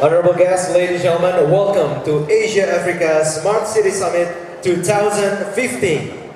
Honorable guests, ladies and gentlemen, welcome to Asia Africa Smart City Summit 2015.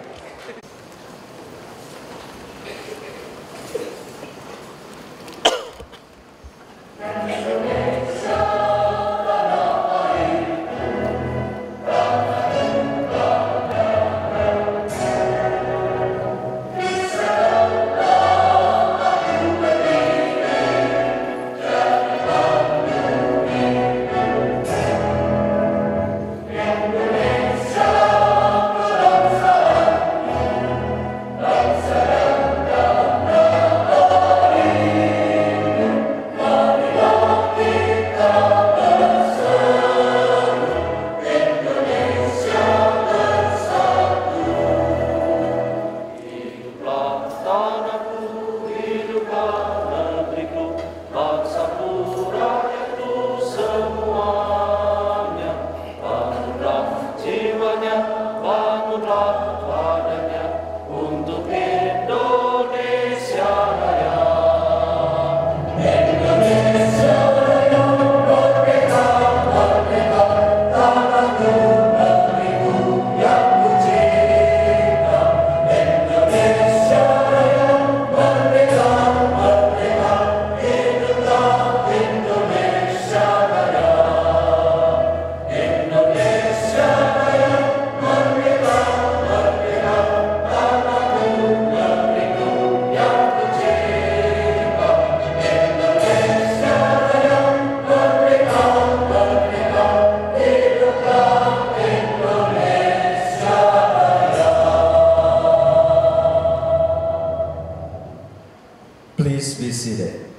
Please be seated.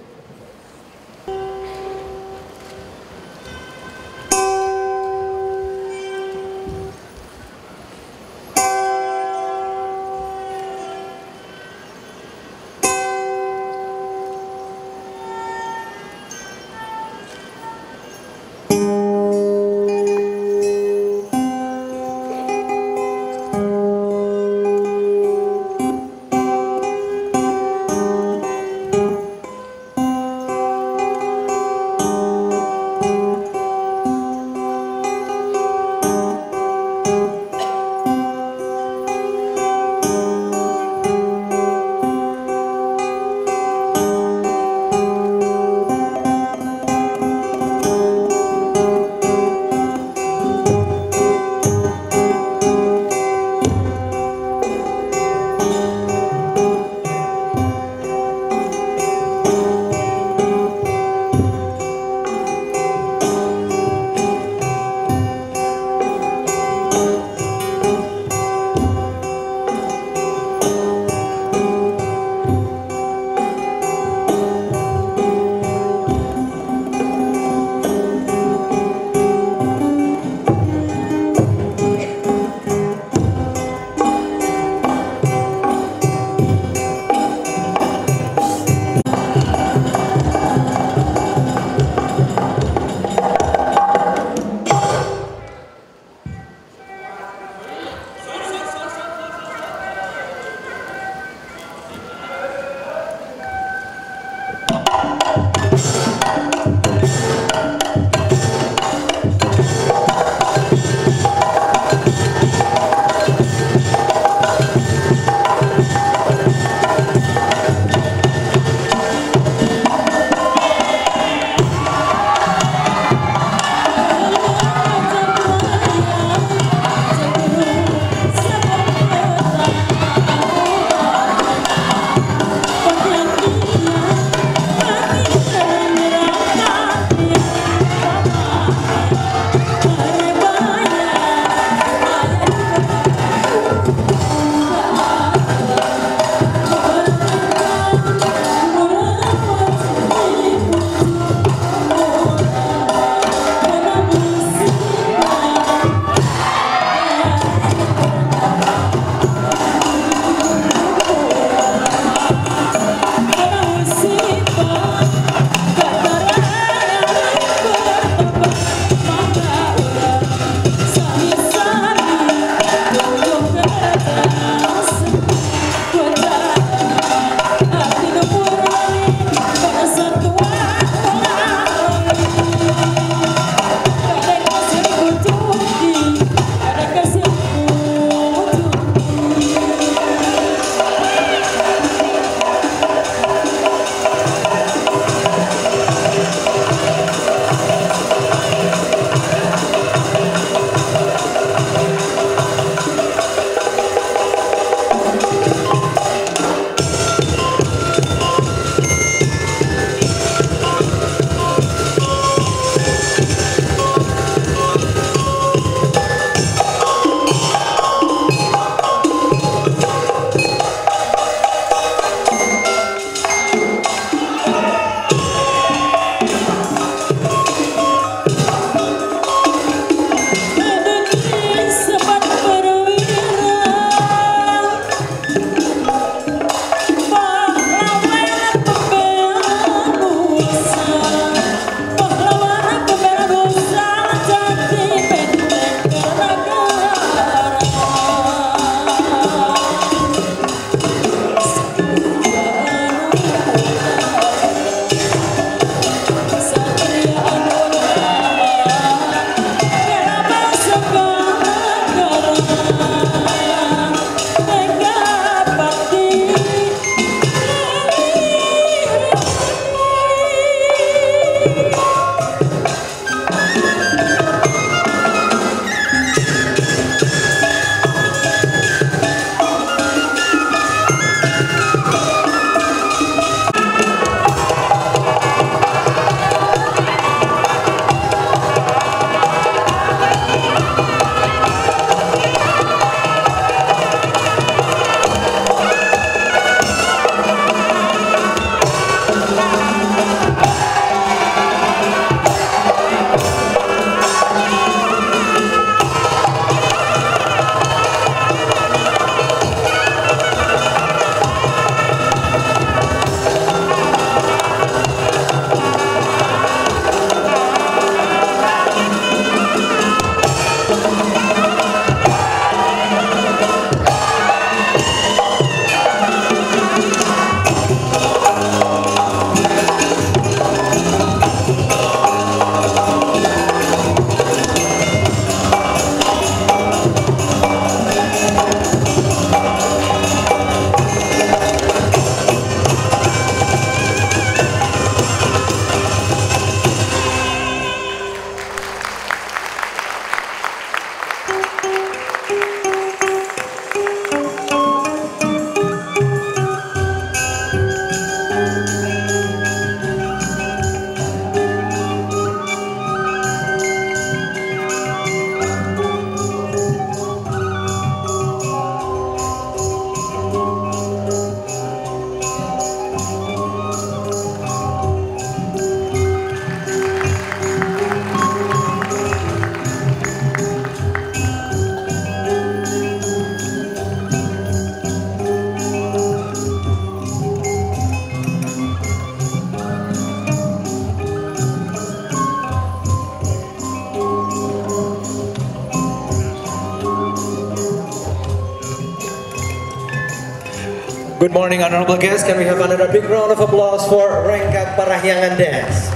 Good morning, honorable guests. Can we have another big round of applause for Rengkat Parahyangan dance?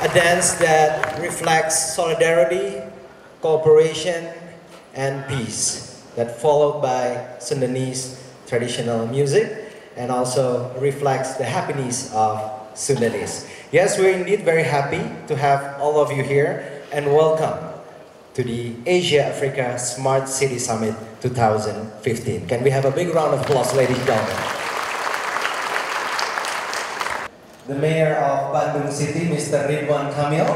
A dance that reflects solidarity, cooperation, and peace, that followed by Sundanese traditional music and also reflects the happiness of Sundanese. Yes, we're indeed very happy to have all of you here and welcome to the Asia Africa Smart City Summit 2015. Can we have a big round of applause, ladies and gentlemen? The Mayor of Bandung City, Mr. Ridwan Kamil.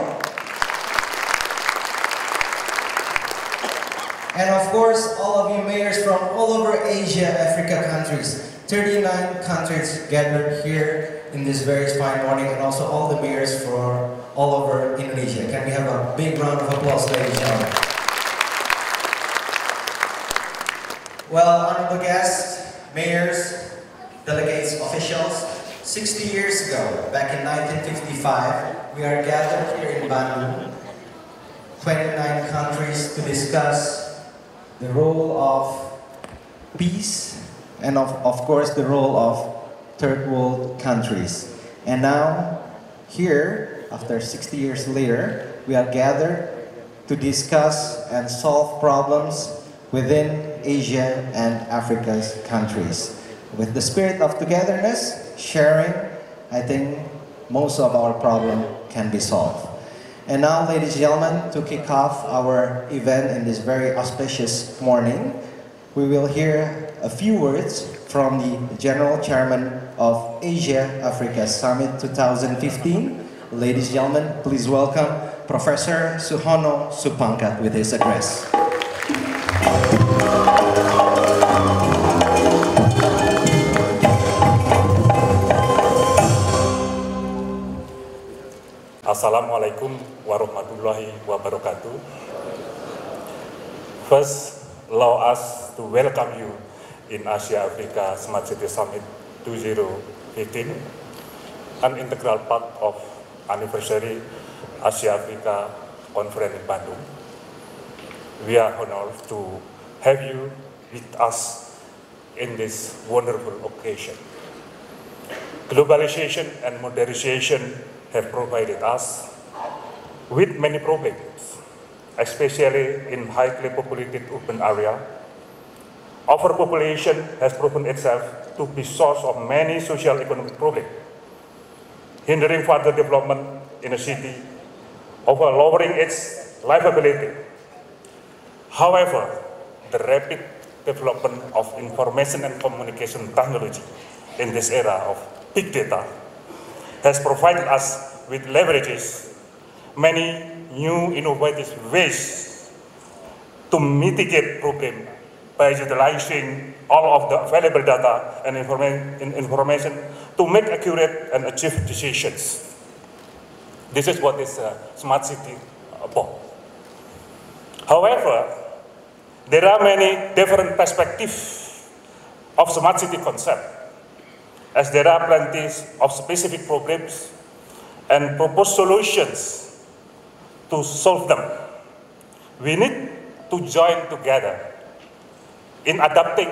And of course, all of you mayors from all over Asia, Africa countries. 39 countries gathered here in this very fine morning, and also all the mayors for all over Indonesia. Can we have a big round of applause, ladies and gentlemen? Well, honorable guests, mayors, delegates, officials, 60 years ago, back in 1955, we are gathered here in Bandung, 29 countries, to discuss the role of peace and of course the role of third world countries. And now, here, after 60 years later, we are gathered to discuss and solve problems within Asia and Africa's countries. With the spirit of togetherness, sharing, I think most of our problem can be solved. And now, ladies and gentlemen, to kick off our event in this very auspicious morning, we will hear a few words from the General Chairman of Asia Africa Summit 2015. Ladies and gentlemen, please welcome Professor Suhono Supangkat with his address. Assalamualaikum warahmatullahi wabarakatuh. First, allow us to welcome you in Asia Africa Smart City Summit 2015, an integral part of anniversary Asia Africa Conference in Bandung. We are honored to have you with us in this wonderful occasion. Globalization and modernization have provided us with many problems, especially in highly populated urban area. Overpopulation has proven itself to be source of many social economic problems, hindering further development in a city, over lowering its livability. However, the rapid development of information and communication technology in this era of big data has provided us with leverages many new innovative ways to mitigate problems by utilizing all of the available data and information to make accurate and achieve decisions. This is what is smart city about. However, there are many different perspectives of smart city concept, as there are plenty of specific problems and proposed solutions to solve them. We need to join together in adapting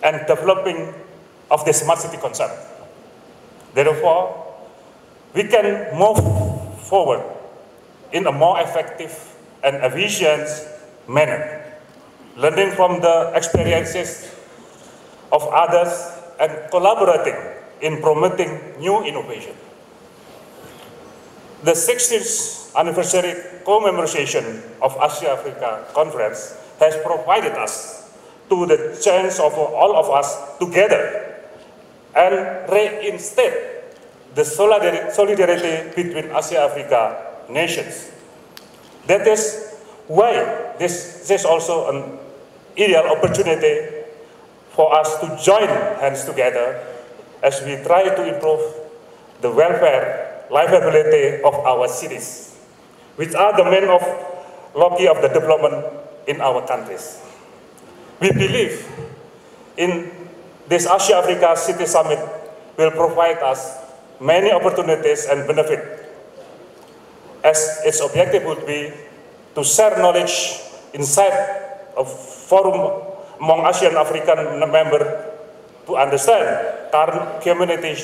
and developing of the smart city concept. Therefore, we can move forward in a more effective and efficient manner, learning from the experiences of others and collaborating in promoting new innovation. The 60th anniversary commemoration of Asia Africa Conference has provided us to the chance of all of us together and reinstate the solidarity between Asia Africa nations. That is why this is also an ideal opportunity for us to join hands together as we try to improve the welfare, livability of our cities, which are the main of loci of the development in our countries. We believe in this Asia Africa City Summit will provide us many opportunities and benefit, as its objective would be to share knowledge inside a forum among ASEAN African members to understand current community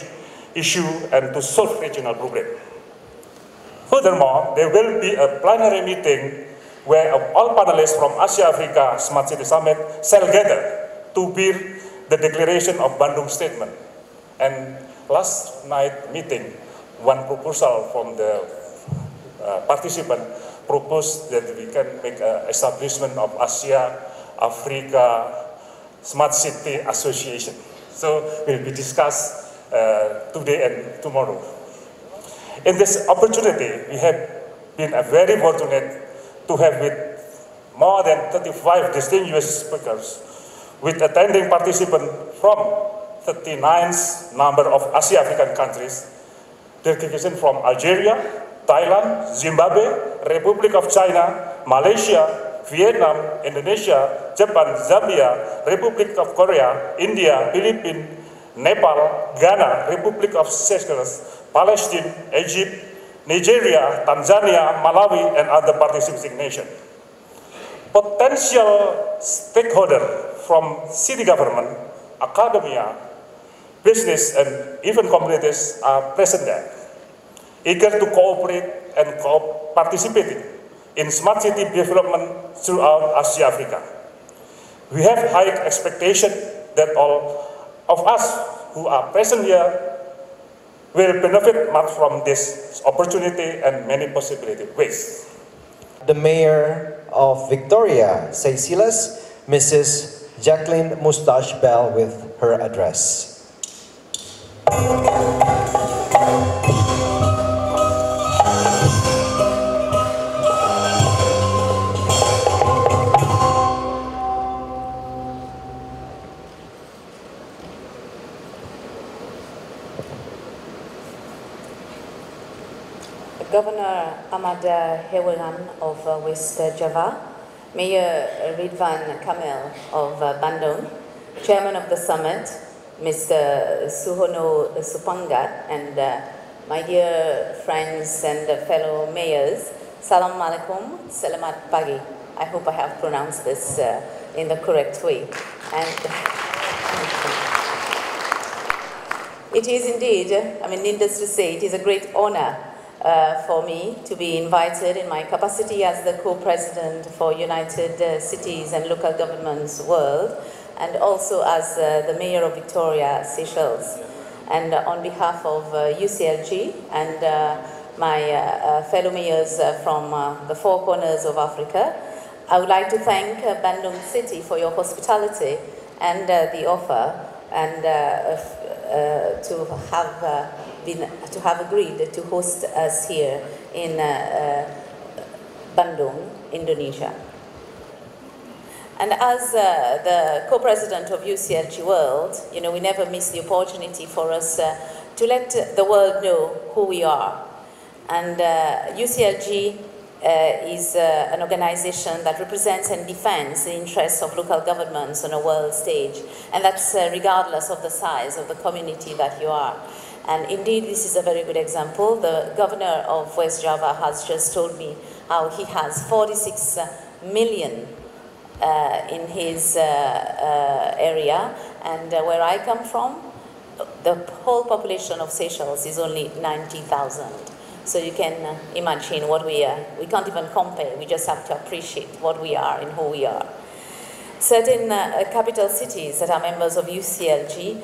issue and to solve regional problems. Furthermore, there will be a plenary meeting where all panelists from Asia Africa Smart City Summit shall gather to build the declaration of Bandung Statement. And last night meeting, one proposal from the participant proposed that we can make an establishment of Asia Africa Smart City Association. So will be discussed today and tomorrow. In this opportunity, we have been very fortunate to have with more than 35 distinguished speakers, with attending participants from 39th number of Asia African countries, delegation from Algeria, Thailand, Zimbabwe, Republic of China, Malaysia, Vietnam, Indonesia, Japan, Zambia, Republic of Korea, India, Philippines, Nepal, Ghana, Republic of Seychelles, Palestine, Egypt, Nigeria, Tanzania, Malawi, and other participating nations. Potential stakeholders from city government, academia, business, and even communities are present there, eager to cooperate and participating in smart city development throughout Asia Africa. We have high expectations that all of us who are present here will benefit much from this opportunity and many possibility ways. The Mayor of Victoria, Seychelles, Mrs. Jacqueline Moustache Bell with her address. Governor Ahmad Heweran of West Java, Mayor Ridvan Kamil of Bandung, Chairman of the Summit, Mr. Suhono Supangat, and my dear friends and fellow mayors, Salam Alaikum, Selamat Pagi. I hope I have pronounced this in the correct way. And it is indeed, needless to say, it is a great honor for me to be invited in my capacity as the co-president for United Cities and Local Governments World, and also as the Mayor of Victoria, Seychelles. And on behalf of UCLG and my fellow mayors from the four corners of Africa, I would like to thank Bandung City for your hospitality and the offer, and to have agreed to host us here in Bandung, Indonesia. And as the co-president of UCLG World, we never miss the opportunity for us to let the world know who we are. And UCLG is an organization that represents and defends the interests of local governments on a world stage, and that's regardless of the size of the community that you are. And indeed, this is a very good example. The governor of West Java has just told me how he has 46 million in his area, and where I come from, the whole population of Seychelles is only 90,000. So you can imagine what we are. We can't even compare. We just have to appreciate what we are and who we are. Certain capital cities that are members of UCLG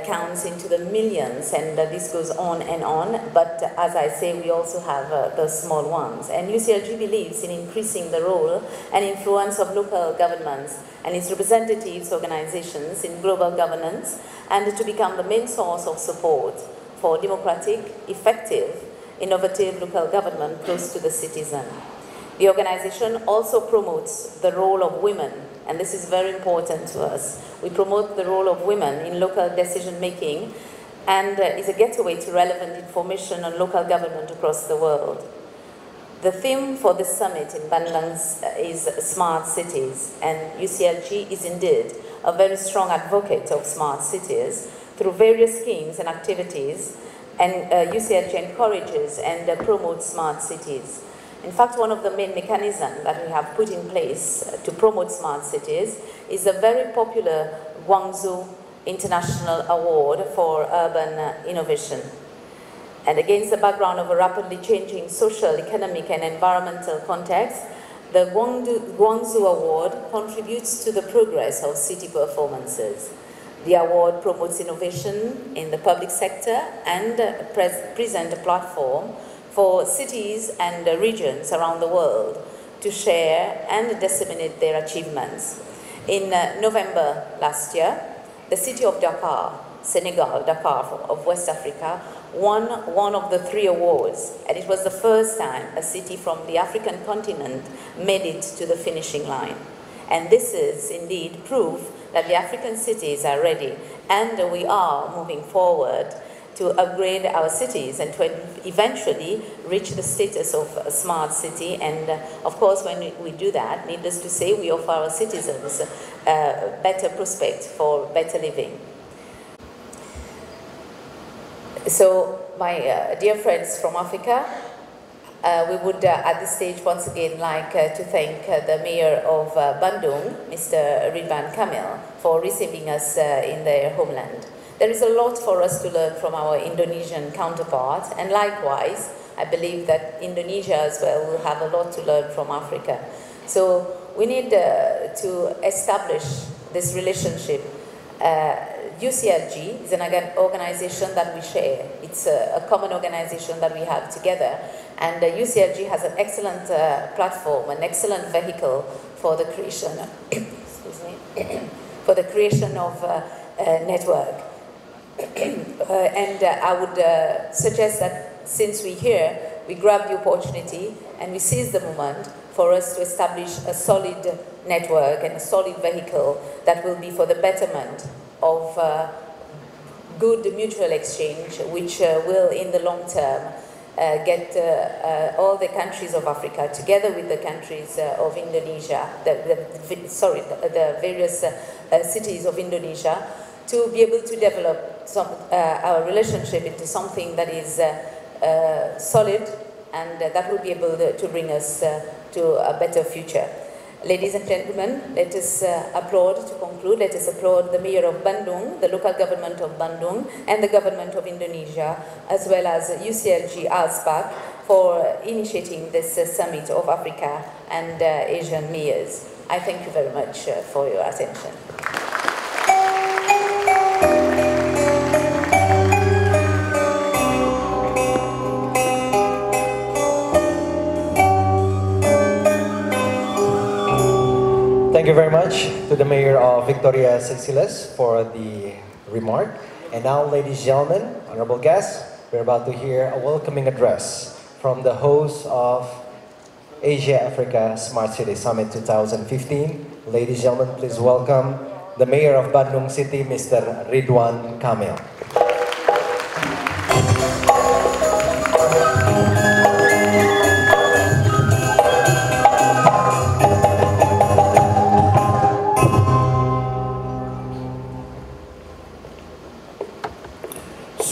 counts into the millions, and this goes on and on. But as I say, we also have the small ones. And UCLG believes in increasing the role and influence of local governments and its representatives organizations in global governance, and to become the main source of support for democratic, effective, innovative local government close to the citizen. The organization also promotes the role of women, and this is very important to us. We promote the role of women in local decision-making, and is a gateway to relevant information on local government across the world. The theme for this summit in Bandung is smart cities, and UCLG is indeed a very strong advocate of smart cities through various schemes and activities, and UCLG encourages and promotes smart cities. In fact, one of the main mechanisms that we have put in place to promote smart cities is a very popular Guangzhou International Award for Urban Innovation. And against the background of a rapidly changing social, economic, and environmental context, the Guangzhou Award contributes to the progress of city performances. The award promotes innovation in the public sector and presents a platform for cities and regions around the world to share and disseminate their achievements. In November last year, the city of Dakar, Senegal, Dakar of West Africa, won one of the 3 awards, and it was the first time a city from the African continent made it to the finishing line. And this is indeed proof that the African cities are ready, and we are moving forward to upgrade our cities and to eventually reach the status of a smart city. And of course, when we do that, needless to say, we offer our citizens a better prospect for better living. So, my dear friends from Africa, we would at this stage once again like to thank the Mayor of Bandung, Mr. Ridwan Kamil, for receiving us in their homeland. There is a lot for us to learn from our Indonesian counterparts, and likewise, I believe that Indonesia as well will have a lot to learn from Africa. So we need to establish this relationship. UCLG is an organization that we share. It's a common organization that we have together, and UCLG has an excellent platform, an excellent vehicle for the creation, excuse me, for the creation of a network. And I would suggest that since we're here, we grab the opportunity and we seize the moment for us to establish a solid network and a solid vehicle that will be for the betterment of good mutual exchange, which will in the long term get all the countries of Africa together with the countries of Indonesia, the various cities of Indonesia, to be able to develop our relationship into something that is solid and that will be able to bring us to a better future. Ladies and gentlemen, let us applaud to conclude. Let us applaud the Mayor of Bandung, the local government of Bandung, and the government of Indonesia, as well as UCLG ASPAC for initiating this summit of Africa and Asian mayors. I thank you very much for your attention. Thank you very much to the Mayor of Victoria Seychelles for the remark. And now, ladies and gentlemen, honorable guests, we're about to hear a welcoming address from the host of Asia-Africa Smart City Summit 2015. Ladies and gentlemen, please welcome the Mayor of Bandung City, Mr. Ridwan Kamil.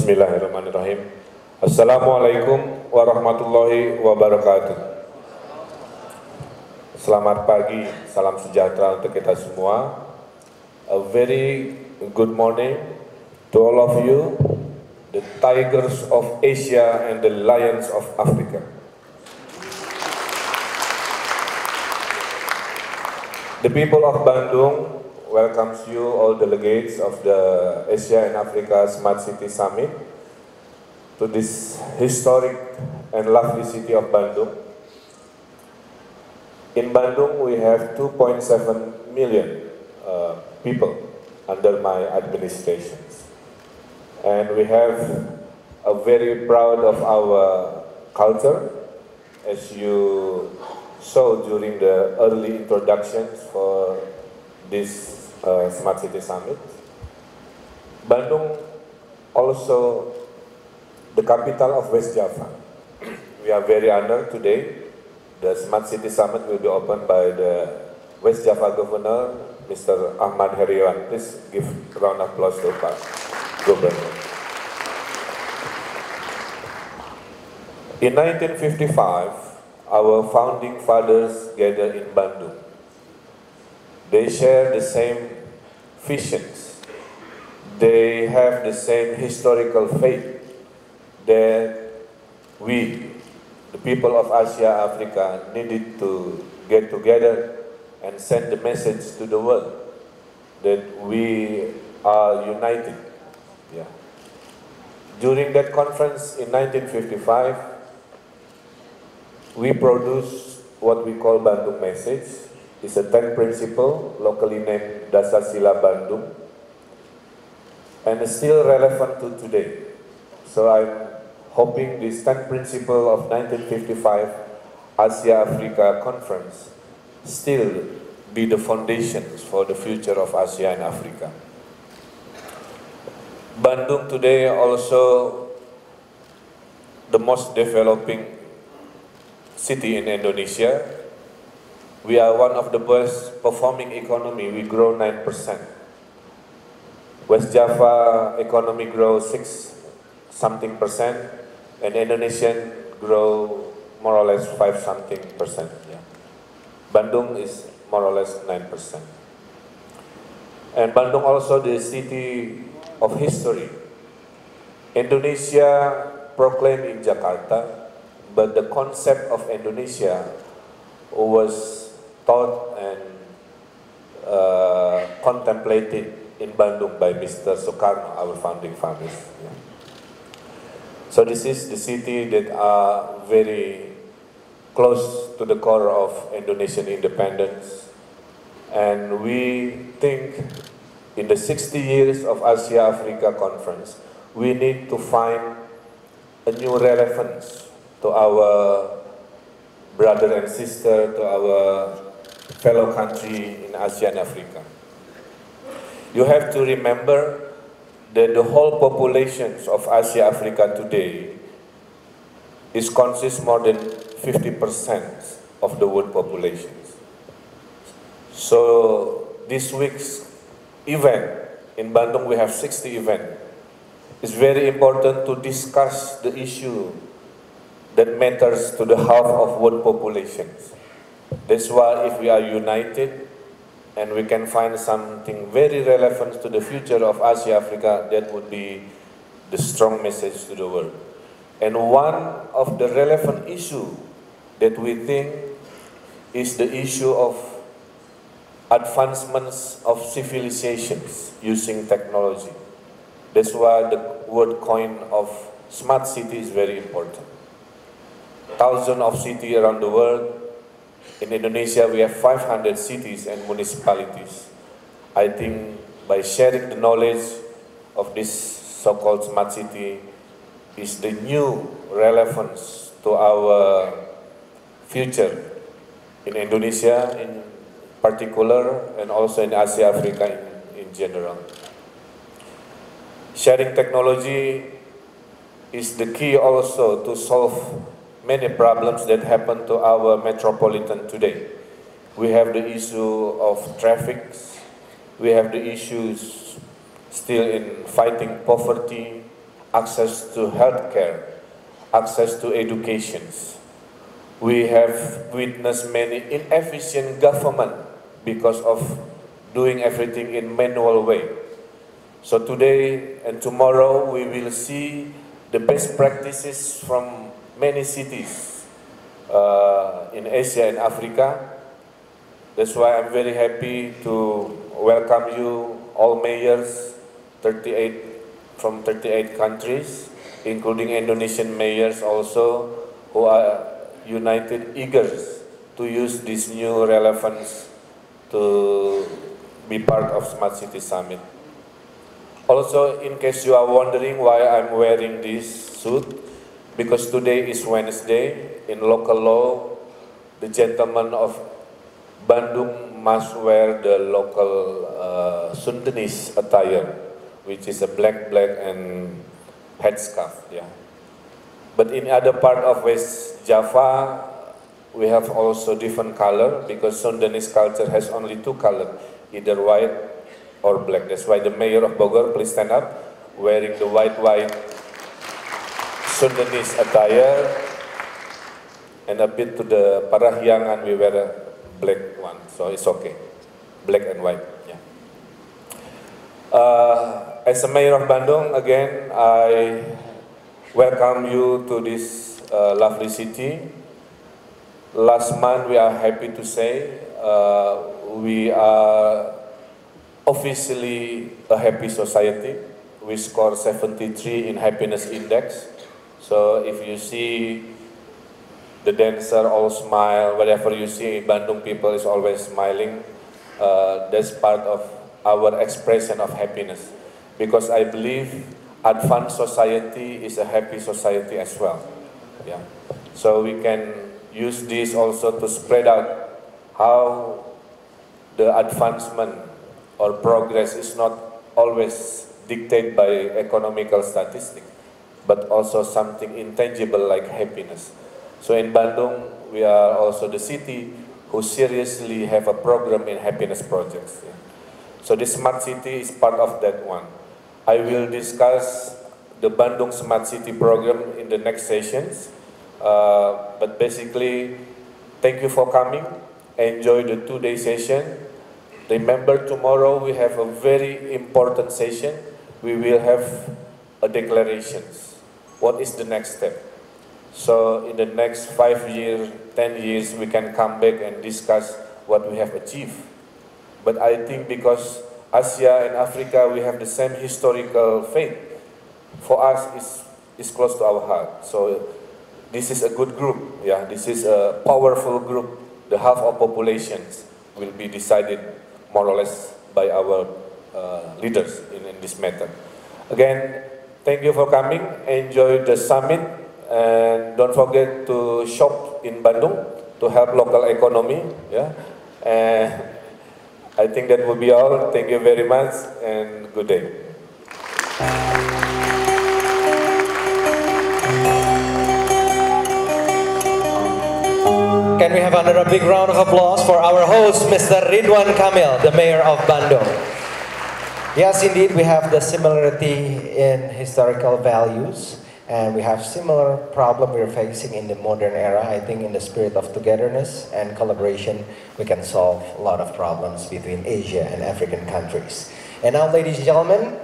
Bismillahirrahmanirrahim. Assalamualaikum warahmatullahi wabarakatuh. Selamat pagi, salam sejahtera untuk kita semua. A very good morning to all of you, the tigers of Asia and the lions of Africa. The people of Bandung welcomes you, all delegates of the Asia and Africa Smart City Summit, to this historic and lovely city of Bandung. In Bandung, we have 2.7 million people under my administration. And we have a very proud of our culture, as you saw during the early introductions for this Smart City Summit. Bandung also the capital of West Java. We are very honored today. The Smart City Summit will be opened by the West Java Governor, Mr. Ahmad Heriawan. Please give a round of applause to Pak Governor. In 1955, our founding fathers gathered in Bandung. They share the same visions. They have the same historical faith that we, the people of Asia, Africa, needed to get together and send the message to the world that we are united. Yeah. During that conference in 1955, we produced what we call Bandung Message. It's a 10 principle, locally named Dasasila Bandung, and it's still relevant to today. So I'm hoping this 10 principle of 1955 Asia-Africa Conference still be the foundations for the future of Asia and Africa. Bandung today also the most developing city in Indonesia. We are one of the best performing economy. We grow 9%. West Java economy grows 6-something%, and Indonesian grow more or less 5-something%. Yeah. Bandung is more or less 9%. And Bandung also the city of history. Indonesia proclaimed in Jakarta, but the concept of Indonesia was taught and contemplated in Bandung by Mr. Soekarno, our founding fathers. Yeah. So this is the city that are very close to the core of Indonesian independence, and we think in the 60 years of Asia-Africa Conference, we need to find a new relevance to our brother and sister, to our fellow country in Asia and Africa. You have to remember that the whole populations of Asia-Africa today consists more than 50% of the world populations. So this week's event in Bandung, we have 60 events. It's very important to discuss the issue that matters to the half of world populations. That's why if we are united and we can find something very relevant to the future of Asia-Africa, that would be the strong message to the world. And one of the relevant issues that we think is the issue of advancements of civilizations using technology. That's why the word coin of smart city is very important. Thousands of cities around the world. In Indonesia, we have 500 cities and municipalities. I think by sharing the knowledge of this so-called smart city is the new relevance to our future in Indonesia in particular and also in Asia Africa in general. Sharing technology is the key also to solve many problems that happen to our metropolitan today. We have the issue of traffic, we have the issues still in fighting poverty, access to healthcare, access to education. We have witnessed many inefficient government because of doing everything in manual way. So today and tomorrow we will see the best practices from many cities in Asia and Africa. That's why I'm very happy to welcome you, all mayors, 38 from 38 countries, including Indonesian mayors also, who are united, eager to use this new relevance to be part of Smart City Summit. Also, in case you are wondering why I'm wearing this suit, because today is Wednesday. In local law, the gentleman of Bandung must wear the local Sundanese attire, which is a black and headscarf. Yeah. But in other part of West Java, we have also different color because Sundanese culture has only two colors, either white or black. That's why the mayor of Bogor, please stand up, wearing the white Sundanese attire. and a bit to the Parahyangan we wear a black one, so it's okay, black and white. Yeah. As a mayor of Bandung, again, I welcome you to this lovely city. Last month, we are happy to say we are officially a happy society. We score 73 in happiness index. So if you see the dancer all smile, whatever you see, Bandung people is always smiling. That's part of our expression of happiness. Because I believe advanced society is a happy society as well. Yeah. So we can use this also to spread out how the advancement or progress is not always dictated by economical statistics, but also something intangible like happiness. So in Bandung, we are also the city who seriously have a program in happiness projects. Yeah. So this smart city is part of that one. I will discuss the Bandung Smart City program in the next sessions. But basically, thank you for coming. Enjoy the 2-day session. Remember, tomorrow we have a very important session. We will have a declarations. What is the next step? So in the next 5 years, 10 years, we can come back and discuss what we have achieved. But I think because Asia and Africa, we have the same historical faith. For us, it's close to our heart. So this is a good group. Yeah, this is a powerful group. The half of populations will be decided more or less by our leaders in this matter. Again, thank you for coming. Enjoy the summit, and don't forget to shop in Bandung to help local economy. Yeah, and I think that will be all. Thank you very much, and good day. Can we have another big round of applause for our host, Mr. Ridwan Kamil, the mayor of Bandung? Yes, indeed, we have the similarity in historical values, and we have similar problem we're facing in the modern era. I think in the spirit of togetherness and collaboration, we can solve a lot of problems between Asia and African countries. And now, ladies and gentlemen,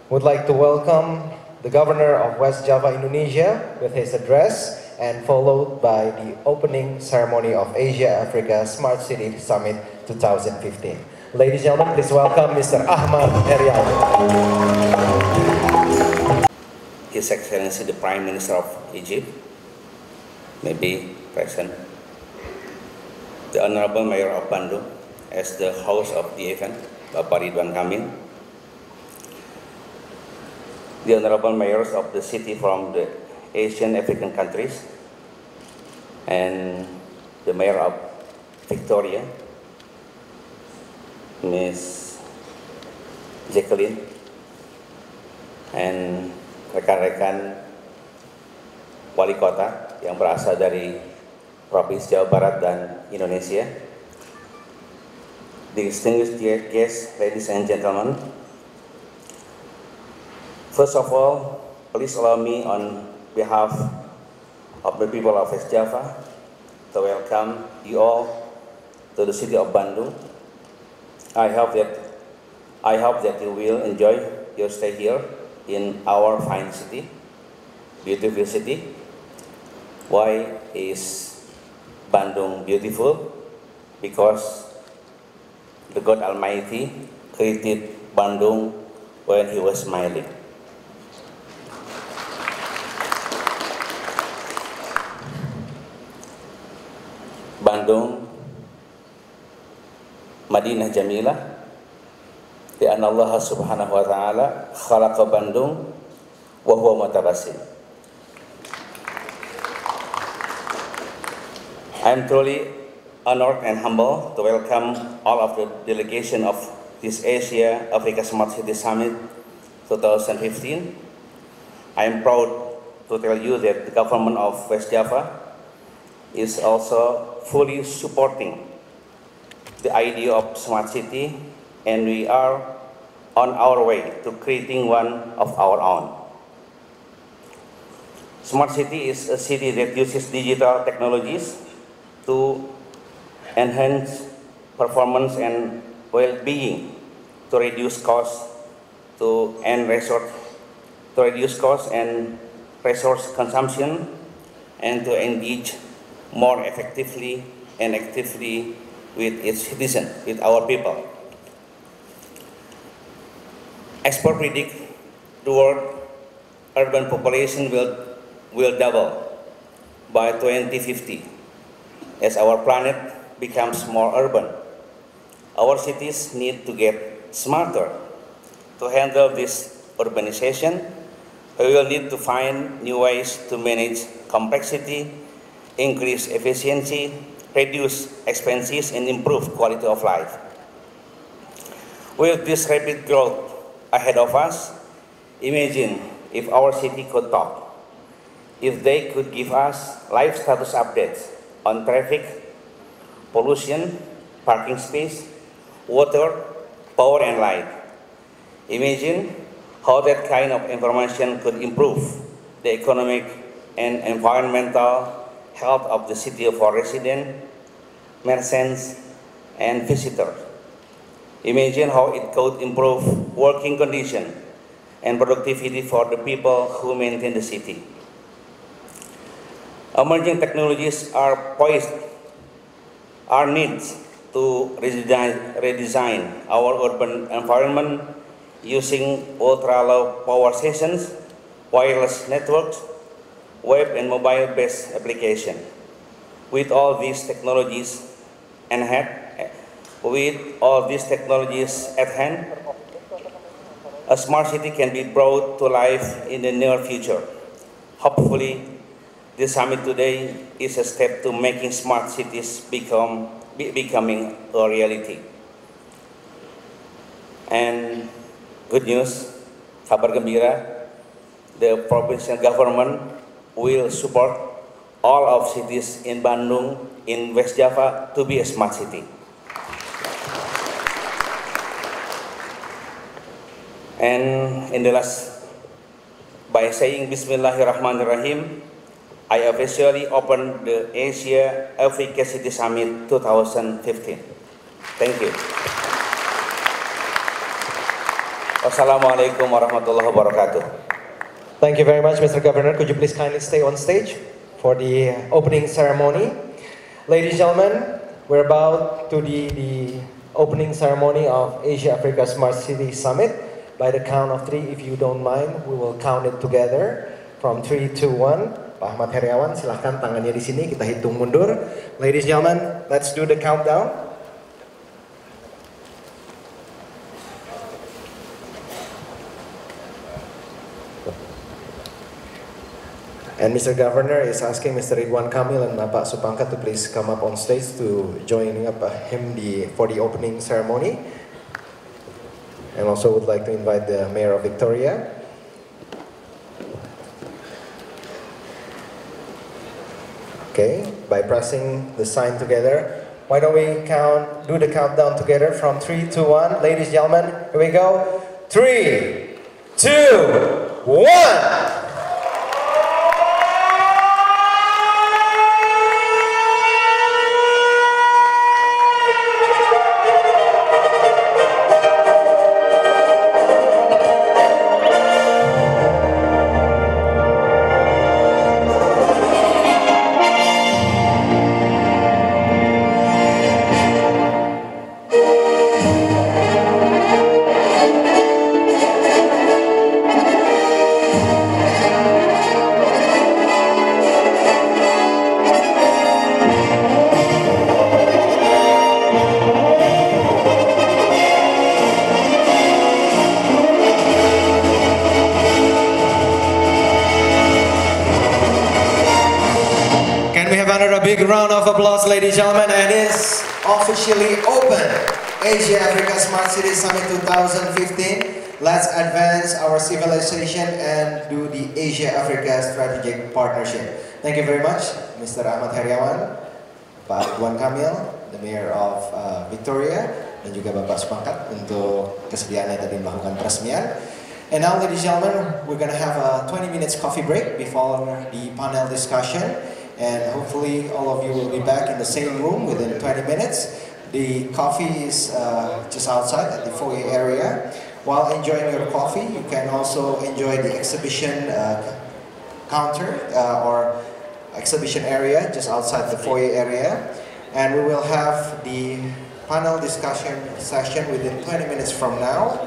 would like to welcome the Governor of West Java, Indonesia, with his address, and followed by the opening ceremony of Asia-Africa Smart City Summit 2015. Ladies and gentlemen, please welcome Mr. Ahmad Heriawan. His Excellency the Prime Minister of Egypt, may be present. The Honorable Mayor of Bandung, as the host of the event, Bapak Ridwan Kamil. The Honorable Mayors of the city from the Asian African countries, and the Mayor of Victoria, Ms. Jacqueline, and rekan-rekan wali kota yang berasal dari Provinsi Jawa Barat dan Indonesia, distinguished guests, ladies and gentlemen. First of all, please allow me on behalf of the people of West Java to welcome you all to the city of Bandung. I hope that you will enjoy your stay here in our fine city, beautiful city. Why is Bandung beautiful? Because the God Almighty created Bandung when He was smiling. Bandung Madinah Jamilah, li'anna Allah subhanahu wa ta'ala khalaqa Bandung wa huwa mutabassim. I am truly honored and humble to welcome all of the delegation of this Asia Africa Smart City Summit 2015. I am proud to tell you that the government of West Java is also fully supporting the idea of smart city, and we are on our way to creating one of our own. Smart city is a city that uses digital technologies to enhance performance and well-being, to reduce costs and resource consumption, and to engage more effectively and actively with its citizens, with our people. Experts predict the world urban population will double by 2050 as our planet becomes more urban. Our cities need to get smarter to handle this urbanization. We will need to find new ways to manage complexity, increase efficiency, reduce expenses, and improve quality of life. With this rapid growth ahead of us, imagine if our city could talk, if they could give us live status updates on traffic, pollution, parking space, water, power, and light. Imagine how that kind of information could improve the economic and environmental health of the city of our residents, merchants, and visitors. Imagine how it could improve working conditions and productivity for the people who maintain the city. Emerging technologies are poised our needs to redesign our urban environment using ultra-low power stations, wireless networks, web and mobile-based applications. With all these technologies at hand, a smart city can be brought to life in the near future. Hopefully, this summit today is a step to making smart cities becoming a reality. And good news, kabar gembira, the provincial government will support all of cities in Bandung, in West Java, to be a smart city. And in the last, by saying Bismillahirrahmanirrahim, I officially open the Asia Africa City Summit 2015. Thank you. Wassalamualaikum warahmatullahi wabarakatuh. Thank you very much, Mr. Governor. Could you please kindly stay on stage for the opening ceremony? Ladies and gentlemen, we're about to the opening ceremony of Asia Africa Smart City Summit. By the count of 3, if you don't mind, we will count it together from 3, 2, 1. Pak Ahmad Heriawan, silahkan tangannya di sini, kita hitung mundur. Ladies and gentlemen, let's do the countdown. And Mr. Governor is asking Mr. Ridwan Kamil and Bapak Supangkat to please come up on stage to join up him for the opening ceremony. And also would like to invite the Mayor of Victoria. Okay, by pressing the sign together. Why don't we do the countdown together from 3, 2, 1. Ladies and gentlemen, here we go. 3, 2, 1. Big round of applause, ladies and gentlemen, and it's officially open. Asia Africa Smart City Summit 2015. Let's advance our civilization and do the Asia Africa Strategic Partnership. Thank you very much, Mr. Ahmad Heriawan, Pak Ridwan Kamil, the Mayor of Victoria, dan juga Bapak Supangkat untuk kesediaannya tadi melakukan peresmian. And now, ladies and gentlemen, we're going to have a 20 minutes coffee break before the panel discussion. And hopefully all of you will be back in the same room within 20 minutes. The coffee is just outside at the foyer area. While enjoying your coffee, you can also enjoy the exhibition counter or exhibition area just outside the foyer area. And we will have the panel discussion session within 20 minutes from now.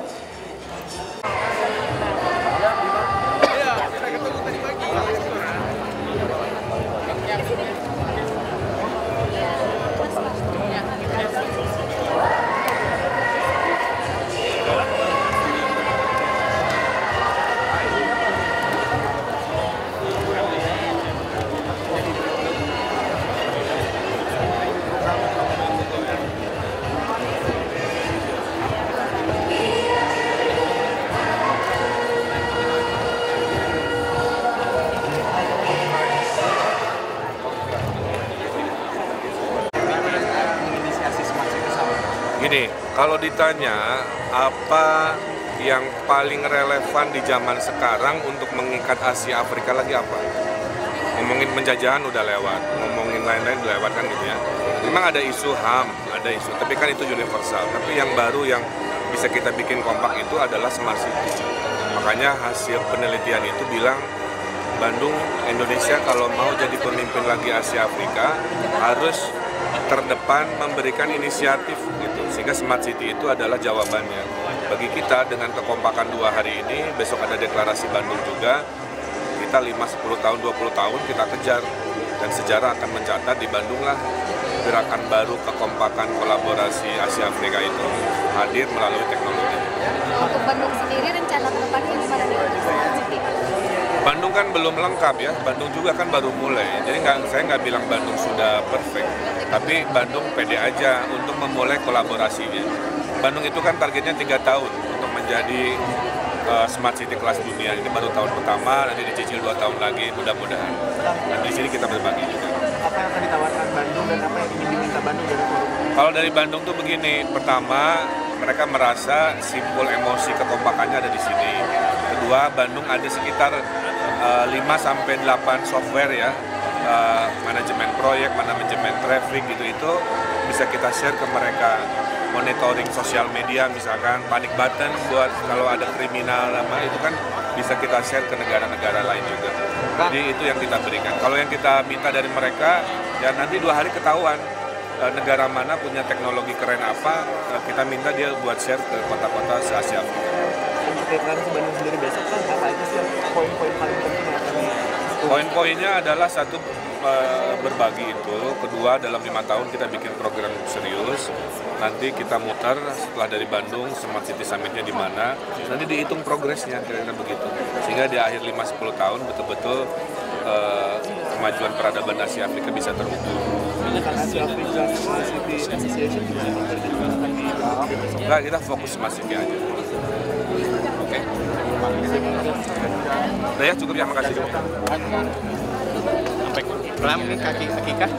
Gini, kalau ditanya apa yang paling relevan di zaman sekarang untuk mengikat Asia Afrika lagi apa? Ngomongin penjajahan udah lewat, ngomongin lain-lain udah lewat kan gitu ya. Memang ada isu HAM, ada isu, tapi kan itu universal. Tapi yang baru yang bisa kita bikin kompak itu adalah Smart City. Makanya hasil penelitian itu bilang Bandung, Indonesia kalau mau jadi pemimpin lagi Asia Afrika harus terdepan memberikan inisiatif gitu, sehingga Smart City itu adalah jawabannya. Bagi kita dengan kekompakan 2 hari ini, besok ada deklarasi Bandung juga, kita 5, 10 tahun, 20 tahun kita kejar, dan sejarah akan mencatat di Bandung lah gerakan baru kekompakan kolaborasi Asia Afrika itu hadir melalui teknologi. Untuk Bandung sendiri rencana ke depannya gimana nih untuk Smart City? Bandung kan belum lengkap ya, Bandung juga kan baru mulai. Jadi saya nggak bilang Bandung sudah perfect, tapi Bandung pede aja untuk memulai kolaborasinya. Bandung itu kan targetnya 3 tahun untuk menjadi Smart City kelas dunia. Ini baru tahun pertama, nanti dicicil 2 tahun lagi, mudah-mudahan. Dan di sini kita berbagi juga. Apa yang akan ditawarkan Bandung dan apa yang ingin diminta Bandung dari forum? Kalau dari Bandung tuh begini, pertama mereka merasa simbol emosi kekompakannya ada di sini. Kedua, Bandung ada sekitar 5-8 software ya, manajemen proyek, manajemen traffic gitu, itu bisa kita share ke mereka. Monitoring sosial media misalkan, panic button buat kalau ada kriminal itu kan bisa kita share ke negara-negara lain juga. Jadi itu yang kita berikan. Kalau yang kita minta dari mereka, ya nanti 2 hari ketahuan negara mana punya teknologi keren apa, kita minta dia buat share ke kota-kota se-Asia Afrika. Untuk deklarasi Bandung sendiri besok kan apa aja sih poin-poin paling penting yang akan Poin-poinnya adalah satu, berbagi itu. Kedua, dalam 5 tahun kita bikin program serius. Nanti kita muter setelah dari Bandung, Smart City Summit-nya di mana. Nanti dihitung progresnya, kira-kira begitu. Sehingga di akhir 5-10 tahun betul-betul kemajuan peradaban Asia Afrika bisa terukur. Asia Afrika Smart City Association Enggak, kita fokus Smart City aja. Oke. Udah ya, cukup ya, makasih. sampai kelam nih kaki kah?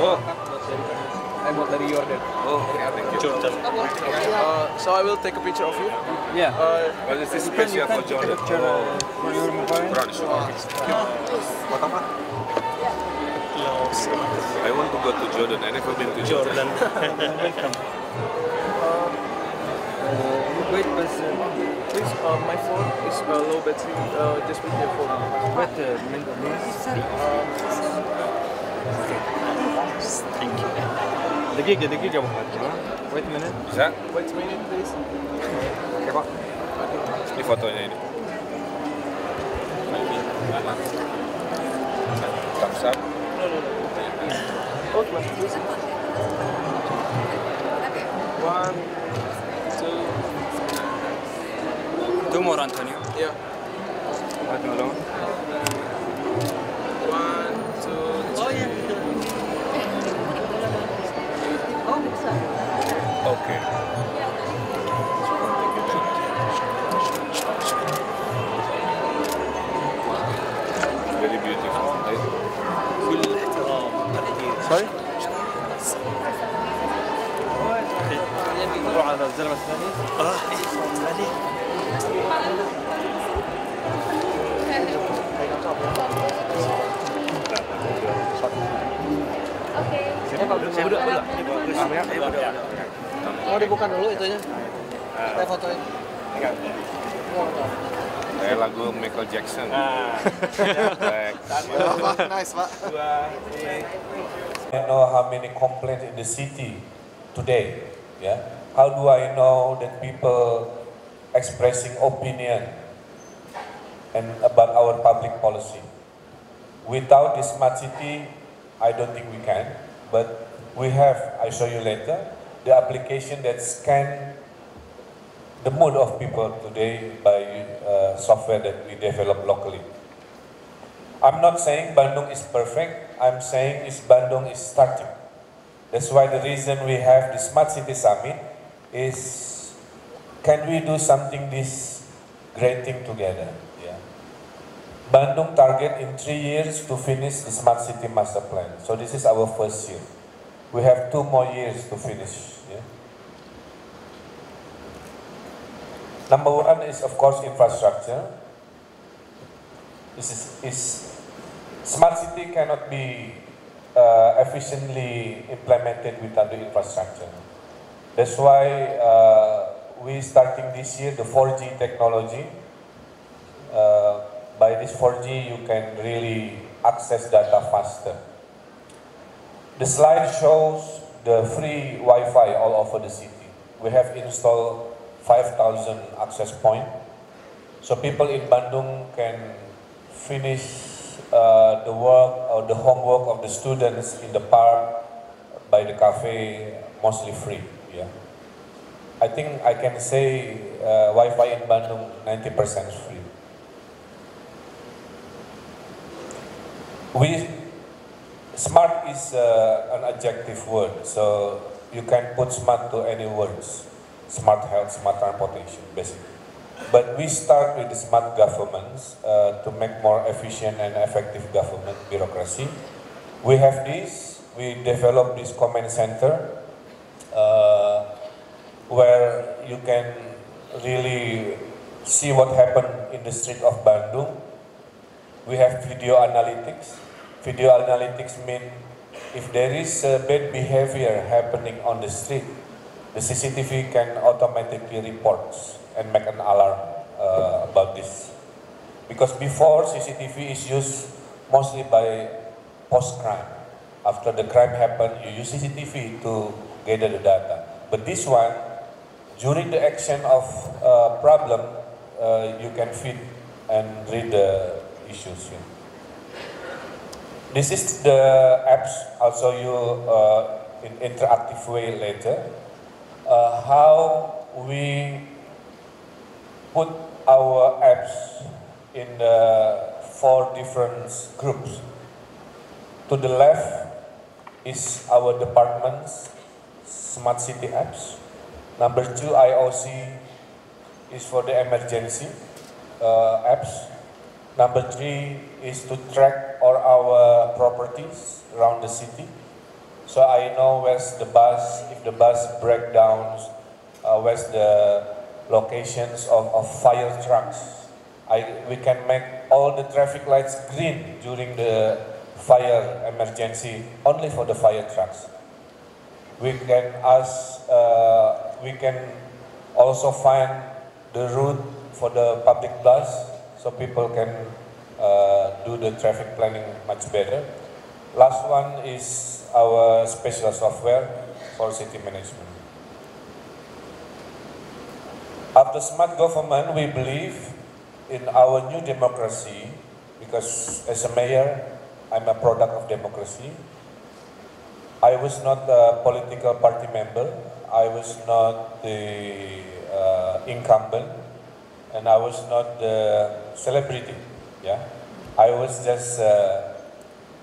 Oh, Buat dari Jordan. oh, thank you. So I will take a picture of you. Yeah. Well, this is special for Jordan. For your mobile. Traditional. I want to go to Jordan. I never been to Jordan. Welcome. Wait, but Please, my phone is low battery. Just wait there for me. wait a minute, please. Thank you. دقيقة Wait a minute. Bisa? Wait a minute, please. Oke, Pak. Ini fotonya ini. Thumbs up. Hold my please. 1, 2. Two more, Antonio. Yeah. 1, 2, 3. Oke. Very beautiful. Sorry? نروح على الزلمة الثاني. Saya duduk dulu. Mau dibuka dulu itunya. Saya fotoin. Kayak lagu Michael Jackson. Nice, Pak. I know how many complaints in the city today. Yeah. How do I know that people expressing opinion and about our public policy? Without the smart city, I don't think we can. But we have, I show you later, the application that scan the mood of people today by software that we develop locally. I'm not saying Bandung is perfect, I'm saying Bandung is starting. That's why the reason we have the Smart City Summit is, can we do something this great thing together? Yeah. Bandung target in 3 years to finish the Smart City Master Plan. So this is our first year. We have 2 more years to finish. Yeah. Number 1 is of course infrastructure. Smart city cannot be efficiently implemented without the infrastructure. That's why we starting this year the 4G technology. By this 4G you can really access data faster. The slide shows the free Wi-Fi all over the city. We have installed 5,000 access points, so people in Bandung can finish the work or the homework of the students in the park, by the cafe, mostly free. Yeah, I think I can say Wi-Fi in Bandung 90% free. Smart is an adjective word, so you can put smart to any words. Smart health, smart transportation, basically. But we start with the smart governments to make more efficient and effective government bureaucracy. We have this, we develop this command center where you can really see what happened in the street of Bandung. We have video analytics. Video analytics mean if there is bad behavior happening on the street, the CCTV can automatically report and make an alarm about this. Because before, CCTV is used mostly by post-crime. After the crime happened, you use CCTV to gather the data. But this one, during the action of problem, you can feed and read the issues. Yeah. This is the apps. I'll show you in interactive way later. How we put our apps in the 4 different groups. To the left is our department's smart city apps. Number 2, IOC is for the emergency apps. Number 3 is to track all our properties around the city. So I know where's the bus, if the bus breakdowns, where's the locations of fire trucks. We can make all the traffic lights green during the fire emergency, only for the fire trucks. We can also find the route for the public bus, so people can do the traffic planning much better. Last one is our special software for city management. After smart government, we believe in our new democracy, because as a mayor, I'm a product of democracy. I was not a political party member, I was not the incumbent, and I was not the celebrity. Yeah, I was just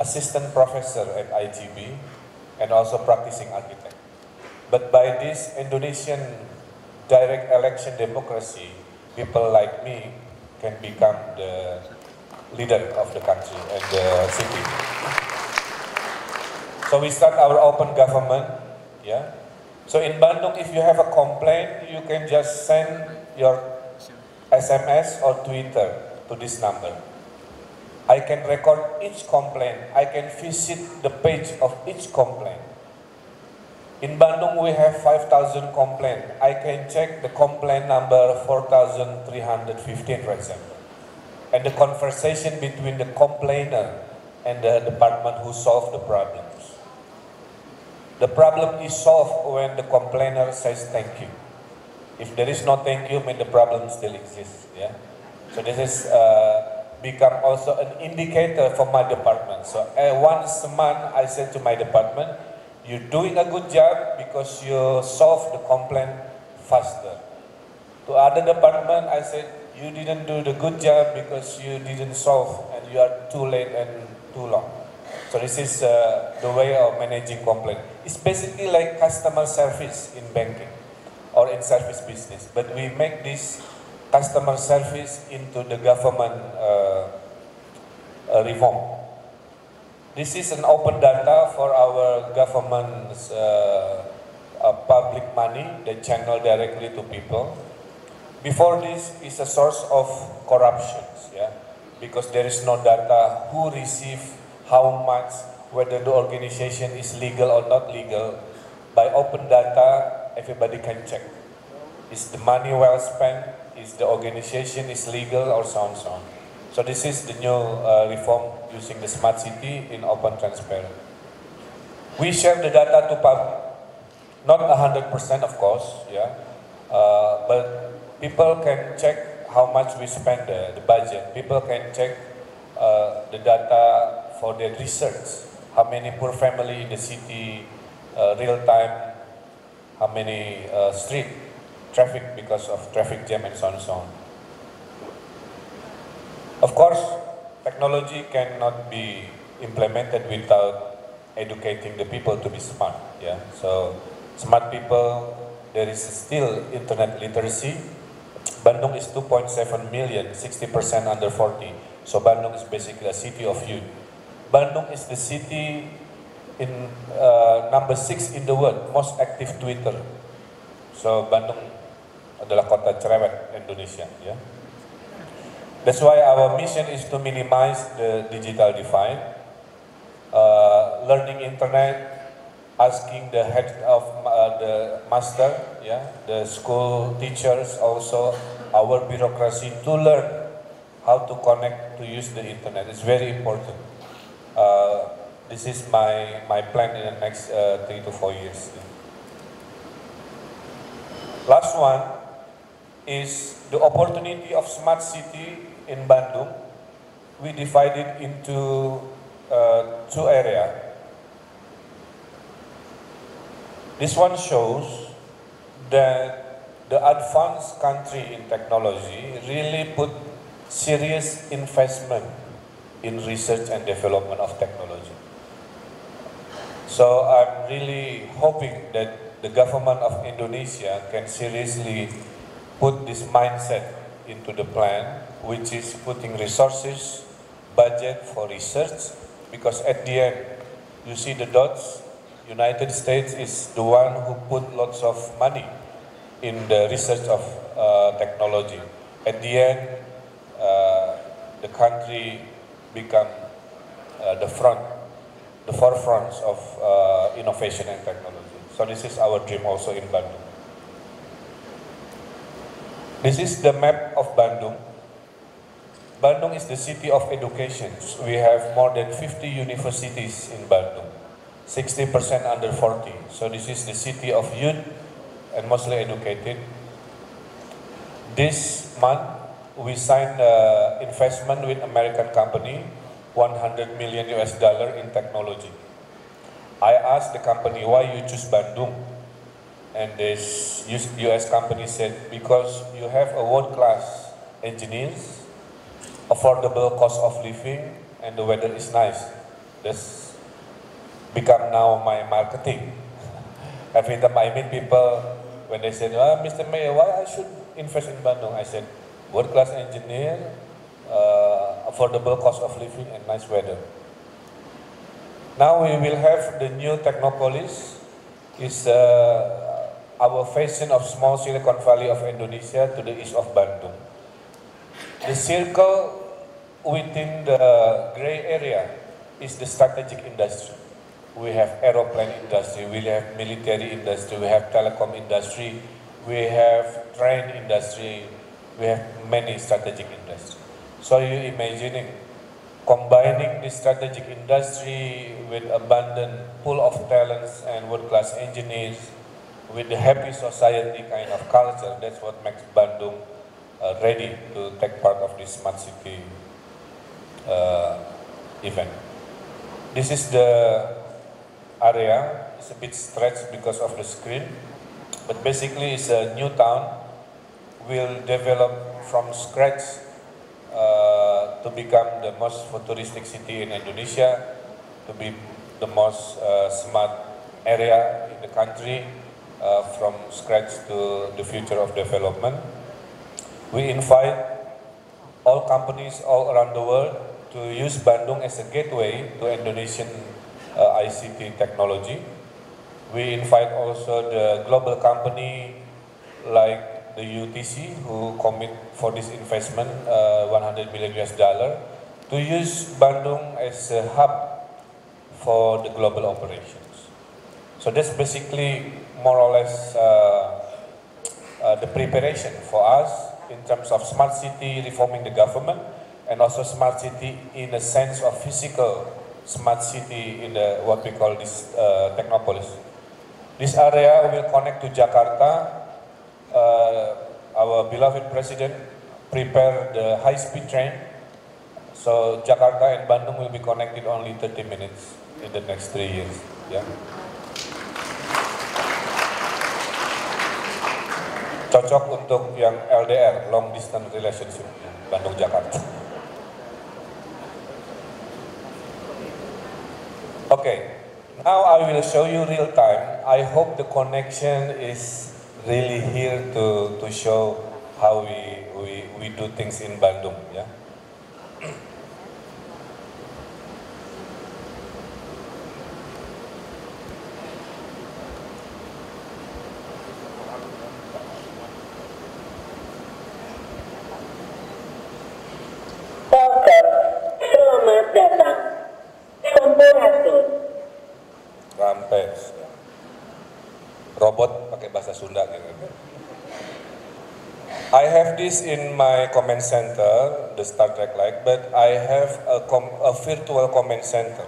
assistant professor at IGB and also practicing architect. But by this Indonesian direct election democracy, people like me can become the leader of the country and the city. So we start our open government, yeah. So in Bandung, if you have a complaint, you can just send your SMS or Twitter to this number. I can record each complaint. I can visit the page of each complaint. In Bandung, we have 5,000 complaints. I can check the complaint number 4,315, for example. And the conversation between the complainer and the department who solved the problems. The problem is solved when the complainer says thank you. If there is no thank you, then the problem still exists. Yeah. So this is become also an indicator for my department. So once a month, I say to my department, "You're doing a good job because you solve the complaint faster." To other department, I said, "You didn't do the good job because you didn't solve and you are too late and too long." So this is the way of managing complaint. It's basically like customer service in banking or in service business, but we make this customer service into the government reform. This is an open data for our government's public money that channel directly to people. Before this is a source of corruptions, yeah, because there is no data who receive how much, whether the organization is legal or not legal. By open data, everybody can check. Is the money well spent? Is the organization is legal or so on, so on. So this is the new reform using the smart city in open transparent. We share the data to public, not 100% of course, yeah, but people can check how much we spend the budget. People can check the data for their research. How many poor family in the city, real time, how many street traffic because of traffic jam and so on and so on. Of course, technology cannot be implemented without educating the people to be smart. Yeah, so smart people, there is still internet literacy. Bandung is 2.7 million, 60% under 40. So Bandung is basically a city of youth. Bandung is the city in number 6 in the world, most active Twitter. So Bandung adalah kota cerewet Indonesia. Yeah. That's why our mission is to minimize the digital divide. Learning internet, asking the head of the master, yeah, the school teachers, also our bureaucracy to learn how to connect, to use the internet. It's very important. This is my plan in the next 3 to 4 years. Last one is the opportunity of smart city in Bandung. We divide it into 2 areas. This one shows that the advanced country in technology really put serious investment in research and development of technology. So I'm really hoping that the government of Indonesia can seriously put this mindset into the plan, which is putting resources, budget for research, because at the end, you see the dots, United States is the one who put lots of money in the research of technology. At the end, the country become the forefronts of innovation and technology. So this is our dream also in Bandung. This is the map of Bandung. Bandung is the city of education. We have more than 50 universities in Bandung, 60% under 40. So this is the city of youth and mostly educated. This month, we signed investment with American company, $100 million in technology. I asked the company, why you choose Bandung? And this US company said, because you have a world-class engineers, affordable cost of living, and the weather is nice. That's become now my marketing. Every time I meet people, when they say, Mr. Mayor, why I should invest in Bandung? I said, world-class engineer, affordable cost of living, and nice weather. Now we will have the new Technopolis, is our version of small Silicon Valley of Indonesia to the east of Bandung. The circle within the gray area is the strategic industry. We have aeroplane industry, we have military industry, we have telecom industry, we have train industry, we have many strategic industries. So you imagining combining the strategic industry with abundant pool of talents and world-class engineers with the happy society kind of culture, that's what makes Bandung ready to take part of this smart city event. This is the area. It's a bit stretched because of the screen, but basically it's a new town. Will develop from scratch to become the most futuristic city in Indonesia, to be the most smart area in the country, from scratch to the future of development. We invite all companies all around the world to use Bandung as a gateway to Indonesian ICT technology. We invite also the global company like the UTC, who commit for this investment, $100 million to use Bandung as a hub for the global operations. So that's basically more or less the preparation for us in terms of smart city, reforming the government, and also smart city in a sense of physical smart city in the what we call this Technopolis. This area will connect to Jakarta. Our beloved president prepared the high-speed train, so Jakarta and Bandung will be connected only 30 minutes in the next 3 years. Yeah. Cocok untuk yang LDR, long distance relationship, Bandung-Jakarta. Okay, now I will show you real time. I hope the connection is really here to show how we do things in Bandung. Yeah. Selamat datang. Sampurasun. Rampes. Robot pakai bahasa Sunda gitu. I have this in my command center, the Star Trek like, but I have a virtual command center.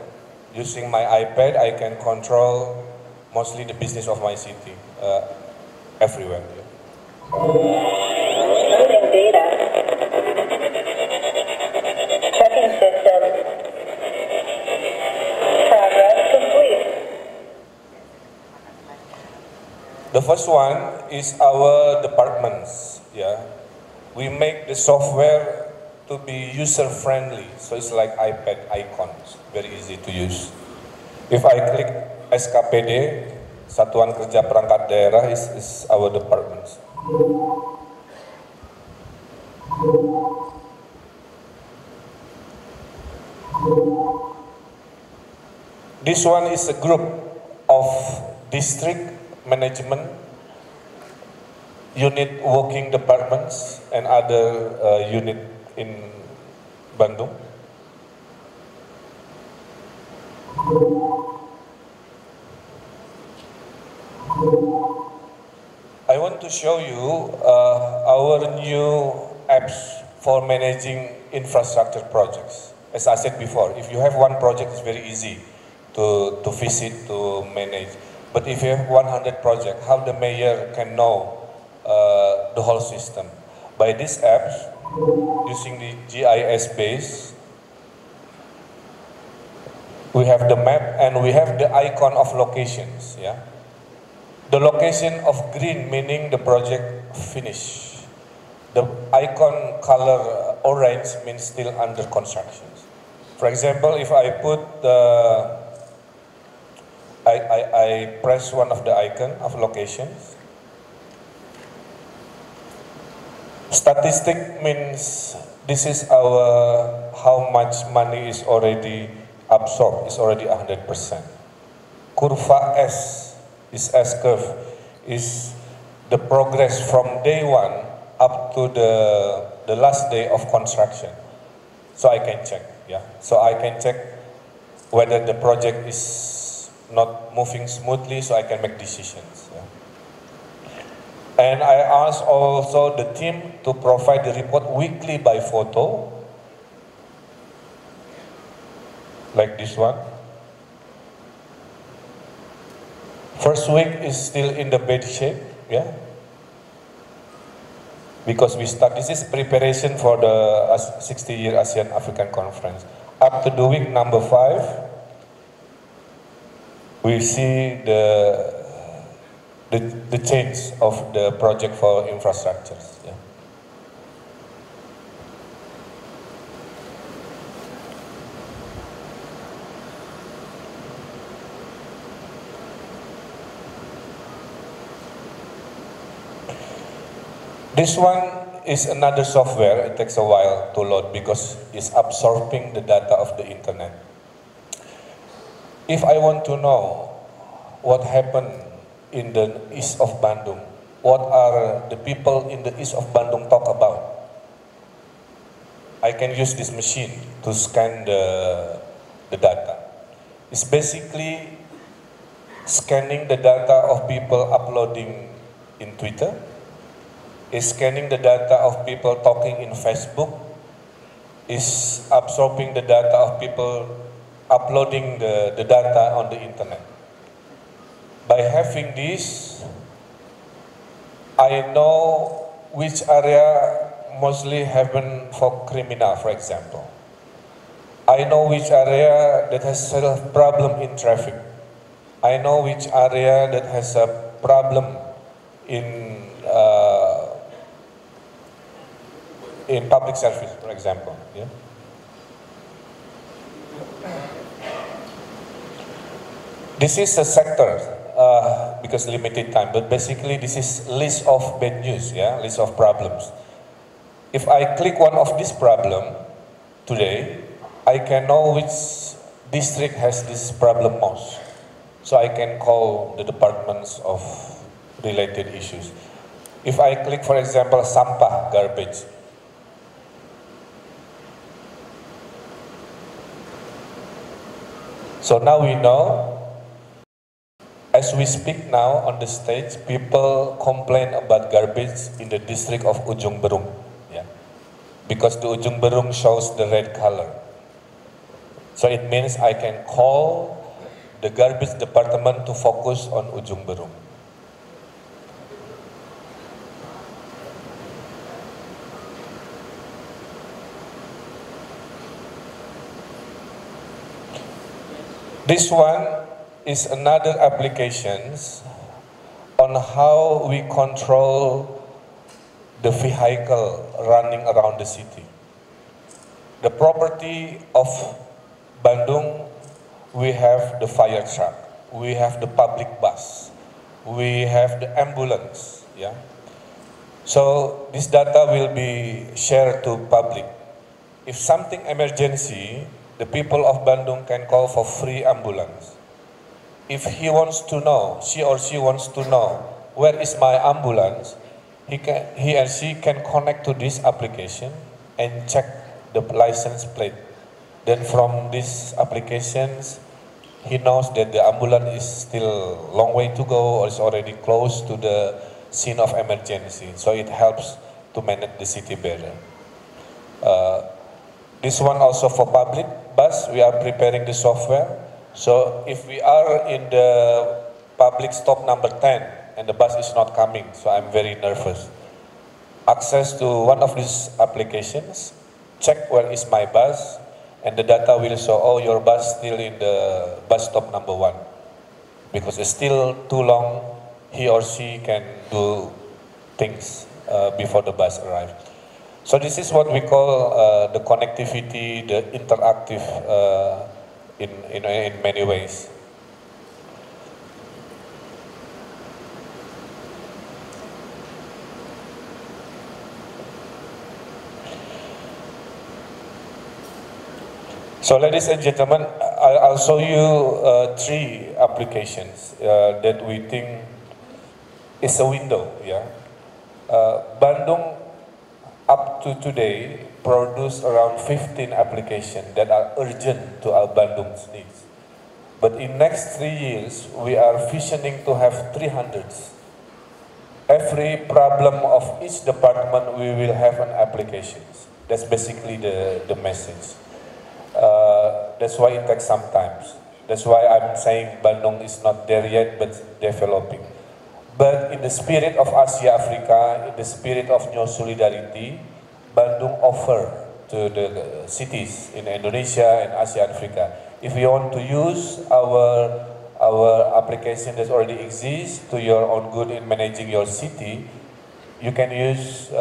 Using my iPad, I can control mostly the business of my city, everywhere. Yeah. Loading data. Checking system. Progress complete. The first one is our departments. Yeah, we make the software to be user-friendly, so it's like iPad icons, very easy to use. If I click SKPD, Satuan Kerja Perangkat Daerah is our departments. This one is a group of district management unit working departments and other unit in Bandung. I want to show you our new apps for managing infrastructure projects. As I said before, if you have one project, it's very easy to visit, to manage. But if you have 100 projects, how the mayor can know the whole system? By these apps, using the GIS base, we have the map and we have the icon of locations. Yeah, the location of green meaning the project finished. The icon color orange means still under construction. For example, if I put I press one of the icon of locations. Statistic means this is our how much money is already absorbed, is already 100%. Kurva S is S curve, is the progress from day one up to the last day of construction. So I can check, yeah. So I can check whether the project is not moving smoothly, so I can make decisions. Yeah. And I ask also the team to provide the report weekly by photo, like this one. First week is still in the bad shape, yeah. Because we start, this is preparation for the 60-year ASEAN African Conference. Up to the week number 5, we see the change of the project for infrastructures. Yeah. This one is another software. It takes a while to load because it's absorbing the data of the internet. If I want to know what happened in the east of Bandung, what are the people in the east of Bandung talk about, I can use this machine to scan the data. It's basically scanning the data of people uploading in Twitter, is scanning the data of people talking in Facebook, is absorbing the data of people uploading the data on the internet. By having this, I know which area mostly happen for criminal, for example. I know which area that has a problem in traffic. I know which area that has a problem in public service, for example. Yeah? This is a sector because limited time, but basically this is list of bad news, yeah, list of problems. If I click one of this problem today, I can know which district has this problem most. So I can call the departments of related issues. If I click, for example, sampah, garbage, so now we know, as we speak now on the stage, people complain about garbage in the district of Ujung Berung, yeah, because the Ujung Berung shows the red color. So it means I can call the garbage department to focus on Ujung Berung. This one is another applications on how we control the vehicle running around the city. The property of Bandung, we have the fire truck, we have the public bus, we have the ambulance, yeah. So this data will be shared to public. If something emergency, the people of Bandung can call for free ambulance. If he wants to know, she or she wants to know, where is my ambulance, he and she can connect to this application and check the license plate. Then from these applications, he knows that the ambulance is still a long way to go or is already close to the scene of emergency. So it helps to manage the city better. This one also for public bus, we are preparing the software. So if we are in the public stop number 10 and the bus is not coming, so I'm very nervous. Access to one of these applications, check where is my bus, and the data will show, oh, your bus still in the bus stop number 1. Because it's still too long, he or she can do things before the bus arrives. So this is what we call the connectivity, the interactive in many ways. So, ladies and gentlemen, I'll show you 3 applications that we think is a window. Yeah, Bandung up to today produce around 15 applications that are urgent to our Bandung's needs. But in next 3 years, we are visioning to have 300. Every problem of each department, we will have an application. That's basically the message. That's why it takes some time. That's why I'm saying Bandung is not there yet, but developing. But in the spirit of Asia Africa, in the spirit of new solidarity, Bandung offer to the cities in Indonesia and Asia Africa. If you want to use our application that already exists to your own good in managing your city, you can use.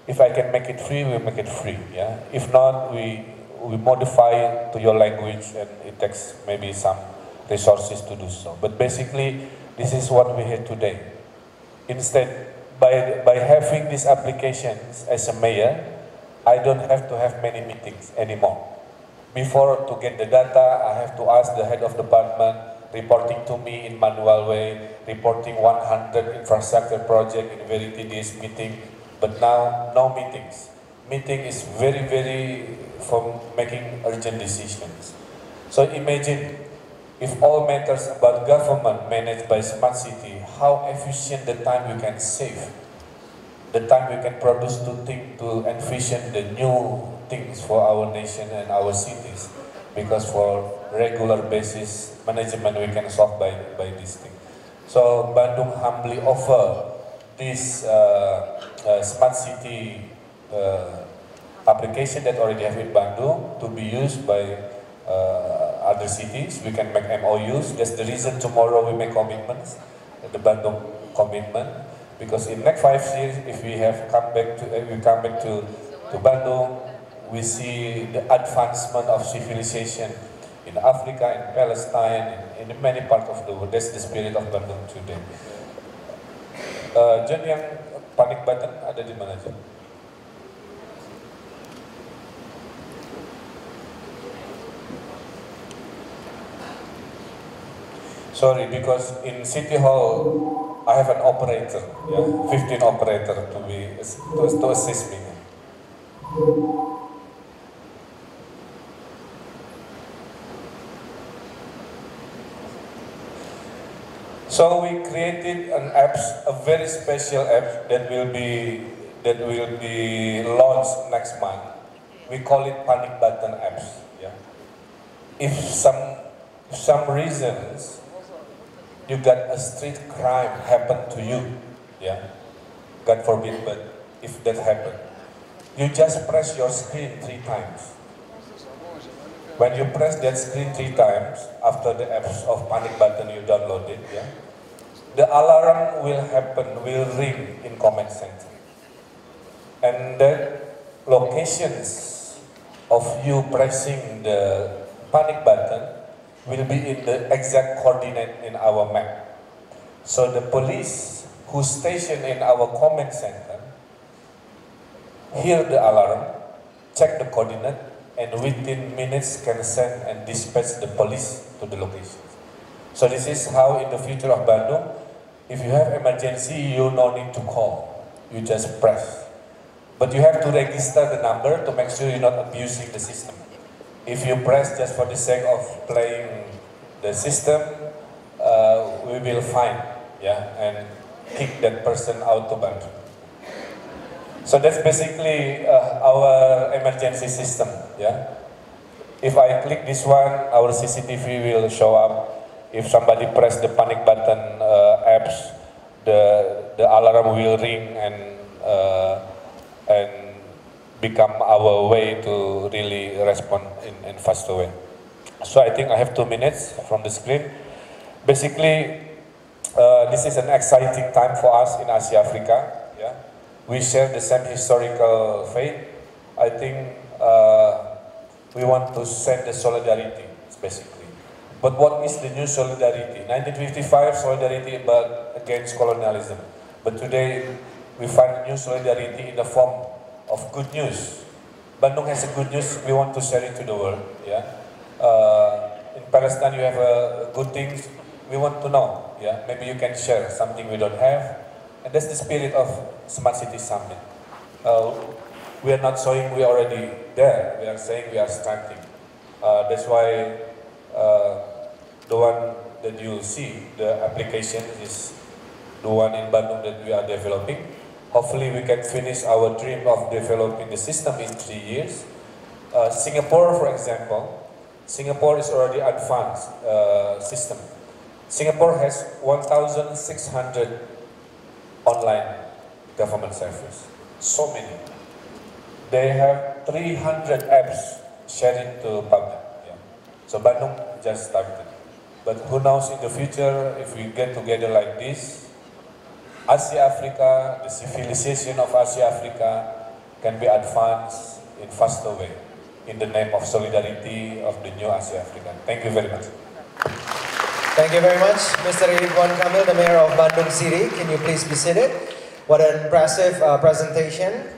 If I can make it free, we make it free. Yeah. If not, we modify it to your language, and it takes maybe some resources to do so. But basically, this is what we have today. Instead, by having these applications as a mayor, I don't have to have many meetings anymore. Before, to get the data, I have to ask the head of department, reporting to me in manual way, reporting 100 infrastructure project in very tedious meeting. But now, no meetings. Meeting is very for making urgent decisions. So imagine if all matters about government managed by smart city, how efficient the time we can save, the time we can produce to think, to envision the new things for our nation and our cities. Because for regular basis management we can solve by this thing. So Bandung humbly offer this smart city application that already have in Bandung to be used by other cities. We can make MOUs. That's the reason tomorrow we make commitments, the Bandung commitment. Because in next 5 years, if we have come back to Bandung, we see the advancement of civilization in Africa, in Palestine, in many parts of the world. That's the spirit of Bandung today. John, yang panic button ada di mana, John? Sorry, because in City Hall, I have an operator, yeah, 15 operator to assist me. So we created an app, a very special app that will be launched next month. We call it panic button apps. Yeah. If some reasons you got a street crime happen to you, yeah, God forbid, but if that happened, you just press your screen 3 times. When you press that screen 3 times, after the apps of panic button you downloaded, yeah, the alarm will ring in command center. And the locations of you pressing the panic button will be in the exact coordinate in our map. So the police who stationed in our command center hear the alarm, check the coordinate, and within minutes can send and dispatch the police to the location. So this is how in the future of Bandung, if you have emergency, you no need to call, you just press. But you have to register the number to make sure you're not abusing the system. If you press just for the sake of playing the system, we will find, yeah, and kick that person out to Bandung. So that's basically our emergency system, yeah. If I click this one, our CCTV will show up. If somebody press the panic button apps, the alarm will ring and become our way to really respond in faster way. So I think I have 2 minutes from the screen. Basically, this is an exciting time for us in Asia Africa. Yeah, we share the same historical faith. I think we want to send the solidarity, basically. But what is the new solidarity? 1955 solidarity against colonialism. But today we find new solidarity in the form of good news. Bandung has a good news. We want to share it to the world. Yeah. In Palestine, you have good things. We want to know. Yeah. Maybe you can share something we don't have, and that's the spirit of Smart City Summit. We are not showing we are already there. We are saying we are starting. That's why the one that you see, the application is the one in Bandung that we are developing. Hopefully we can finish our dream of developing the system in 3 years. Singapore, for example, Singapore is already advanced system. Singapore has 1,600 online government service. So many. They have 300 apps sharing to public. Yeah. So Bandung just started. But who knows in the future, if we get together like this, Asia Africa, the civilization of Asia Africa can be advanced in faster way in the name of solidarity of the new Asia Africa. Thank you very much. Thank you very much, Mr. Ridwan Kamil, the Mayor of Bandung City. Can you please be seated? What an impressive presentation.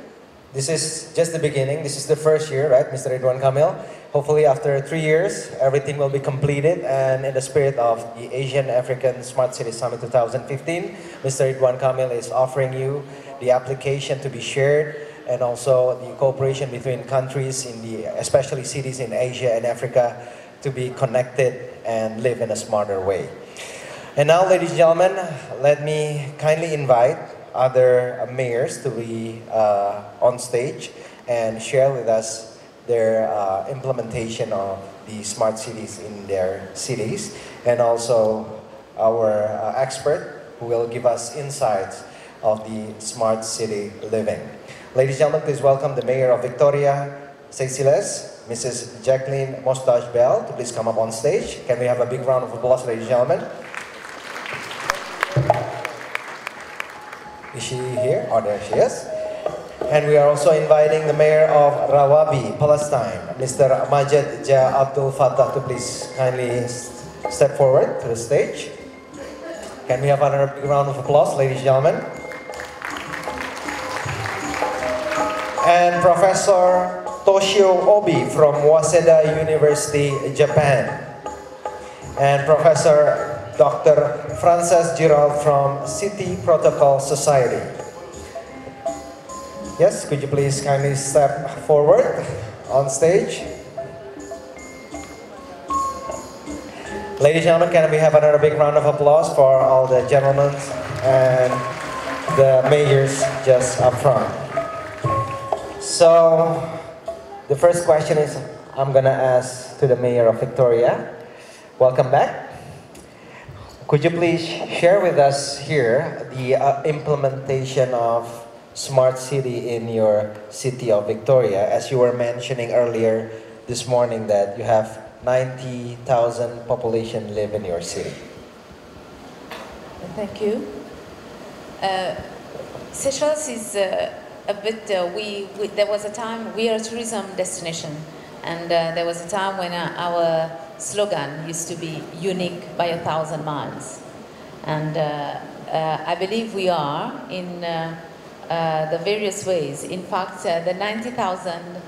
This is just the beginning. This is the first year, right, Mr. Ridwan Kamil? Hopefully after 3 years, everything will be completed, and in the spirit of the Asian African Smart City Summit 2015, Mr. Ridwan Kamil is offering you the application to be shared, and also the cooperation between countries, especially cities in Asia and Africa, to be connected and live in a smarter way. And now, ladies and gentlemen, let me kindly invite other mayors to be on stage and share with us their implementation of the smart cities in their cities, and also our expert who will give us insights of the smart city living. Ladies and gentlemen, please welcome the Mayor of Victoria, Seychelles, Mrs. Jacqueline Mostache Bell, to please come up on stage. Can we have a big round of applause, ladies and gentlemen? Is she here? Oh, there she is. And we are also inviting the Mayor of Rawabi, Palestine, Mr. Majed Ja Abdul Fattah, to please kindly step forward to the stage. Can we have another big round of applause, ladies and gentlemen? And Professor Toshio Obi from Waseda University, Japan. And Professor Dr. Frances Gerald from City Protocol Society. Yes, could you please kindly step forward on stage? Ladies and gentlemen, can we have another big round of applause for all the gentlemen and the mayors just up front. So, the first question is, I'm gonna ask to the Mayor of Victoria. Welcome back. Could you please share with us here the implementation of smart city in your city of Victoria, as you were mentioning earlier this morning that you have 90,000 population live in your city. Thank you. Seychelles is a bit, there was a time, we are a tourism destination, and there was a time when our slogan used to be unique by 1,000 miles. And I believe we are in the various ways. In fact, the 90,000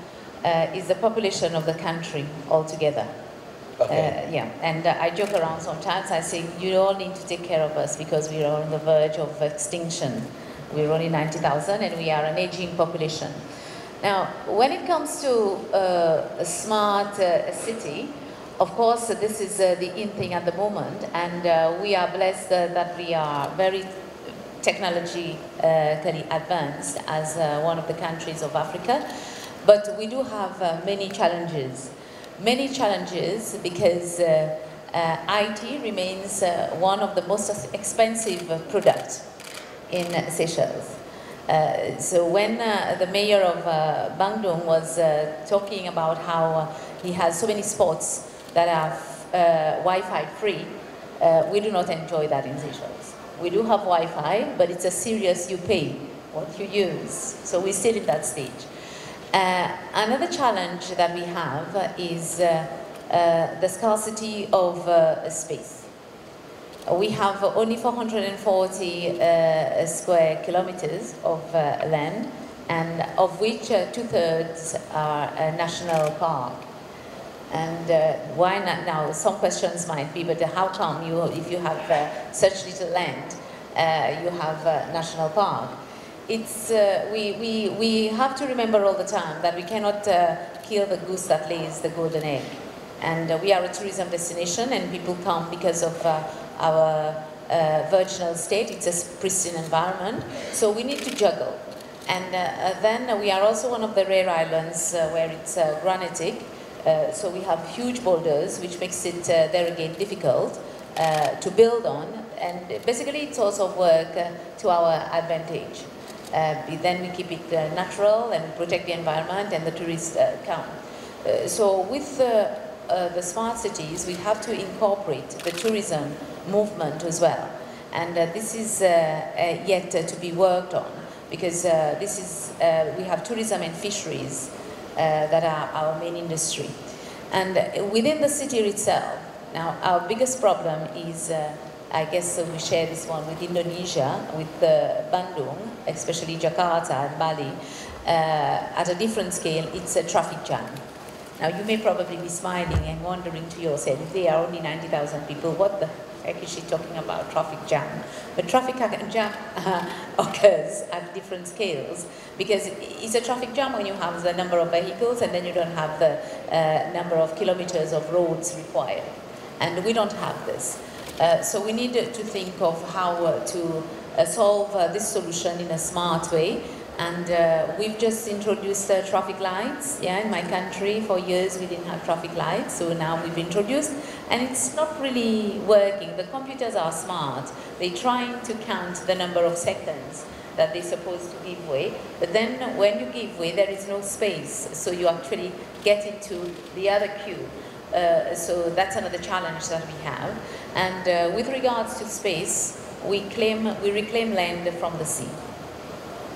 is the population of the country altogether. Okay. Yeah, and I joke around sometimes. I say, you all need to take care of us because we are on the verge of extinction. We're only 90,000 and we are an aging population. Now, when it comes to a smart city, of course, this is the in thing at the moment, and we are blessed that we are very technologically advanced as one of the countries of Africa, but we do have many challenges. Many challenges because IT remains one of the most expensive products in Seychelles. So when the mayor of Bandung was talking about how he has so many spots that are Wi-Fi free, we do not enjoy that in Seychelles. We do have Wi-Fi, but it's a serious, you pay what you use. So we still in that stage. Another challenge that we have is the scarcity of space. We have only 440 square kilometers of land, and of which 2/3 are a national park. And why not now? Some questions might be, but how come you, if you have such little land, you have a national park? It's, we have to remember all the time that we cannot kill the goose that lays the golden egg. And we are a tourism destination, and people come because of our virginal state. It's a pristine environment, so we need to juggle. And then we are also one of the rare islands where it's granitic. So we have huge boulders, which makes it there again difficult to build on, and basically it's also work to our advantage. Then we keep it natural and protect the environment, and the tourists come. So with the smart cities, we have to incorporate the tourism movement as well, and this is yet to be worked on, because this is we have tourism and fisheries that are our main industry. And within the city itself, now our biggest problem is, I guess we share this one with Indonesia, with Bandung, especially Jakarta and Bali, at a different scale, it's a traffic jam. Now you may probably be smiling and wondering to yourself, if there are only 90,000 people, what the heck is she talking about, traffic jam? But traffic jam occurs at different scales, because it's a traffic jam when you have the number of vehicles and then you don't have the number of kilometers of roads required. And we don't have this. So we need to think of how to solve this solution in a smart way. And we've just introduced traffic lights. Yeah, in my country for years we didn't have traffic lights, so now we've introduced, and it's not really working. The computers are smart. They're trying to count the number of seconds that they're supposed to give way, but then when you give way, there is no space, so you actually get into the other queue. So that's another challenge that we have. And with regards to space, we reclaim land from the sea.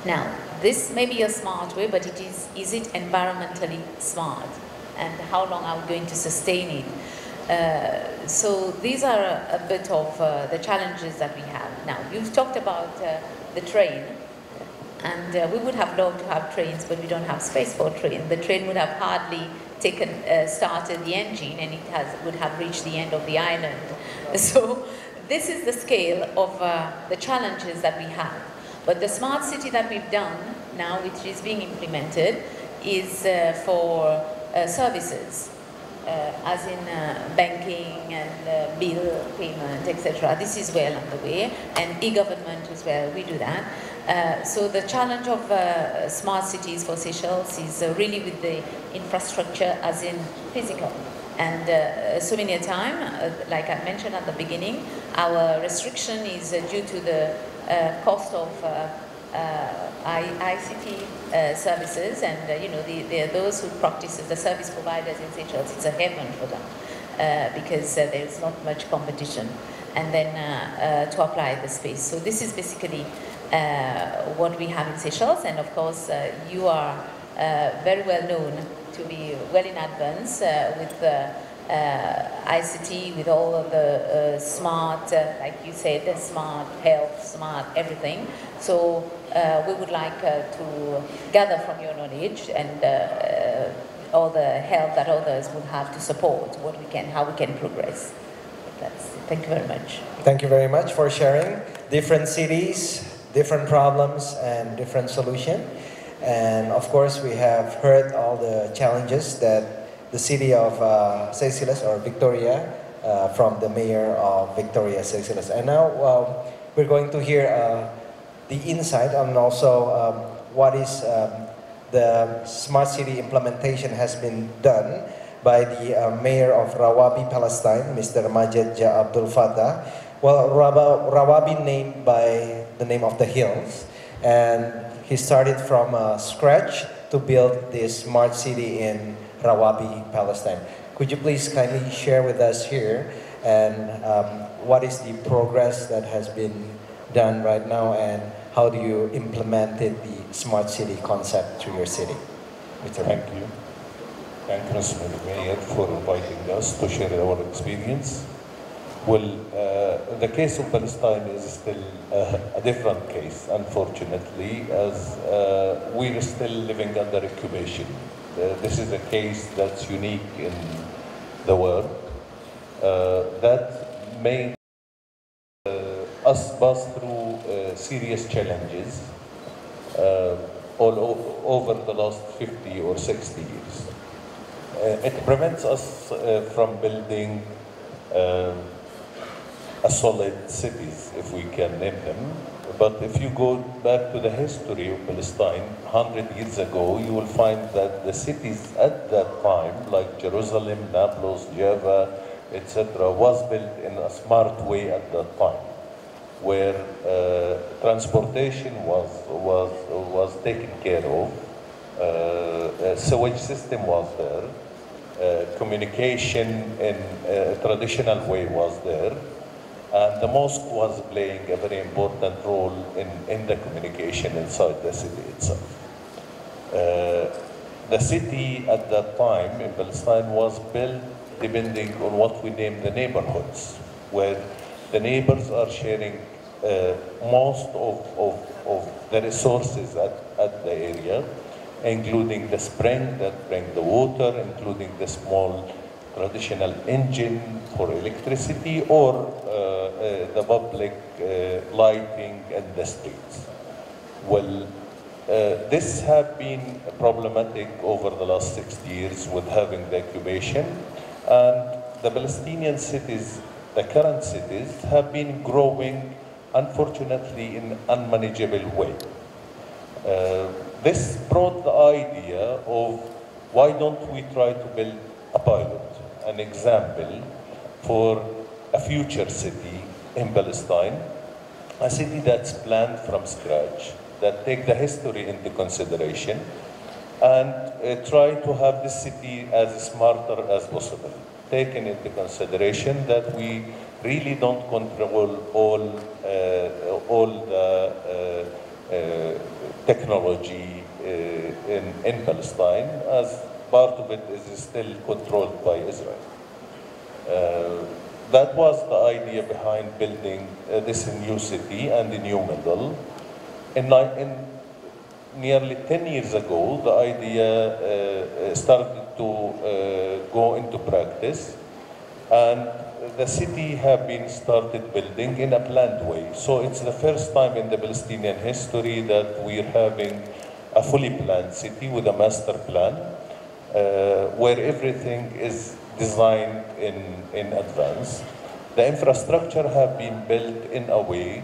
Now, this may be a smart way, but is it environmentally smart? And how long are we going to sustain it? So these are a bit of the challenges that we have. Now, you've talked about the train, and we would have loved to have trains, but we don't have space for a train. The train would have hardly started the engine, and it would have reached the end of the island. So this is the scale of the challenges that we have. But the smart city that we've done now, which is being implemented, is for services, as in banking and bill payment, etc. This is well underway, and e-government as well, we do that. So the challenge of smart cities for Seychelles is really with the infrastructure, as in physical. And so many a time, like I mentioned at the beginning, our restriction is due to the cost of ICT services, and you know, there are those who practice as the service providers in Seychelles. It's a heaven for them because there's not much competition, and then to apply the space. So this is basically what we have in Seychelles, and of course you are very well known to be well in advance with ICT, with all of the smart, like you said, the smart health, smart everything. So we would like to gather from your knowledge and all the help that others would have to support what we can, how we can progress. Thank you very much. Thank you very much for sharing. Different cities, different problems, and different solutions. And of course, we have heard all the challenges that the city of Seychelles, or Victoria, from the mayor of Victoria, Seychelles. And now we're going to hear the insight on also what is the smart city implementation has been done by the mayor of Rawabi, Palestine, Mr. Majed Ja Abdul Fattah. Well, Rawabi named by the name of the hills, and he started from scratch to build this smart city in Rawabi, Palestine. Could you please kindly share with us here and what is the progress that has been done right now, and how do you implement the smart city concept to your city? Thank you. Thank you, Mr. Mayor, for inviting us to share our experience. Well, the case of Palestine is still a different case, unfortunately, as we're still living under occupation. This is a case that's unique in the world. That made us pass through serious challenges over the last 50 or 60 years. It prevents us from building a solid cities, if we can name them. But if you go back to the history of Palestine, 100 years ago, you will find that the cities at that time, like Jerusalem, Nablus, Java, etc., was built in a smart way at that time, where transportation was taken care of, a sewage system was there, communication in a traditional way was there, and the mosque was playing a very important role in the communication inside the city itself. The city at that time in Palestine was built depending on what we name the neighborhoods, where the neighbors are sharing most of the resources at the area, including the spring that bring the water, including the small traditional engine for electricity, or the public lighting in the streets. Well, this has been problematic over the last 60 years with having the occupation, and the Palestinian cities, the current cities, have been growing, unfortunately, in an unmanageable way. This brought the idea of why don't we try to build a pilot, an example for a future city in Palestine, a city that's planned from scratch, that take the history into consideration, and try to have this city as smarter as possible, taking into consideration that we really don't control all the technology in Palestine, as part of it is still controlled by Israel. That was the idea behind building this new city and the new model. In nearly 10 years ago, the idea started to go into practice, and the city have been started building in a planned way. So it's the first time in the Palestinian history that we're having a fully planned city with a master plan, where everything is designed in advance. The infrastructure have been built in a way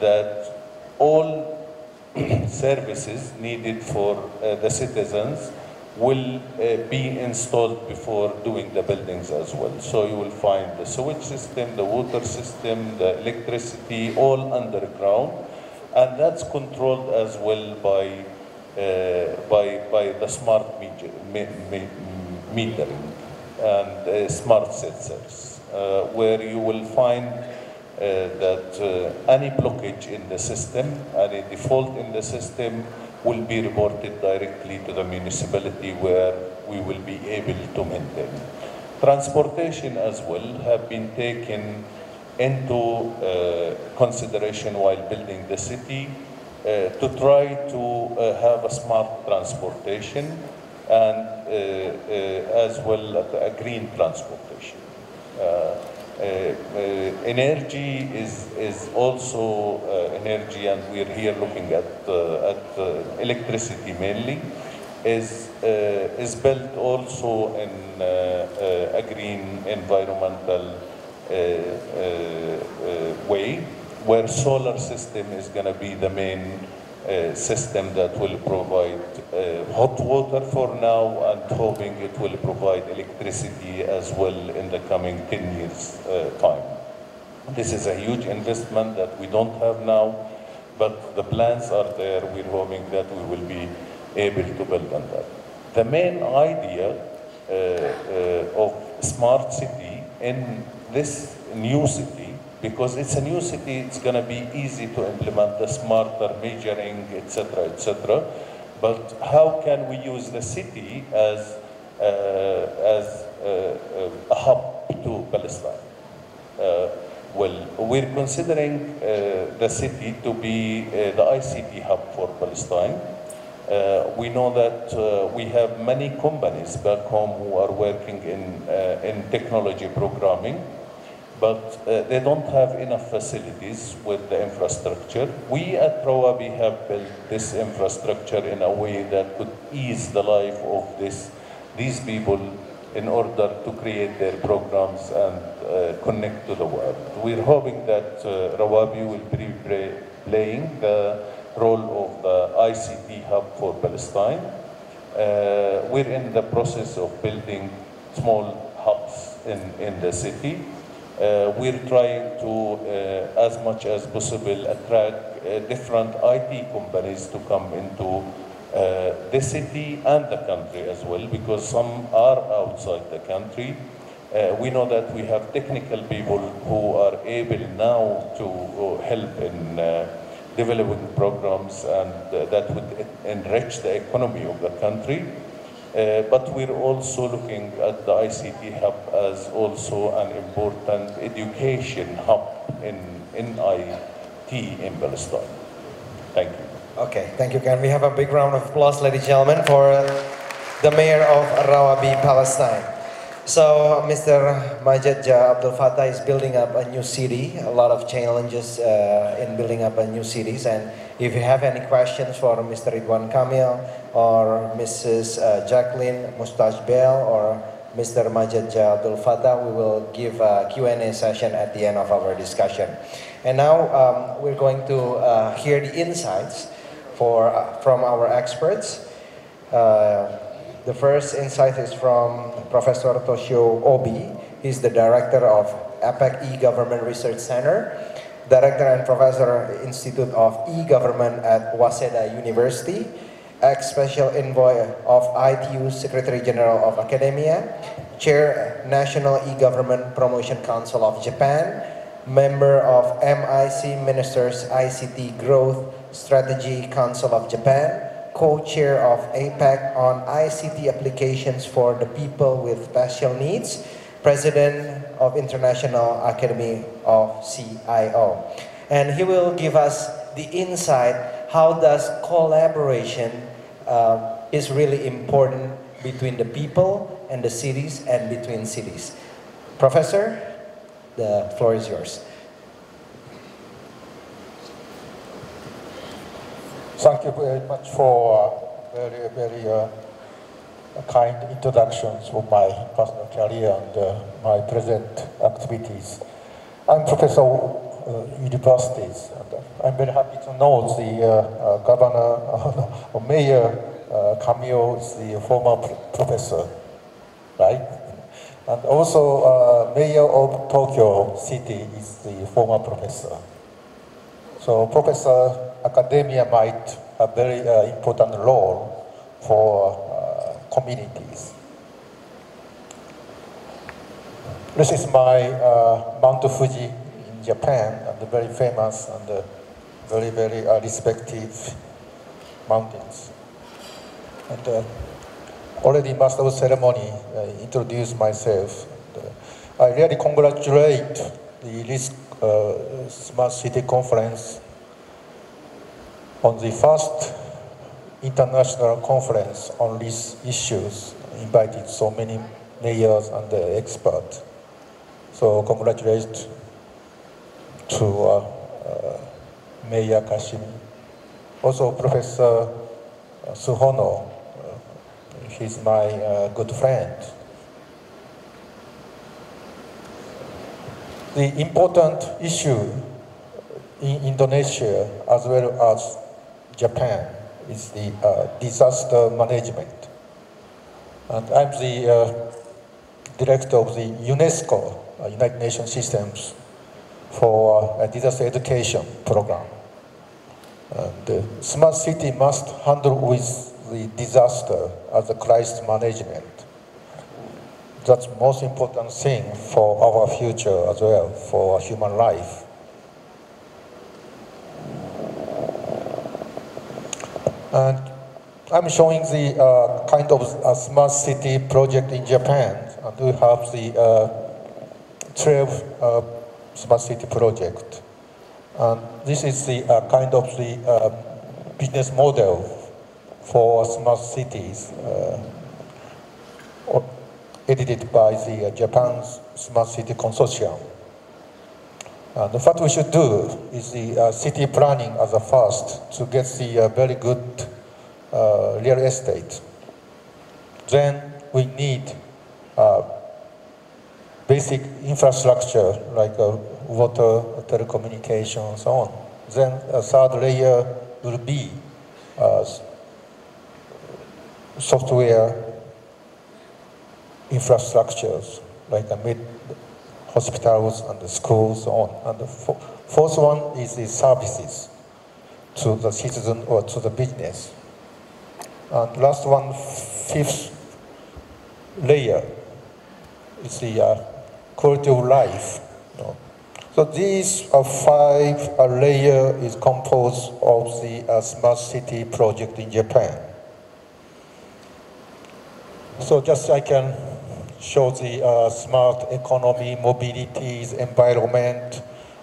that all services needed for the citizens will be installed before doing the buildings as well. So you will find the sewage system, the water system, the electricity, all underground, and that's controlled as well by the smart metering and smart sensors, where you will find that any blockage in the system, any default in the system will be reported directly to the municipality, where we will be able to maintain. Transportation as well have been taken into consideration while building the city, to try to have a smart transportation and as well a green transportation. Energy is also energy, and we're here looking at electricity mainly, is built also in a green environmental way, where solar system is going to be the main system that will provide hot water for now, and hoping it will provide electricity as well in the coming 10 years time. This is a huge investment that we don't have now, but the plans are there. We're hoping that we will be able to build on that. The main idea of smart city in this new city, because it's a new city, it's going to be easy to implement the smarter measuring, etc., etc. But how can we use the city as a hub to Palestine? well, we're considering the city to be the ICT hub for Palestine. We know that we have many companies back home who are working in technology programming, but they don't have enough facilities with the infrastructure. We at Rawabi have built this infrastructure in a way that could ease the life of these people in order to create their programs and connect to the world. We're hoping that Rawabi will be playing the role of the ICT hub for Palestine. We're in the process of building small hubs in the city. We're trying to, as much as possible, attract different IT companies to come into the city and the country as well, because some are outside the country. We know that we have technical people who are able now to help in developing programs, and that would enrich the economy of the country. But we're also looking at the ICT hub as also an important education hub in IT in Palestine. Thank you. Okay, thank you, Can we have a big round of applause, ladies and gentlemen, for the mayor of Rawabi, Palestine. So, Mr. Majid Abdul Fattah is building up a new city, a lot of challenges in building up a new cities. And if you have any questions for Mr. Ridwan Kamil or Mrs. Jacqueline Mustaj Bell or Mr. Majid Abdul Fattah, we will give a Q&A session at the end of our discussion. And now we're going to hear the insights from our experts. The first insight is from Professor Toshio Obi. He's the director of APEC E-Government Research Center, director and professor Institute of E-Government at Waseda University, ex-special envoy of ITU Secretary General of Academia, chair National E-Government Promotion Council of Japan, member of MIC Ministers ICT Growth Strategy Council of Japan, co-chair of APEC on ICT applications for the people with special needs, president of International Academy of CIO. And he will give us the insight, how does collaboration is really important between the people and the cities and between cities. Professor, the floor is yours. Thank you very much for very kind introductions of my personal career and my present activities. I'm professor of universities, and I'm very happy to know the governor or mayor Kamio is the former professor, right? And also mayor of Tokyo City is the former professor. So professor academia might have a very important role for communities. This is my Mount Fuji in Japan, and very famous and very respected mountains. And already master of ceremony introduced myself. I really congratulate this Smart City Conference on the first international conference on these issues, invited so many mayors and experts. So congratulations to Mayor Kashimi. Also Professor Suhono, he's my good friend. The important issue in Indonesia as well as Japan is the disaster management. And I'm the director of the UNESCO, United Nations Systems for a Disaster Education Program. The smart city must handle with the disaster as a crisis management. That's the most important thing for our future as well, for human life. And I'm showing the kind of smart city project in Japan. And we have the 12 smart city project. This is the kind of the business model for smart cities edited by the Japan's Smart City Consortium. What we should do is the city planning as a first to get the very good real estate. Then we need basic infrastructure like water, telecommunications, and so on. Then a third layer will be software infrastructures like hospitals and the schools, so on. And the fourth one is the services to the citizen or to the business. And last one, fifth layer is the quality of life. So these five layers is composed of the smart city project in Japan. So just I can show the smart economy, mobilities, environment,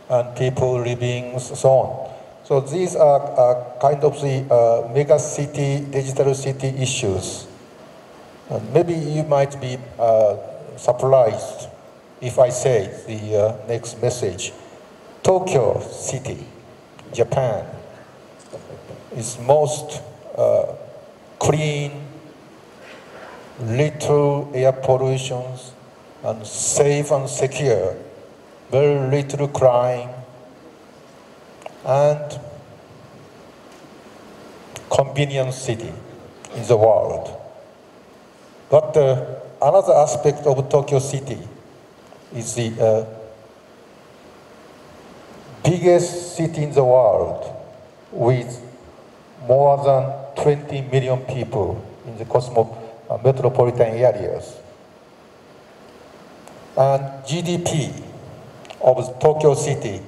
and people living, so on. So these are kind of the mega city, digital city issues. And maybe you might be surprised if I say the next message. Tokyo City, Japan, is most clean, little air pollutions, and safe and secure, very little crime, and convenient city in the world. But another aspect of Tokyo City is the biggest city in the world with more than 20 million people in the metropolitan areas. And GDP of Tokyo City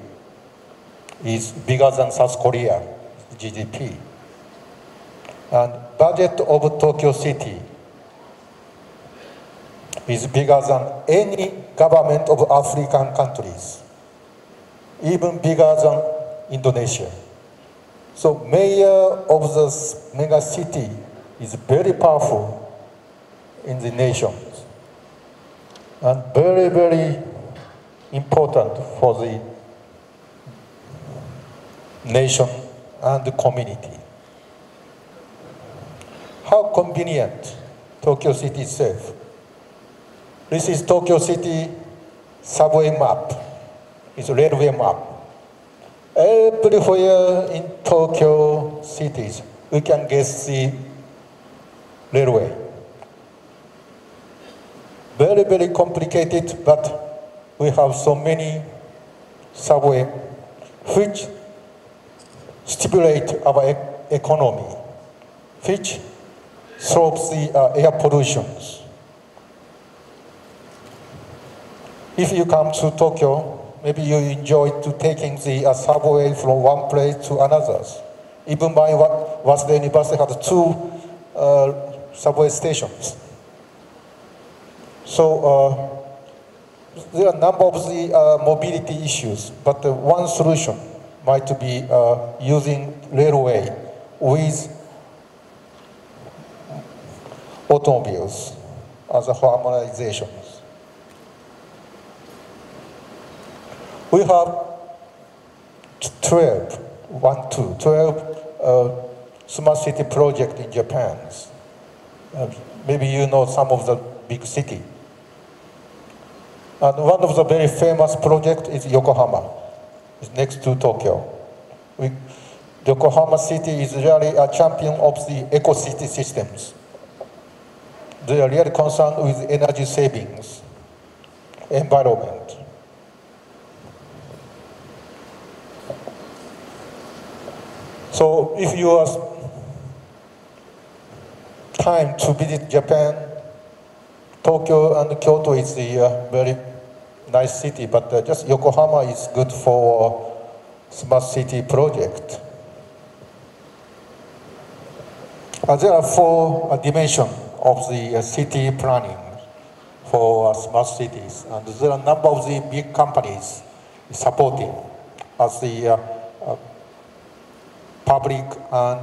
is bigger than South Korea GDP. And budget of Tokyo City is bigger than any government of African countries, even bigger than Indonesia. So mayor of the mega city is very powerful in the nations and very, very important for the nation and the community. How convenient Tokyo City itself. This is Tokyo City subway map. It's a railway map. Everywhere in Tokyo cities, we can get the railway. Very, very complicated, but we have so many subway which stimulate our economy, which stops the air pollutions. If you come to Tokyo, maybe you enjoy to taking the subway from one place to another. Even my Waseda University has 2 subway stations. So there are a number of the mobility issues, but one solution might be using railway with automobiles as a harmonization. We have 12 smart city projects in Japan. Maybe you know some of the big cities. And one of the very famous projects is Yokohama. It's next to Tokyo. Yokohama City is really a champion of the eco-city systems. They are really concerned with energy savings, environment. So if you have time to visit Japan, Tokyo and Kyoto is a very nice city, but just Yokohama is good for smart city project. There are 4 dimensions of the city planning for smart cities, and there are a number of the big companies supporting as the public and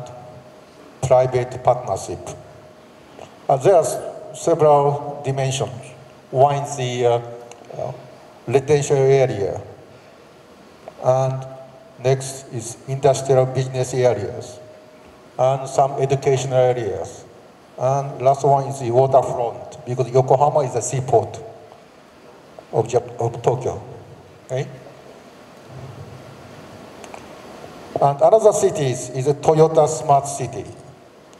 private partnership. There are several dimensions. One is the residential area, and next is industrial business areas, and some educational areas. And last one is the waterfront, because Yokohama is the seaport of Tokyo. Okay? And another city is a Toyota Smart City.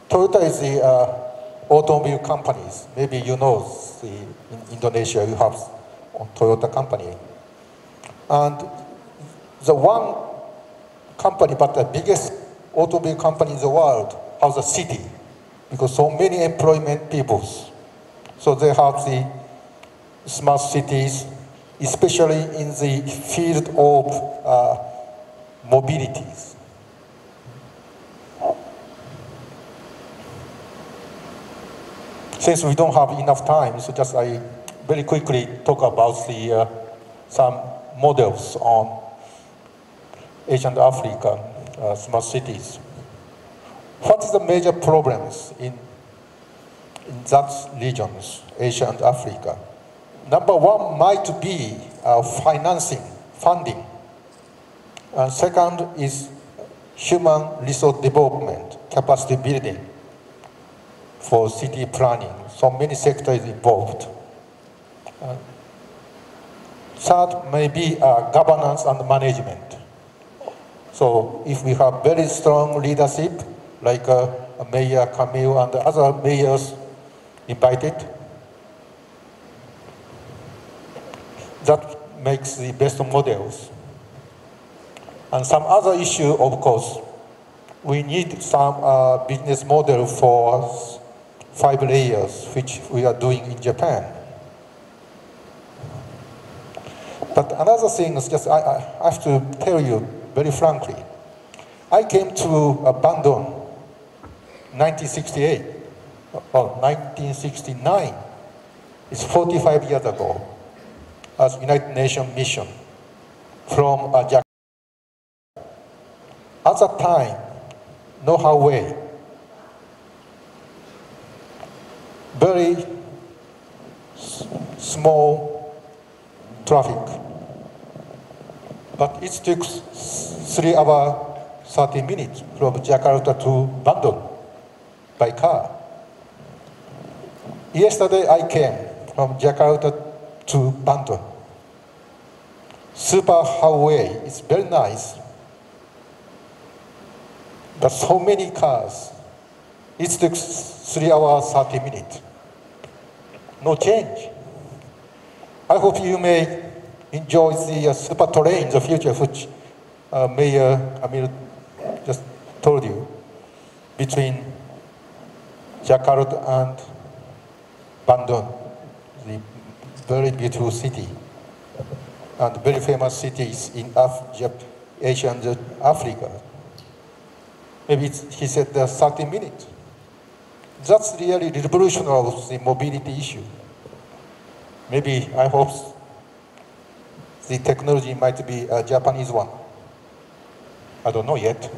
Toyota is the automobile companies. Maybe you know, in Indonesia you have a Toyota company. And the one company, but the biggest automobile company in the world, has a city, because so many employment peoples. So they have the smart cities, especially in the field of mobilities. Since we don't have enough time, so just I very quickly talk about the some models on Asia and Africa smart cities. What is the major problems in that regions, Asia and Africa? Number one might be funding. Second is human resource development, capacity building for city planning. So many sectors involved. Third may be governance and management. So if we have very strong leadership, like Mayor Camille and other mayors invited, that makes the best models. And some other issue, of course, we need some business model for 5 layers, which we are doing in Japan. But another thing is just, I have to tell you very frankly, I came to Bandung 1968, or 1969. It's 45 years ago, as United Nations mission from Jakarta. At that time, no highway, very small traffic, but it took 3 hours, 30 minutes from Jakarta to Bandung by car. Yesterday I came from Jakarta to Bandung. Super highway, it's very nice. But so many cars, it took 3 hours, 30 minutes. No change. I hope you may enjoy the super terrain in the future, which Mayor Amir just told you, between Jakarta and Bandung, the very beautiful city, and very famous cities in Asia and Africa. Maybe he said 30 minutes. That's really revolutionary, the mobility issue. Maybe, I hope the technology might be a Japanese one. I don't know yet.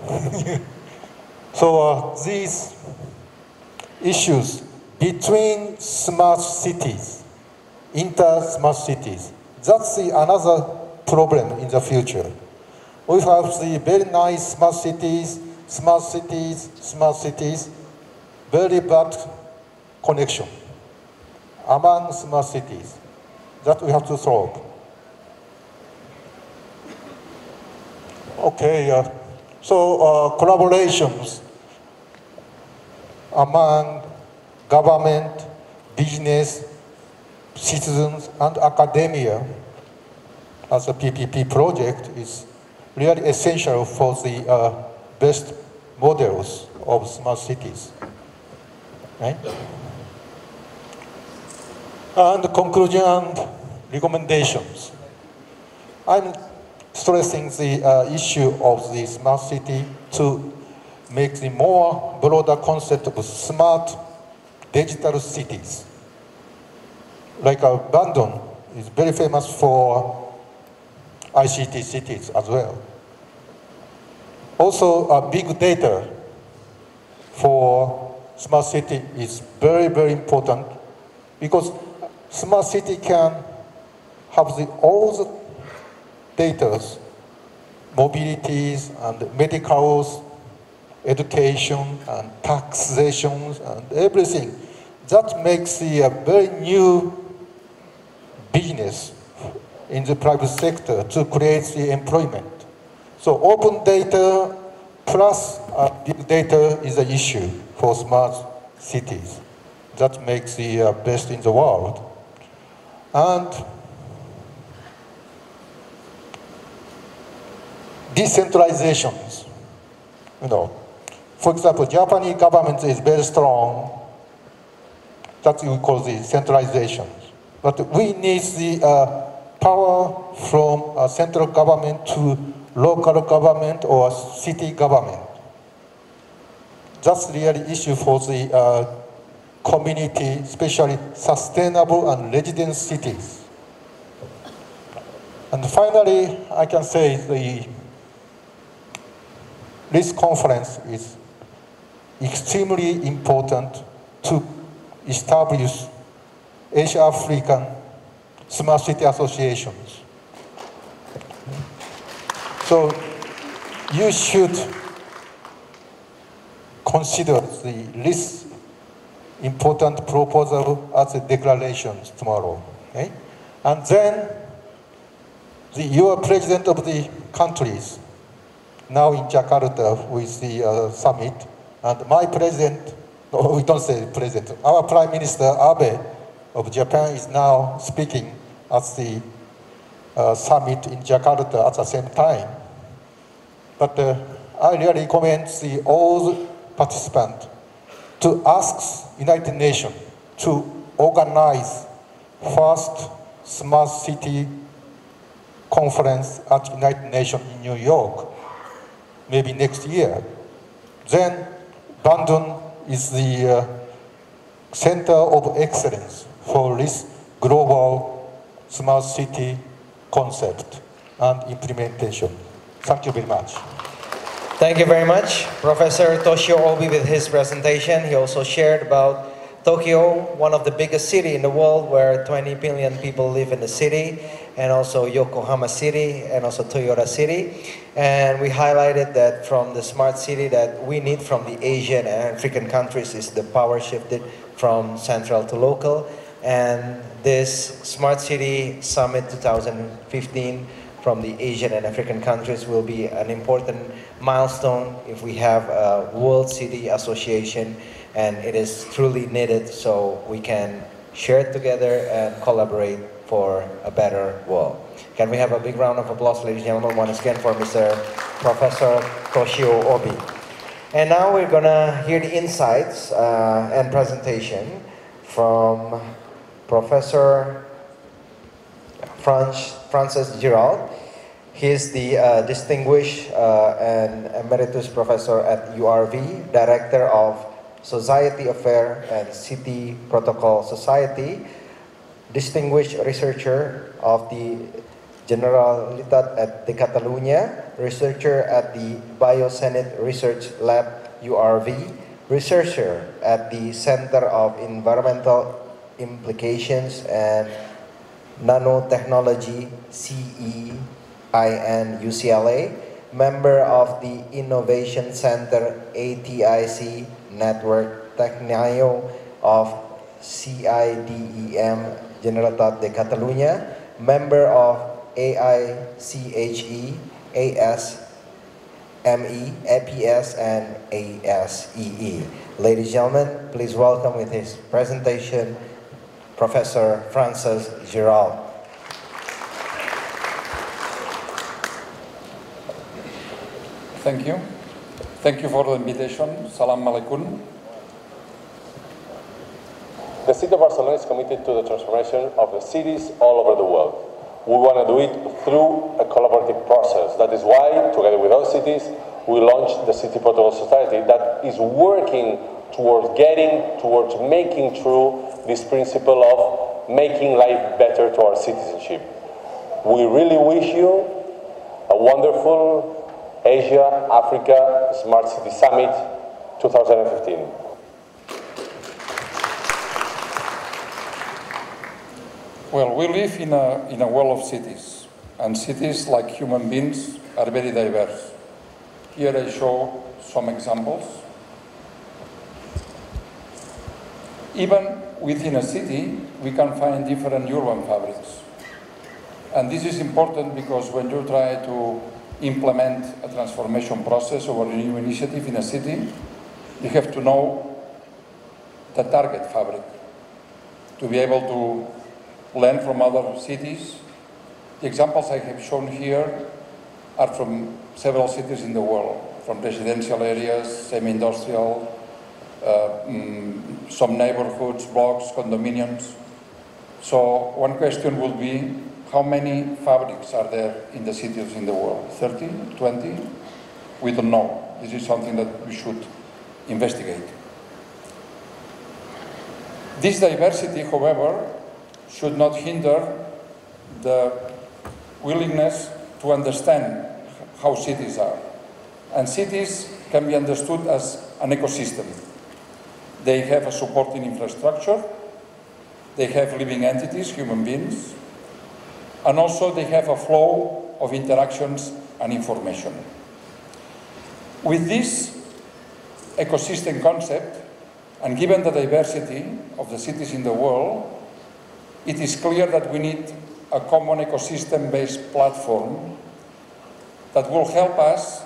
So these issues between smart cities, inter-smart cities, that's another problem in the future. We have the very nice smart cities, very bad connection among smart cities that we have to solve. Okay, so collaborations among government, business, citizens, and academia as a PPP project is really essential for the best models of smart cities. Right? And conclusion and recommendations. I'm stressing the issue of the smart city to make the more broader concept of smart digital cities. Like Bandung is very famous for ICT cities as well. Also, big data for smart city is very, very important because smart city can have all the data, mobilities and medicals, education and taxation and everything. That makes a very new business in the private sector to create the employment. So open data plus big data is an issue for smart cities. That makes the best in the world. And decentralizations, for example, Japanese government is very strong. That we call the centralization. But we need the power from central government to local government or city government. That's really an issue for the community, especially sustainable and resident cities. And finally, I can say this conference is extremely important to establish Asia-African Smart City Associations. So you should consider this important proposal as a declaration tomorrow. Okay? And then your president of the countries, now in Jakarta with the summit, and my president, no, we don't say president, our Prime Minister Abe of Japan is now speaking at the summit in Jakarta at the same time. But I really recommend all participants to ask United Nations to organize first Smart City Conference at United Nations in New York, maybe next year. Then Bandung is the center of excellence for this global smart city concept and implementation. Thank you very much. Thank you very much, Professor Toshio Obi, with his presentation. He also shared about Tokyo, one of the biggest cities in the world where 20 million people live in the city, and also Yokohama City, and also Toyota City. And we highlighted that from the smart city that we need from the Asian and African countries is the power shifted from central to local. And this Smart City Summit 2015 from the Asian and African countries will be an important milestone if we have a World City Association, and it is truly needed so we can share it together and collaborate for a better world. Can we have a big round of applause, ladies and gentlemen, once again for Mr. Professor Toshio Obi. And now we're gonna hear the insights and presentation from Professor Francis Girald. He is the distinguished and emeritus professor at URV, Director of Society Affairs and City Protocol Society, distinguished researcher of the Generalitat de Catalunya, researcher at the Biosenate Research Lab URV, researcher at the Center of Environmental Implications and Nanotechnology CEIN UCLA, member of the Innovation Center ATIC Network Tecnio of CIDEM Generalitat de Catalunya, member of AICHE, ASME, APS, and ASEE. Ladies and gentlemen, please welcome with his presentation, Professor Francis Girald. Thank you. Thank you for the invitation. Salam alaikum. The city of Barcelona is committed to the transformation of the cities all over the world. We want to do it through a collaborative process. That is why, together with other cities, we launched the City Protocol Society that is working towards making true this principle of making life better to our citizenship. We really wish you a wonderful Asia-Africa Smart City Summit 2015. Well, we live in a world of cities, and cities, like human beings, are very diverse. Here I show some examples. Even within a city, we can find different urban fabrics. And this is important because when you try to implement a transformation process or a new initiative in a city, you have to know the target fabric to be able to learn from other cities. The examples I have shown here are from several cities in the world, from residential areas, semi-industrial, some neighborhoods, blocks, condominiums. So one question will be, how many fabrics are there in the cities in the world? 30, 20? We don't know. This is something that we should investigate. This diversity, however, should not hinder the willingness to understand how cities are. And cities can be understood as an ecosystem. They have a supporting infrastructure, they have living entities, human beings, and also they have a flow of interactions and information. With this ecosystem concept, and given the diversity of the cities in the world, it is clear that we need a common ecosystem-based platform that will help us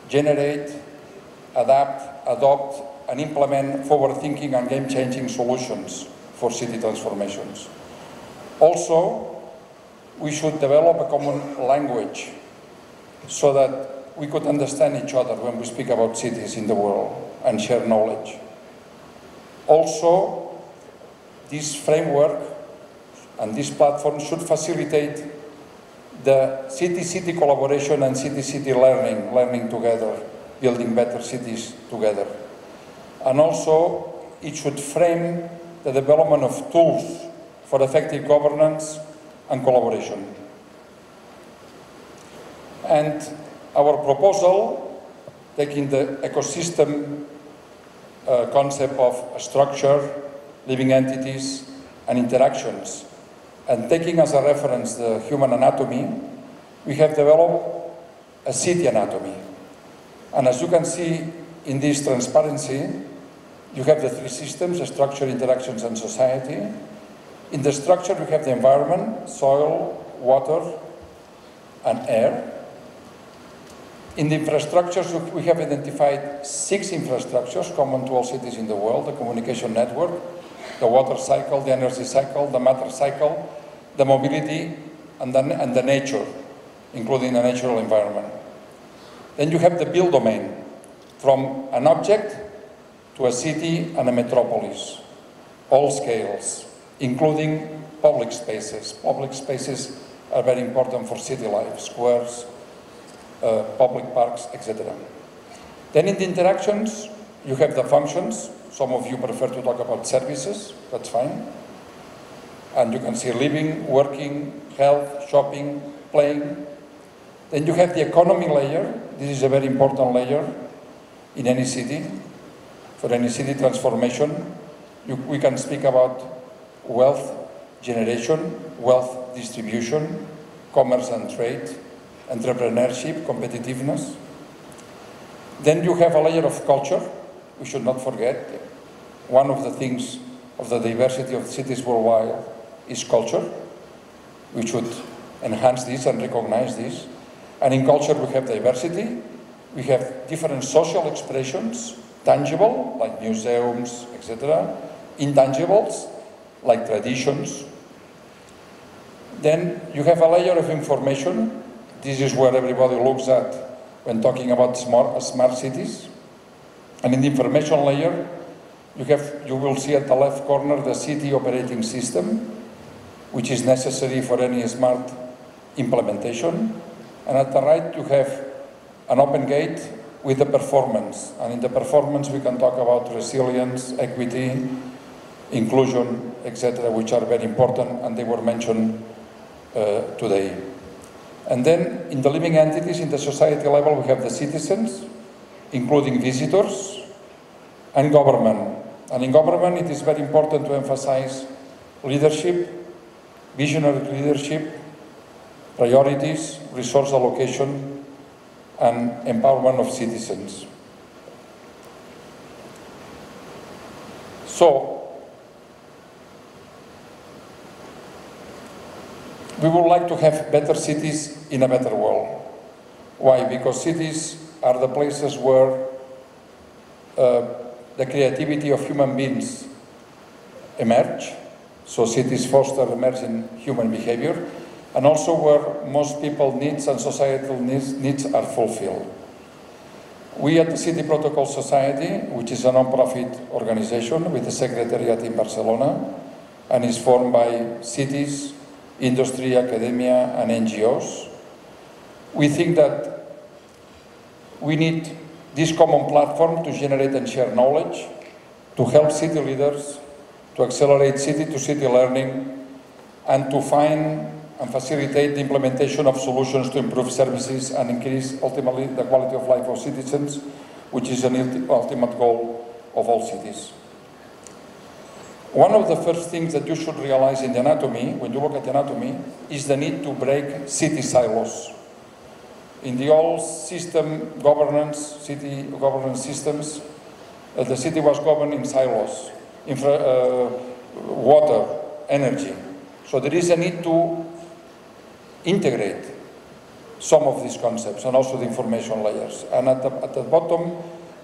generate, adapt, adopt, and implement forward-thinking and game-changing solutions for city transformations. Also, we should develop a common language so that we could understand each other when we speak about cities in the world and share knowledge. Also, this framework and this platform should facilitate the city-city collaboration and city-city learning together, building better cities together. And also, it should frame the development of tools for effective governance and collaboration. And our proposal, taking the ecosystem concept of structure, living entities, and interactions, and taking as a reference the human anatomy, we have developed a city anatomy. And as you can see in this transparency, you have the three systems: structure, interactions, and society. In the structure, we have the environment, soil, water, and air. In the infrastructures, we have identified 6 infrastructures common to all cities in the world: the communication network, the water cycle, the energy cycle, the matter cycle, the mobility, and the nature, including the natural environment. Then you have the build domain, from an object to a city and a metropolis, all scales, including public spaces. Public spaces are very important for city life: squares, public parks, etc. Then in the interactions, you have the functions. Some of you prefer to talk about services, that's fine. And you can see living, working, health, shopping, playing. Then you have the economy layer. This is a very important layer in any city. For any city transformation, we can speak about wealth generation, wealth distribution, commerce and trade, entrepreneurship, competitiveness. Then you have a layer of culture. We should not forget, one of the things of the diversity of cities worldwide is culture. We should enhance this and recognize this. And in culture we have diversity. We have different social expressions, tangible, like museums, etc. Intangibles, like traditions. Then you have a layer of information. This is where everybody looks at when talking about smart cities. And in the information layer, you will see at the left corner the city operating system, which is necessary for any smart implementation. And at the right, you have an open gate with the performance. And in the performance, we can talk about resilience, equity, inclusion, etc., which are very important, and they were mentioned today. And then in the living entities, in the society level, we have the citizens, including visitors, and government. And in government, it is very important to emphasize leadership, visionary leadership, priorities, resource allocation, and empowerment of citizens. So, we would like to have better cities in a better world. Why? Because cities are the places where the creativity of human beings emerge. So cities foster emerging human behavior, and also where most people's needs and societal needs are fulfilled. We at the City Protocol Society, which is a non-profit organization with a secretariat in Barcelona, and is formed by cities, industry, academia, and NGOs, we think that we need this common platform to generate and share knowledge, to help city leaders, to accelerate city-to-city learning, and to find and facilitate the implementation of solutions to improve services and increase, ultimately, the quality of life of citizens, which is an ultimate goal of all cities. One of the first things that you should realize in the anatomy, when you look at the anatomy, is the need to break city silos. In the old system governance, city governance systems, the city was governed in silos, water, energy. So there is a need to integrate some of these concepts and also the information layers. And at the bottom,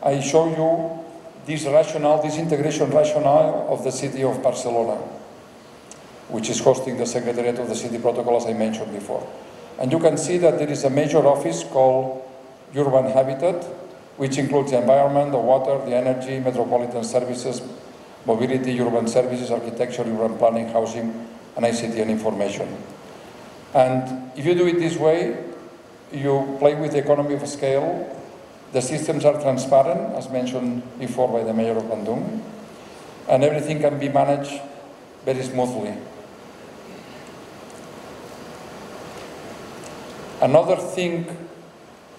I show you this rationale, this integration rationale of the city of Barcelona, which is hosting the Secretariat of the City Protocol, as I mentioned before. And you can see that there is a major office called Urban Habitat, which includes the environment, the water, the energy, metropolitan services, mobility, urban services, architecture, urban planning, housing, and ICT and information. And if you do it this way, you play with the economy of scale. The systems are transparent, as mentioned before by the Mayor of Bandung, and everything can be managed very smoothly. Another thing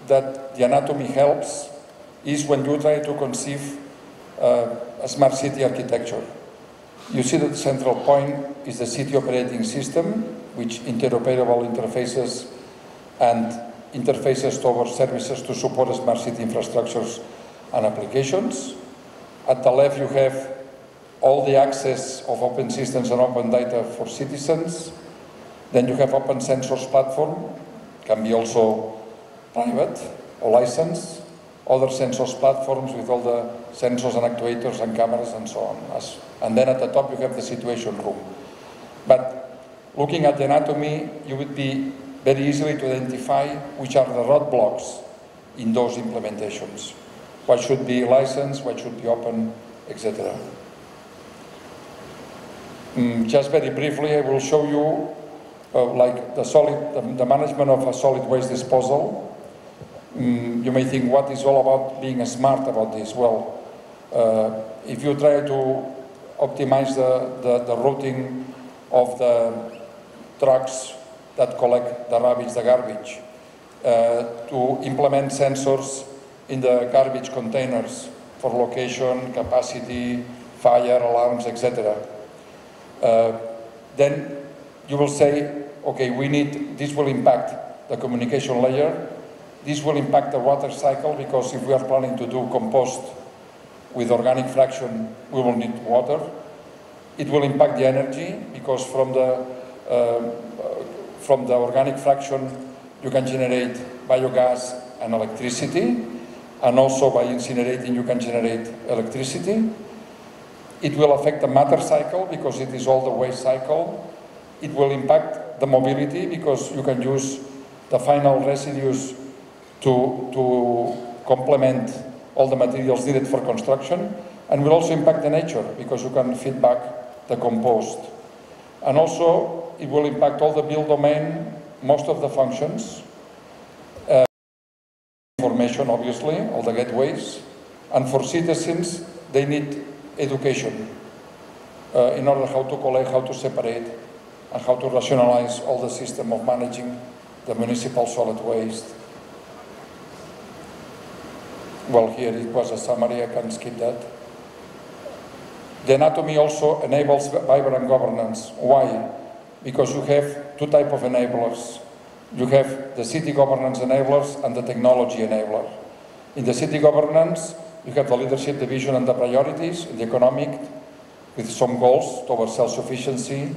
that the anatomy helps is when you try to conceive a smart city architecture. You see that the central point is the city operating system, which interoperable interfaces and interfaces towards services to support smart city infrastructures and applications. At the left, you have all the access of open systems and open data for citizens. Then you have open sensors platform, can be also private or licensed. Other sensors platforms with all the sensors and actuators and cameras and so on. And then at the top, you have the situation room. But looking at the anatomy, you would be very easily to identify which are the roadblocks in those implementations. What should be licensed, what should be open, etc. Just very briefly, I will show you like the management of a solid waste disposal. You may think, what is all about being smart about this? Well, if you try to optimize the routing of the trucks that collect the rubbish, the garbage, to implement sensors in the garbage containers for location, capacity, fire alarms, etc. Then you will say, okay, this will impact the communication layer. This will impact the water cycle, because if we are planning to do compost with organic fraction, we will need water. It will impact the energy, because from the organic fraction, you can generate biogas and electricity, and also by incinerating, you can generate electricity. It will affect the matter cycle, because it is all the waste cycle. It will impact the mobility, because you can use the final residues to complement all the materials needed for construction, and will also impact the nature, because you can feed back the compost. And also, it will impact all the build domain, most of the functions, information, obviously, all the gateways, and for citizens, they need education in order how to collect, how to separate, and how to rationalize all the system of managing the municipal solid waste. Well, here it was a summary, I can skip that. The anatomy also enables vibrant governance. Why? Because you have two types of enablers. You have the city governance enablers and the technology enabler. In the city governance, you have the leadership, the vision and the priorities, the economic, with some goals towards self-sufficiency,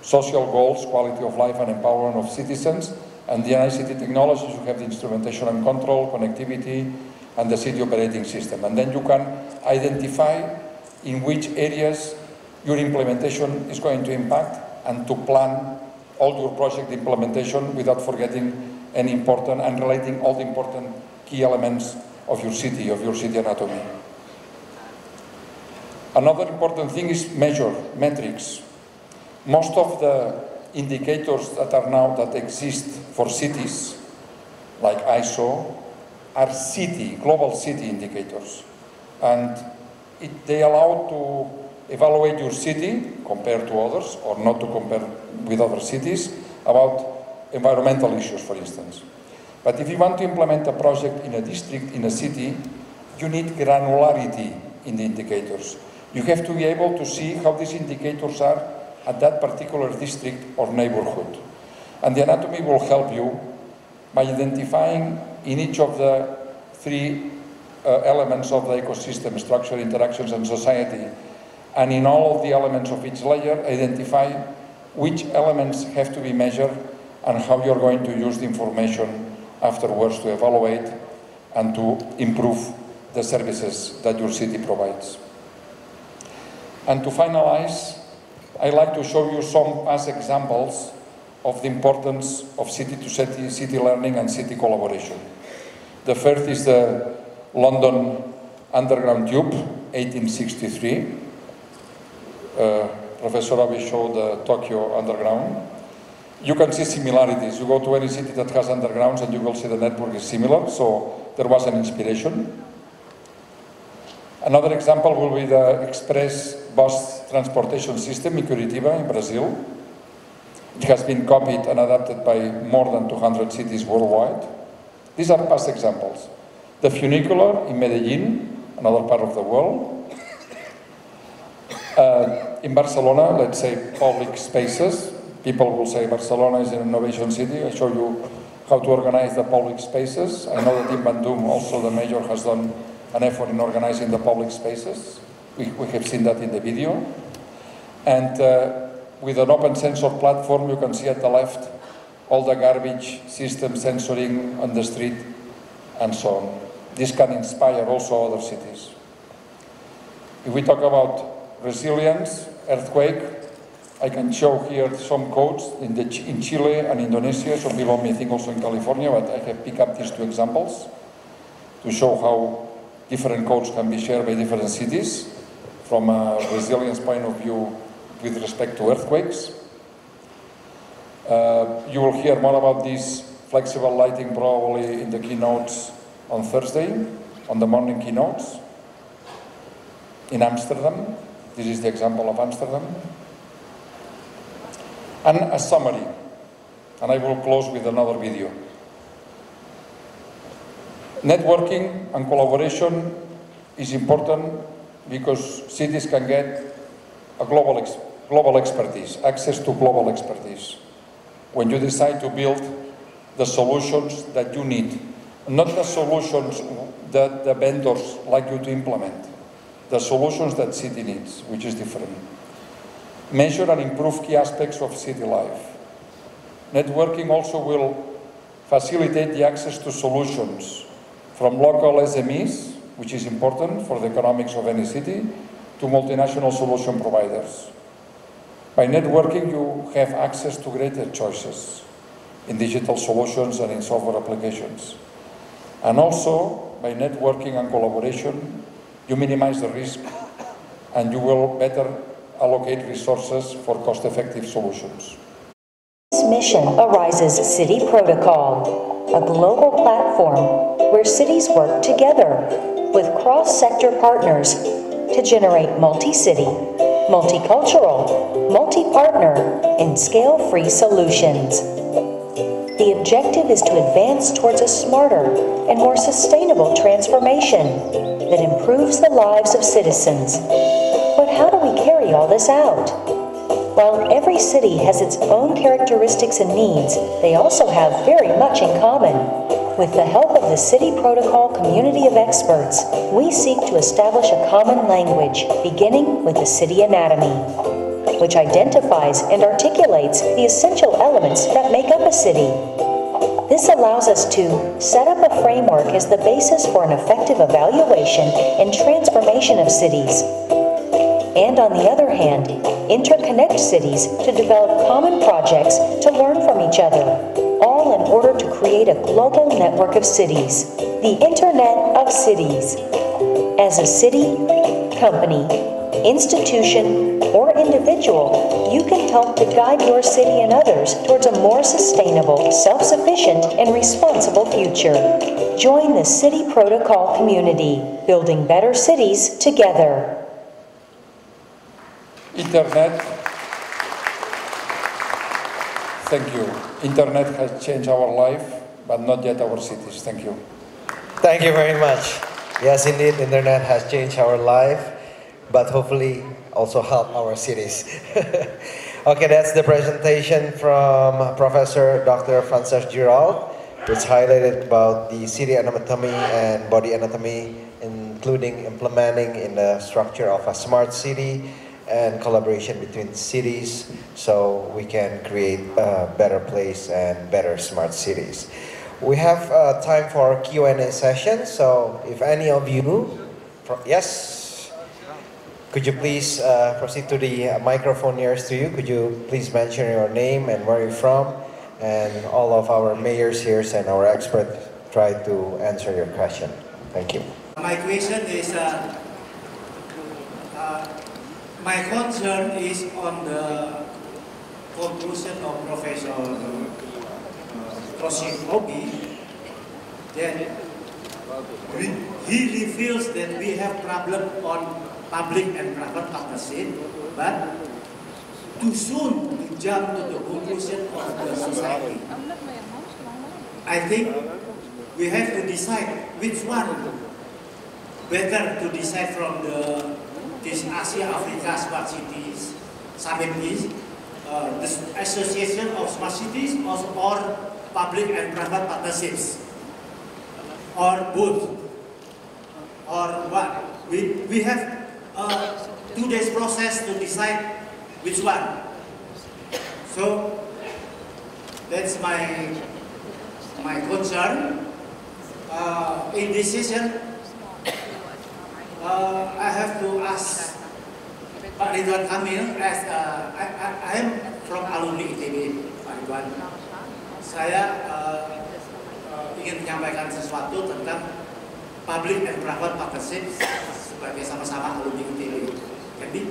social goals, quality of life and empowerment of citizens, and the ICT technologies, you have the instrumentation and control, connectivity, and the city operating system. And then you can identify in which areas your implementation is going to impact and to plan all your project implementation without forgetting any important and relating all the important key elements of your city anatomy. Another important thing is metrics. Most of the indicators that exist for cities, like ISO, are global city indicators. And they allow to evaluate your city compared to others, or not to compare with other cities, about environmental issues, for instance. But if you want to implement a project in a district, in a city, you need granularity in the indicators. You have to be able to see how these indicators are at that particular district or neighborhood. And the anatomy will help you by identifying in each of the three elements of the ecosystem, structure, interactions and society, and in all of the elements of each layer, identify which elements have to be measured and how you're going to use the information afterwards to evaluate and to improve the services that your city provides. And to finalize, I'd like to show you some past examples of the importance of city-to-city, city learning and city collaboration. The first is the London Underground Tube, 1863. Professor Abe showed the Tokyo Underground. You can see similarities. You go to any city that has undergrounds and you will see the network is similar, so there was an inspiration. Another example will be the express bus transportation system in Curitiba in Brazil. It has been copied and adapted by more than 200 cities worldwide. These are past examples. The funicular in Medellin, another part of the world. In Barcelona, let's say public spaces. People will say Barcelona is an innovation city. I show you how to organize the public spaces. I know that in Bandung also the mayor has done an effort in organizing the public spaces. We have seen that in the video. And with an open sensor platform, you can see at the left all the garbage system sensoring on the street and so on. This can inspire also other cities. If we talk about resilience, earthquake, I can show here some codes in Chile and Indonesia, some people may think also in California, but I have picked up these two examples to show how different codes can be shared by different cities from a resilience point of view with respect to earthquakes. You will hear more about this flexible lighting probably in the keynotes on Thursday, on the morning keynotes. In Amsterdam, this is the example of Amsterdam. And a summary, and I will close with another video. Networking and collaboration is important because cities can get a global expertise, access to global expertise. When you decide to build the solutions that you need, not the solutions that the vendors like you to implement, the solutions that city needs, which is different. Measure and improve key aspects of city life. Networking also will facilitate the access to solutions from local SMEs, which is important for the economics of any city, to multinational solution providers. By networking, you have access to greater choices in digital solutions and in software applications. And also, by networking and collaboration, you minimize the risk and you will better allocate resources for cost-effective solutions. This mission arises City Protocol, a global platform where cities work together with cross-sector partners to generate multi-city, multicultural, multi-partner, and scale-free solutions. The objective is to advance towards a smarter and more sustainable transformation that improves the lives of citizens. But how do we carry all this out? While every city has its own characteristics and needs, they also have very much in common. With the help of the City Protocol community of experts, we seek to establish a common language, beginning with the city anatomy, which identifies and articulates the essential elements that make up a city. This allows us to set up a framework as the basis for an effective evaluation and transformation of cities. And on the other hand, interconnect cities to develop common projects to learn from each other, all in order to create a global network of cities, the Internet of Cities. As a city, company, institution, or individual, you can help to guide your city and others towards a more sustainable, self-sufficient, and responsible future. Join the City Protocol community, building better cities together. Internet, thank you. Internet has changed our life, but not yet our cities. Thank you. Thank you very much. Yes, indeed, internet has changed our life, but hopefully also help our cities. Okay, that's the presentation from Professor Dr. Frances Girald, which highlighted about the city anatomy and body anatomy, including implementing in the structure of a smart city and collaboration between cities so we can create a better place and better smart cities. We have time for Q&A session, so if any of you, yes, could you please proceed to the microphone nearest to you? Could you please mention your name and where you're from? And all of our mayors here and our experts try to answer your question. Thank you. My question is, my concern is on the conclusion of Professor Toshio Obi, that he reveals that we have problem on public and private partnership, but too soon to jump to the conclusion of the society. I think we have to decide which one better to decide from this Asia-Africa Smart Cities Summit is the Association of Smart Cities or public and private partnerships, or both, or what? We have 2 days process to decide which one. So that's my concern. In decision, I have to ask Pak Ridwan Kamil, as I am from alumni ITB, Pak Ridwan. Saya ingin menyampaikan sesuatu tentang public and private partnership sebagai sama-sama alumni ITB. Jadi,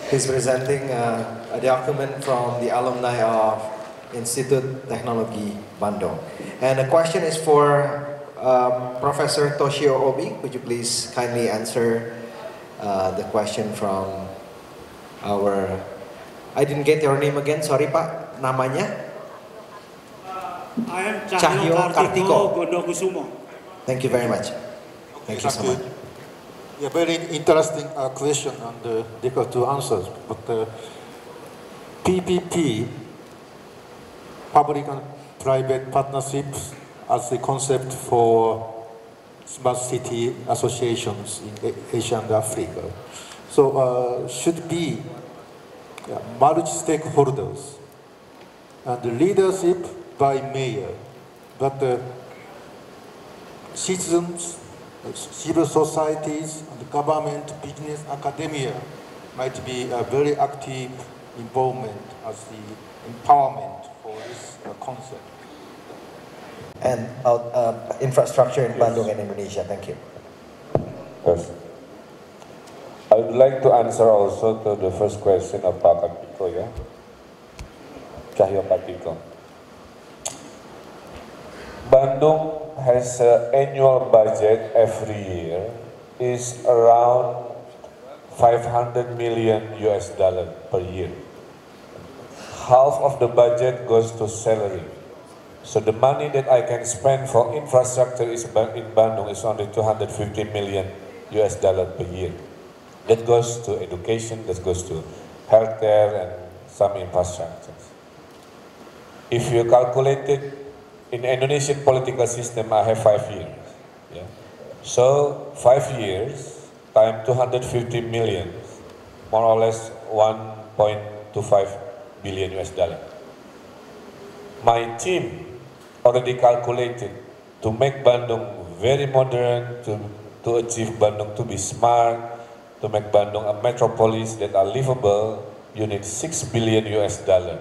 He's presenting a document from the alumni of Institute Teknologi Bandung. And the question is for Professor Toshio Obi. Could you please kindly answer the question from our... I didn't get your name again, sorry Pak, namanya? I am Cahyo Kartiko Gondokusumo. Thank you very much. Thank you so much. Yeah, very interesting question and difficult to answer. But PPP, public and private partnerships, as the concept for smart city associations in Asia and Africa. So should be multi-stakeholders and leadership by mayor, but citizens, civil societies, and government, business, academia might be a very active involvement as the empowerment for this concept. And infrastructure in Bandung and Indonesia. Thank you. Yes. I would like to answer also to the first question of Pak Kartiko, ya. Cahyo Kartiko. Bandung has an annual budget every year is around 500 million US dollar per year. Half of the budget goes to salary. So the money that I can spend for infrastructure in Bandung is only 250 million US dollar per year. That goes to education, that goes to healthcare and some infrastructures. If you calculate it, in the Indonesian political system, I have 5 years. Yeah? So 5 years times 250 million, more or less 1.25 billion US dollar. My team already calculated to make Bandung very modern, to achieve Bandung to be smart, to make Bandung a metropolis that are livable, you need 6 billion US dollar.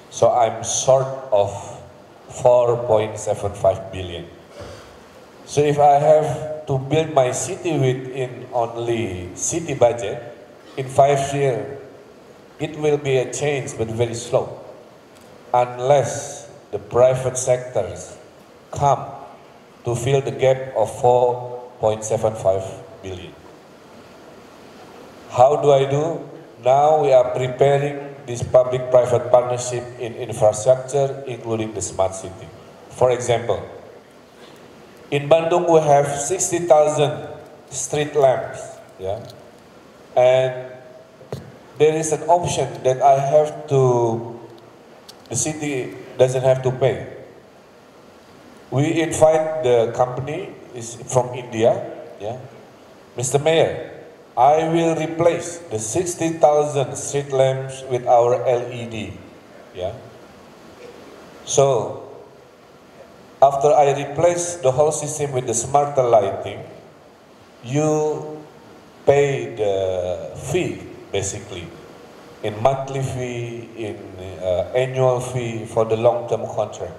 So I'm short of 4.75 billion. So if I have to build my city within only city budget, in 5 years, it will be a change, but very slow. Unless the private sectors come to fill the gap of 4.75 billion. How do I do? Now we are preparing this public-private partnership in infrastructure, including the smart city. For example, in Bandung we have 60,000 street lamps, yeah? And there is an option that the city doesn't have to pay. We invite the company, is from India, yeah? Mr. Mayor, I will replace the 60,000 street lamps with our LED, yeah? So, after I replace the whole system with the smarter lighting, you pay the fee, basically, in monthly fee, in annual fee for the long-term contract.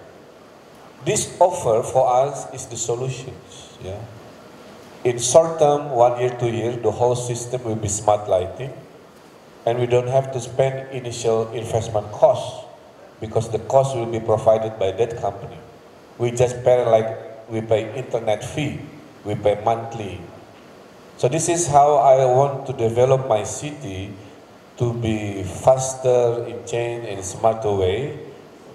This offer for us is the solutions, yeah? In short term, 1 year, 2 years, the whole system will be smart lighting, and we don't have to spend initial investment costs because the cost will be provided by that company. We just pay we pay internet fee, we pay monthly. So this is how I want to develop my city to be faster in change in a smarter way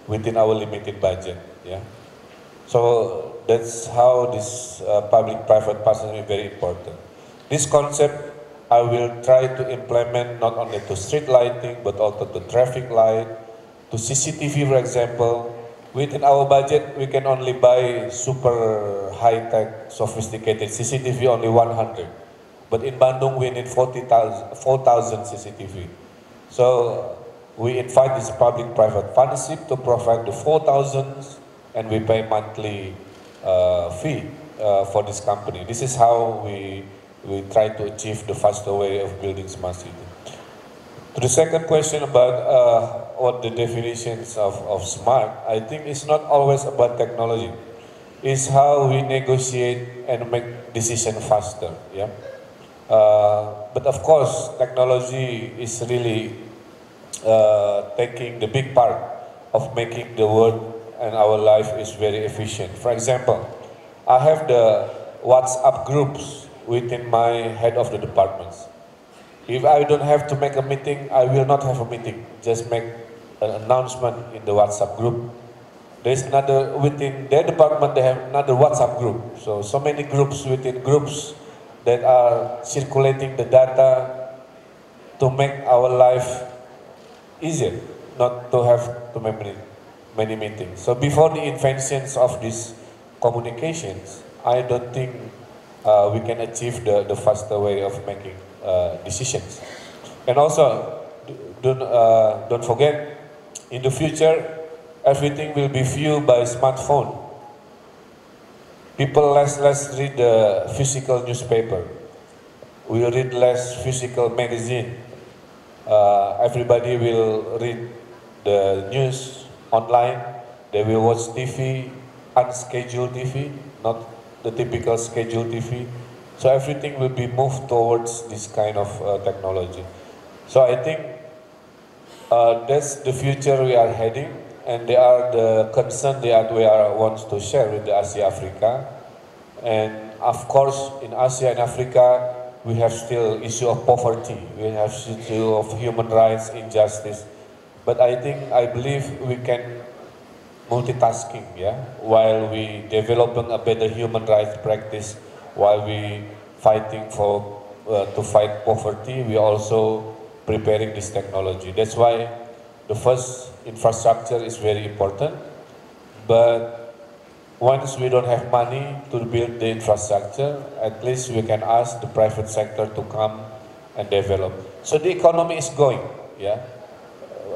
within our limited budget. Yeah. So that's how this public-private partnership is very important. This concept I will try to implement not only to street lighting but also to traffic light, to CCTV, for example. Within our budget, we can only buy super high-tech, sophisticated CCTV, only 100. But in Bandung, we need 4,000 CCTV. So we invite this public-private partnership to provide the 4,000, and we pay monthly fee for this company. This is how we try to achieve the faster way of building smart city. To the second question about what the definitions of smart, I think it's not always about technology. It's how we negotiate and make decisions faster. Yeah. But of course, technology is really taking the big part of making the world and our life is very efficient. For example, I have the WhatsApp groups within my head of the departments. If I don't have to make a meeting, I will not have a meeting. Just make an announcement in the WhatsApp group. There's another, within their department, they have another WhatsApp group. So many groups within groups that are circulating the data to make our life easier, not to have to make many meetings. So before the inventions of these communications, I don't think we can achieve the faster way of making decisions. And also, don't forget, in the future, everything will be viewed by smartphone. People less read the physical newspaper. We read less physical magazine. Everybody will read the news online. They will watch TV, unscheduled TV, not the typical scheduled TV. So everything will be moved towards this kind of technology. So I think that's the future we are heading, and they are the concern that we want to share with the Asia Africa. And of course, in Asia and Africa, we have still issue of poverty, we have issue of human rights, injustice. But I believe we can multitasking, yeah, while we developing a better human rights practice, while we fighting for to fight poverty, we also preparing this technology. That's why the first infrastructure is very important. But once we don't have money to build the infrastructure, at least we can ask the private sector to come and develop. So the economy is going, yeah.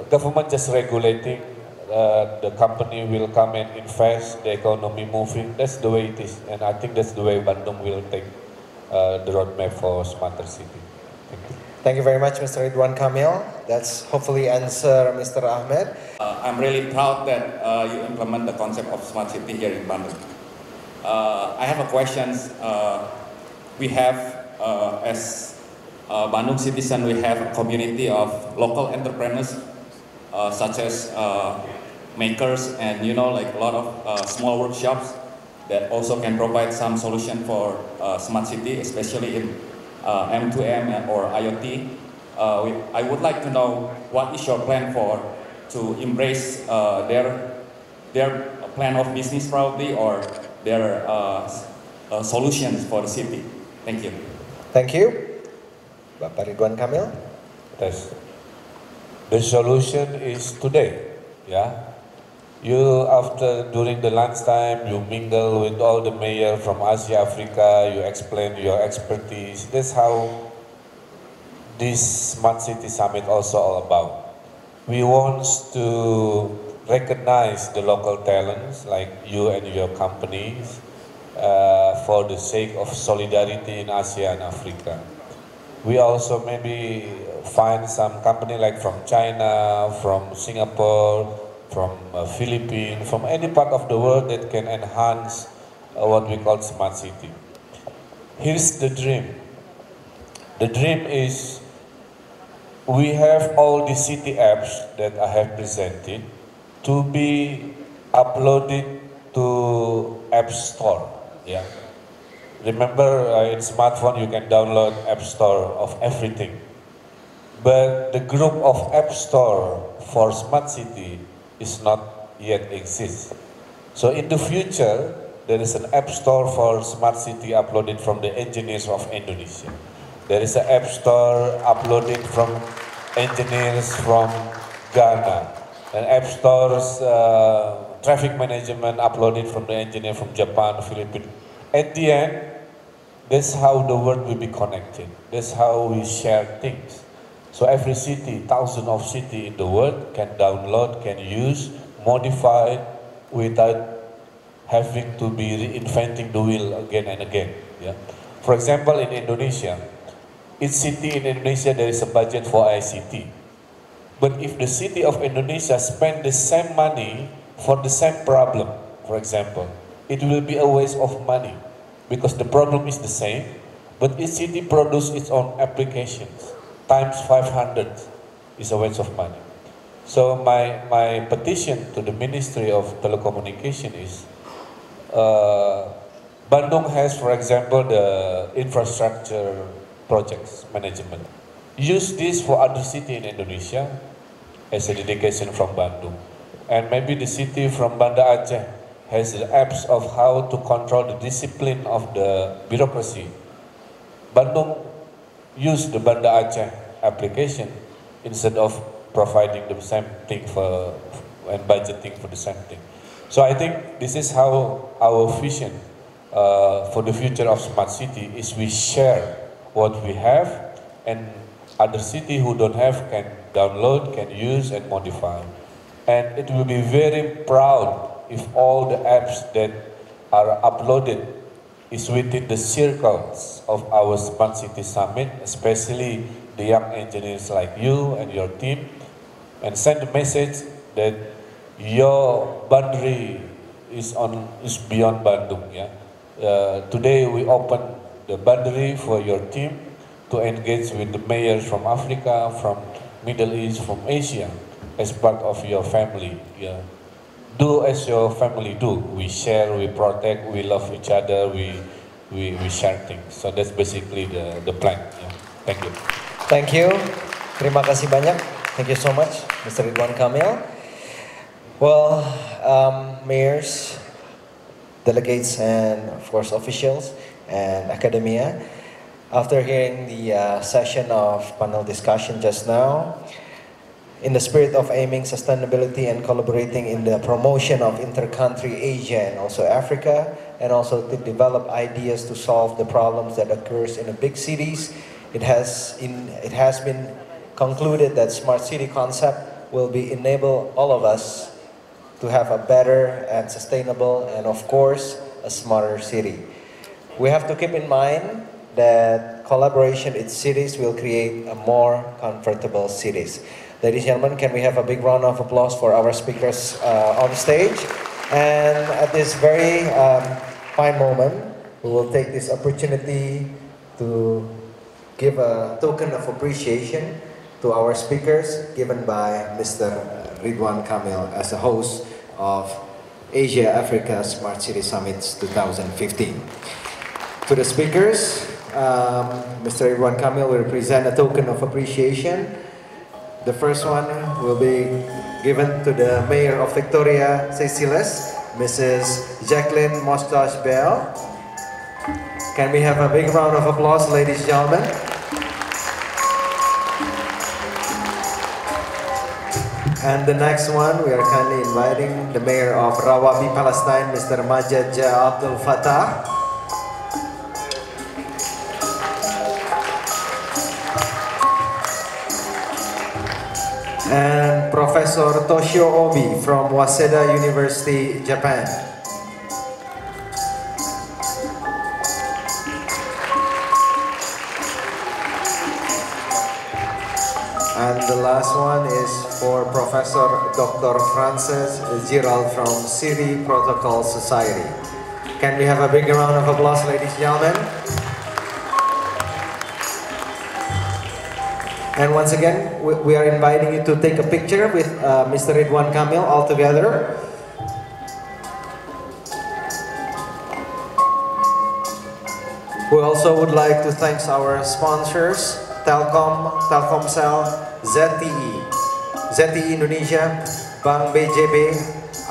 Government just regulating, the company will come and invest, the economy moving. That's the way it is, and I think that's the way Bandung will take the roadmap for smarter city. Thank you. Thank you very much, Mr. Ridwan Kamil. That's hopefully answer Mr. Ahmed. I'm really proud that you implement the concept of smart city here in Bandung. I have a question. We have, as Bandung citizen, we have a community of local entrepreneurs, such as makers and like a lot of small workshops that also can provide some solution for smart city, especially in M2M or IoT. I would like to know what is your plan to embrace their plan of business probably, or their solutions for the city. Thank you. Thank you. Bapak Ridwan Kamil. Yes. The solution is today, yeah. During the lunchtime, you mingle with all the mayor from Asia, Africa, you explain your expertise. That's how this Smart City Summit also all about. We want to recognize the local talents like you and your companies for the sake of solidarity in Asia and Africa. We also maybe find some company like from China, from Singapore, from Philippines, from any part of the world that can enhance what we call smart city. Here's the dream. The dream is we have all the city apps that I have presented to be uploaded to App Store. Yeah. Remember, in smartphone you can download App Store of everything. But the group of App Store for smart city is not yet exist. So in the future, there is an App Store for smart city uploaded from the engineers of Indonesia. There is an App Store uploaded from engineers from Ghana. And App Store's traffic management uploaded from the engineer from Japan, Philippines. At the end, that's how the world will be connected. That's how we share things. So every city, thousands of cities in the world can download, can use, modify without having to be reinventing the wheel again and again. Yeah. For example, in Indonesia, each city in Indonesia there is a budget for ICT. But if the city of Indonesia spend the same money for the same problem, for example, it will be a waste of money because the problem is the same, but each city produce its own applications. Times 500 is a waste of money. So my petition to the Ministry of Telecommunication is, Bandung has, for example, the infrastructure projects management. Use this for other city in Indonesia as a dedication from Bandung. And maybe the city from Banda Aceh has the apps of how to control the discipline of the bureaucracy. Bandung use the Banda Aceh application instead of providing the same thing for and budgeting for the same thing. So I think this is how our vision for the future of smart city is we share what we have, and other city who don't have can download, can use and modify. And it will be very proud if all the apps that are uploaded is within the circles of our Smart City Summit, especially the young engineers like you and your team, and send a message that your boundary is beyond Bandung. Yeah? Today we open the boundary for your team to engage with the mayors from Africa, from Middle East, from Asia, as part of your family. Yeah. Do as your family do. We share, we protect, we love each other, we we share things. So that's basically the plan. Yeah. Thank you. Thank you. Terima kasih banyak. Thank you so much, Mr. Ridwan Kamil. Well, mayors, delegates, and of course officials and academia, after hearing the session of panel discussion just now, in the spirit of aiming sustainability and collaborating in the promotion of inter-country Asia and also Africa, and also to develop ideas to solve the problems that occurs in the big cities, it has been concluded that smart city concept will be enable all of us to have a better and sustainable and of course a smarter city. We have to keep in mind that collaboration in cities will create a more comfortable cities. Ladies and gentlemen, can we have a big round of applause for our speakers on stage? And at this very fine moment, we will take this opportunity to give a token of appreciation to our speakers given by Mr. Ridwan Kamil as the host of Asia Africa Smart City Summits 2015. To the speakers, Mr. Ridwan Kamil will present a token of appreciation. The first one will be given to the Mayor of Victoria, Seychelles, Mrs. Jacqueline Moustache Bell. Can we have a big round of applause, ladies and gentlemen? And the next one, we are kindly inviting the Mayor of Rawabi, Palestine, Mr. Majed Abdul Fattah. And Professor Toshio Obi from Waseda University, Japan. And the last one is for Professor Dr. Frances Giral from City Protocol Society. Can we have a big round of applause, ladies and gentlemen? And once again, we are inviting you to take a picture with Mr. Ridwan Kamil all together. We also would like to thank our sponsors, Telkomsel, ZTE Indonesia, Bank BJB,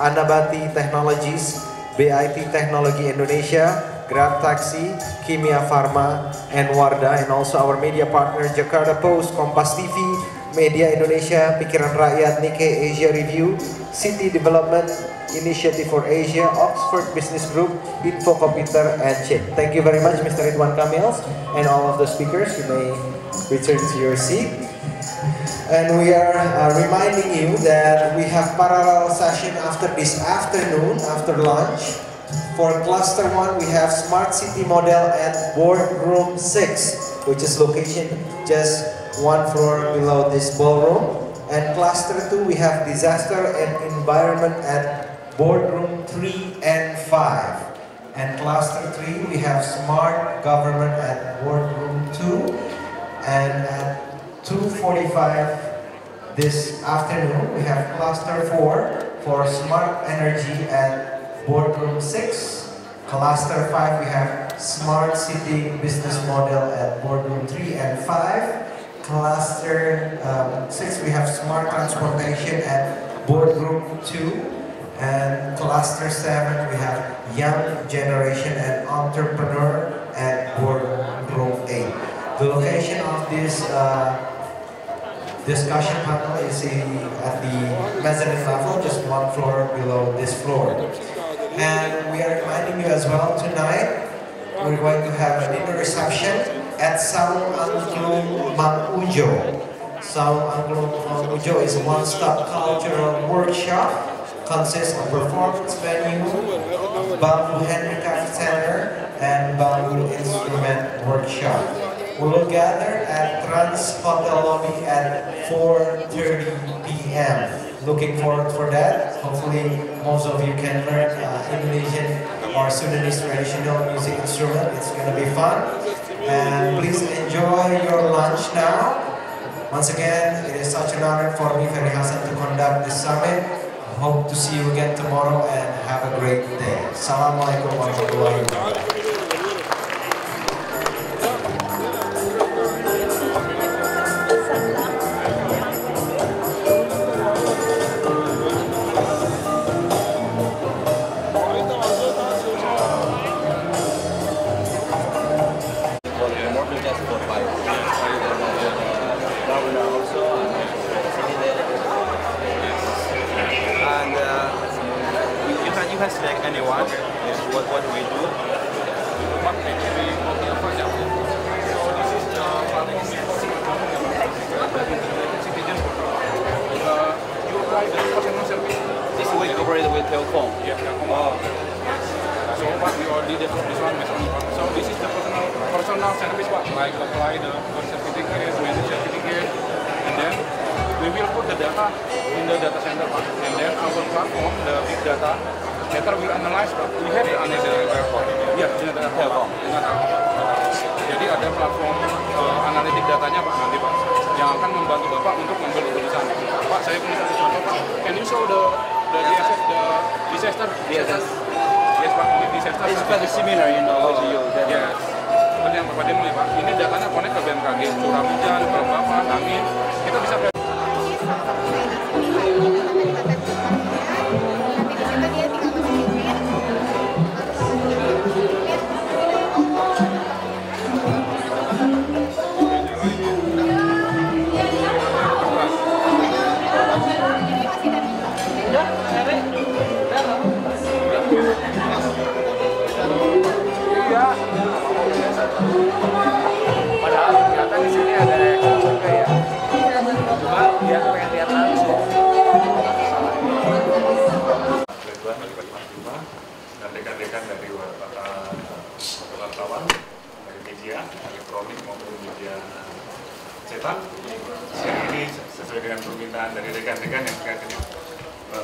Anabati Technologies, BIT Teknologi Indonesia, Grab Taxi, Kimia Farma, and Wardah, and also our media partner Jakarta Post, Kompas TV, Media Indonesia, Pikiran Rakyat, Nikkei Asia Review, City Development Initiative for Asia, Oxford Business Group, Info Computer, and CHIP. Thank you very much, Mr. Ridwan Kamil, and all of the speakers. You may return to your seat. And we are reminding you that we have parallel session after this afternoon, after lunch. For Cluster 1, we have Smart City Model at Boardroom 6, which is location just one floor below this ballroom. And Cluster 2, we have Disaster and Environment at Boardroom 3 and 5. And Cluster 3, we have Smart Government at Boardroom 2. And at 2:45 this afternoon, we have Cluster 4 for Smart Energy at Boardroom 6. Cluster 5, we have Smart City Business Model at Boardroom 3 and 5. Cluster 6, we have Smart Transportation at Boardroom 2. And Cluster 7, we have Young Generation and Entrepreneur at Boardroom 8. The location of this discussion panel is at the mezzanine level, just one floor below this floor. And we are reminding you as well, tonight we're going to have a dinner reception at Saung Angklung Mang Ujo. Saung Angklung Mang Ujo is a one-stop cultural workshop, consists of performance venue, bamboo handicraft center, and bamboo instrument workshop. We will gather at Trans Hotel Lobby at 4:30 p.m. Looking forward for that. Hopefully most of you can learn Indonesian or Sudanese traditional music instrument. It's going to be fun. And please enjoy your lunch now. Once again, it is such an honor for me, Ferry Hassan, to conduct this summit. I hope to see you again tomorrow and have a great day. Assalamualaikum warahmatullahi wabarakatuh. you can select anyone. This is what do we do. You apply the personal service. This is way cooperated with Telkom. Yeah, Telkom. Oh. So what we already developed this one. So this is the personal service, Pak. Like apply the birth certificate, marriage certificate, and then we will put the data in the data center, Pak. And then our platform, the big data, later will analyze, Pak. We have the analysis platform. Yeah, in the Telkom. Jadi ada platform analitik datanya, Pak, nanti, Pak, yang akan membantu Bapak untuk mengambil keputusan. Pak, saya punya satu contoh, Pak. Can you show the disaster? Yes, Pak. Ini disaster. It's very similar, you know, to you. Yes. Seperti yang Bapak demo ya, Pak. Ini datanya connect ke BMKG, curah hujan, kelembapan, angin. Kita bisa padahal kelihatan di sini ada juga ya. Cuma dia pengen lihat langsung. Dan rekan-rekan dari wartawan, dari media elektronik maupun media cetak. Siang ini sesuai dengan permintaan dari rekan-rekan yang kelihatannya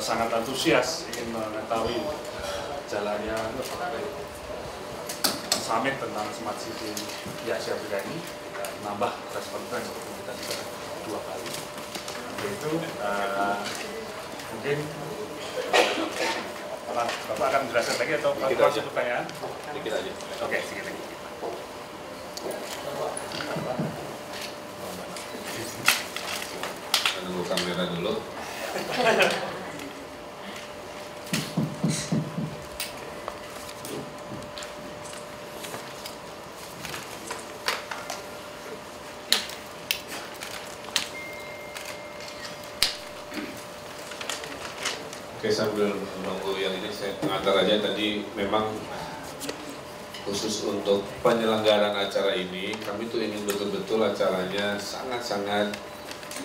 sangat antusias ingin mengetahui jalannya summit tentang smart city di Asia Afrika ini, kita nambah press conference seperti kita sudah 2 kali. Untuk itu mungkin Bapak akan menjelaskan lagi atau proses pertanyaan? Dikit aja. Oke, sedikit lagi. Nunggu kamera dulu. Oke, sambil menunggu yang ini saya pengantar aja. Tadi memang khusus untuk penyelenggaraan acara ini, kami tuh ingin betul-betul acaranya sangat-sangat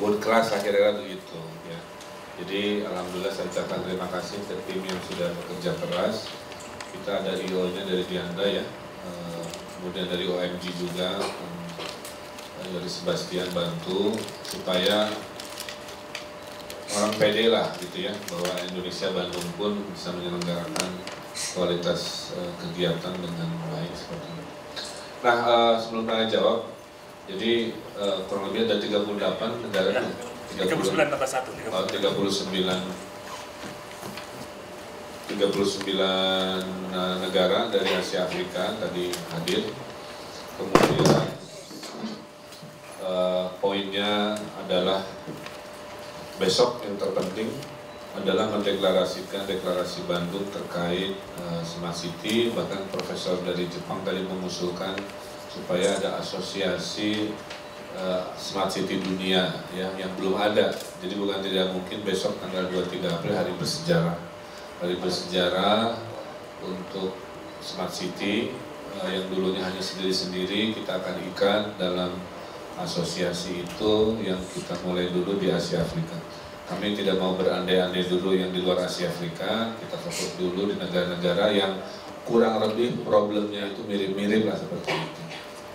world class lah, kira-kira begitu ya. Jadi alhamdulillah saya ucapkan terima kasih ke tim yang sudah bekerja keras. Kita ada IO-nya dari Dianda ya, kemudian dari OMG juga, dari Sebastian bantu supaya orang pede lah gitu ya, bahwa Indonesia Bandung pun bisa menyelenggarakan kualitas kegiatan dengan baik seperti itu. Nah, sebelum tanya jawab, jadi kurang lebih ada 38 negara, 39 tambah 1, 39 negara dari Asia Afrika tadi hadir. Kemudian poinnya adalah besok yang terpenting adalah mendeklarasikan deklarasi Bandung terkait Smart City. Bahkan profesor dari Jepang tadi mengusulkan supaya ada asosiasi Smart City dunia ya, yang belum ada. Jadi bukan tidak mungkin besok tanggal 23 April hari bersejarah. Hari bersejarah untuk Smart City yang dulunya hanya sendiri-sendiri, kita akan ikat dalam asosiasi itu yang kita mulai dulu di Asia Afrika. Kami tidak mau berandai-andai dulu yang di luar Asia Afrika, kita fokus dulu di negara-negara yang kurang lebih problemnya itu mirip-mirip lah seperti itu.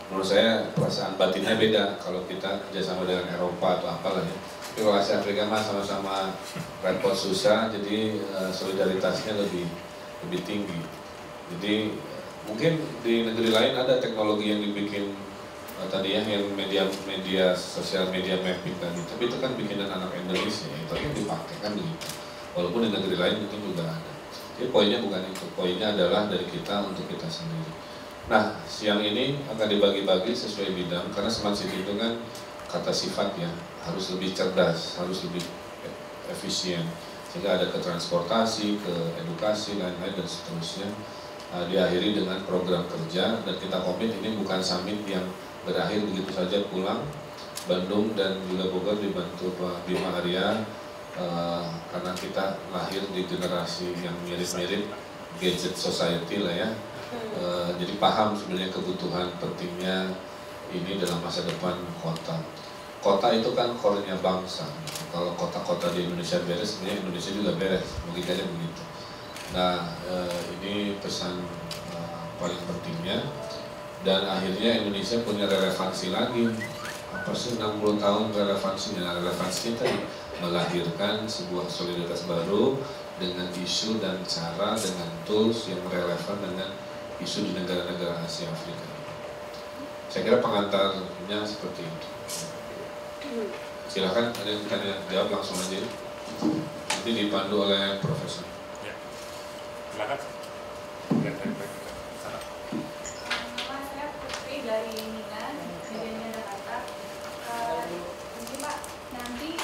Menurut saya perasaan batinnya beda kalau kita kerjasama dengan Eropa atau apalah ya. Tapi kalau Asia Afrika mah sama-sama repot susah, jadi solidaritasnya lebih tinggi. Jadi mungkin di negeri lain ada teknologi yang dibikin tadi ya, yang media sosial media mapping tadi, tapi itu kan bikinan anak Indonesia, itu yang dipakai kan begitu. Walaupun di negeri lain itu juga ada. Jadi poinnya bukan itu, poinnya adalah dari kita untuk kita sendiri. Nah, siang ini akan dibagi-bagi sesuai bidang, karena smart city itu kan kata sifat ya, harus lebih cerdas, harus lebih efisien, sehingga ada ke transportasi, ke edukasi, lain-lain dan seterusnya. Diakhiri dengan program kerja, dan kita komit ini bukan summit yang berakhir begitu saja pulang. Bandung dan juga Bogor dibantu Pak Bima Arya karena kita lahir di generasi yang mirip-mirip gadget society lah ya. Jadi paham sebenarnya kebutuhan pentingnya ini dalam masa depan kota. Kota itu kan core-nya bangsa. Kalau kota-kota di Indonesia beres, sebenarnya Indonesia juga beres. Logikanya begitu. Nah, ini pesan paling pentingnya. Dan akhirnya Indonesia punya relevansi lagi. Apa sih 60 tahun relevansinya? Relevansinya tadi melahirkan sebuah solidaritas baru dengan isu dan cara, dengan tools yang relevan dengan isu di negara-negara Asia Afrika. Saya kira pengantarnya seperti itu. Silakan ada yang tanya jawab langsung aja. Nanti dipandu oleh Profesor. Ya. Silakan. Saya Putri dari Milan, Medianya Jakarta. Mungkin Pak, nanti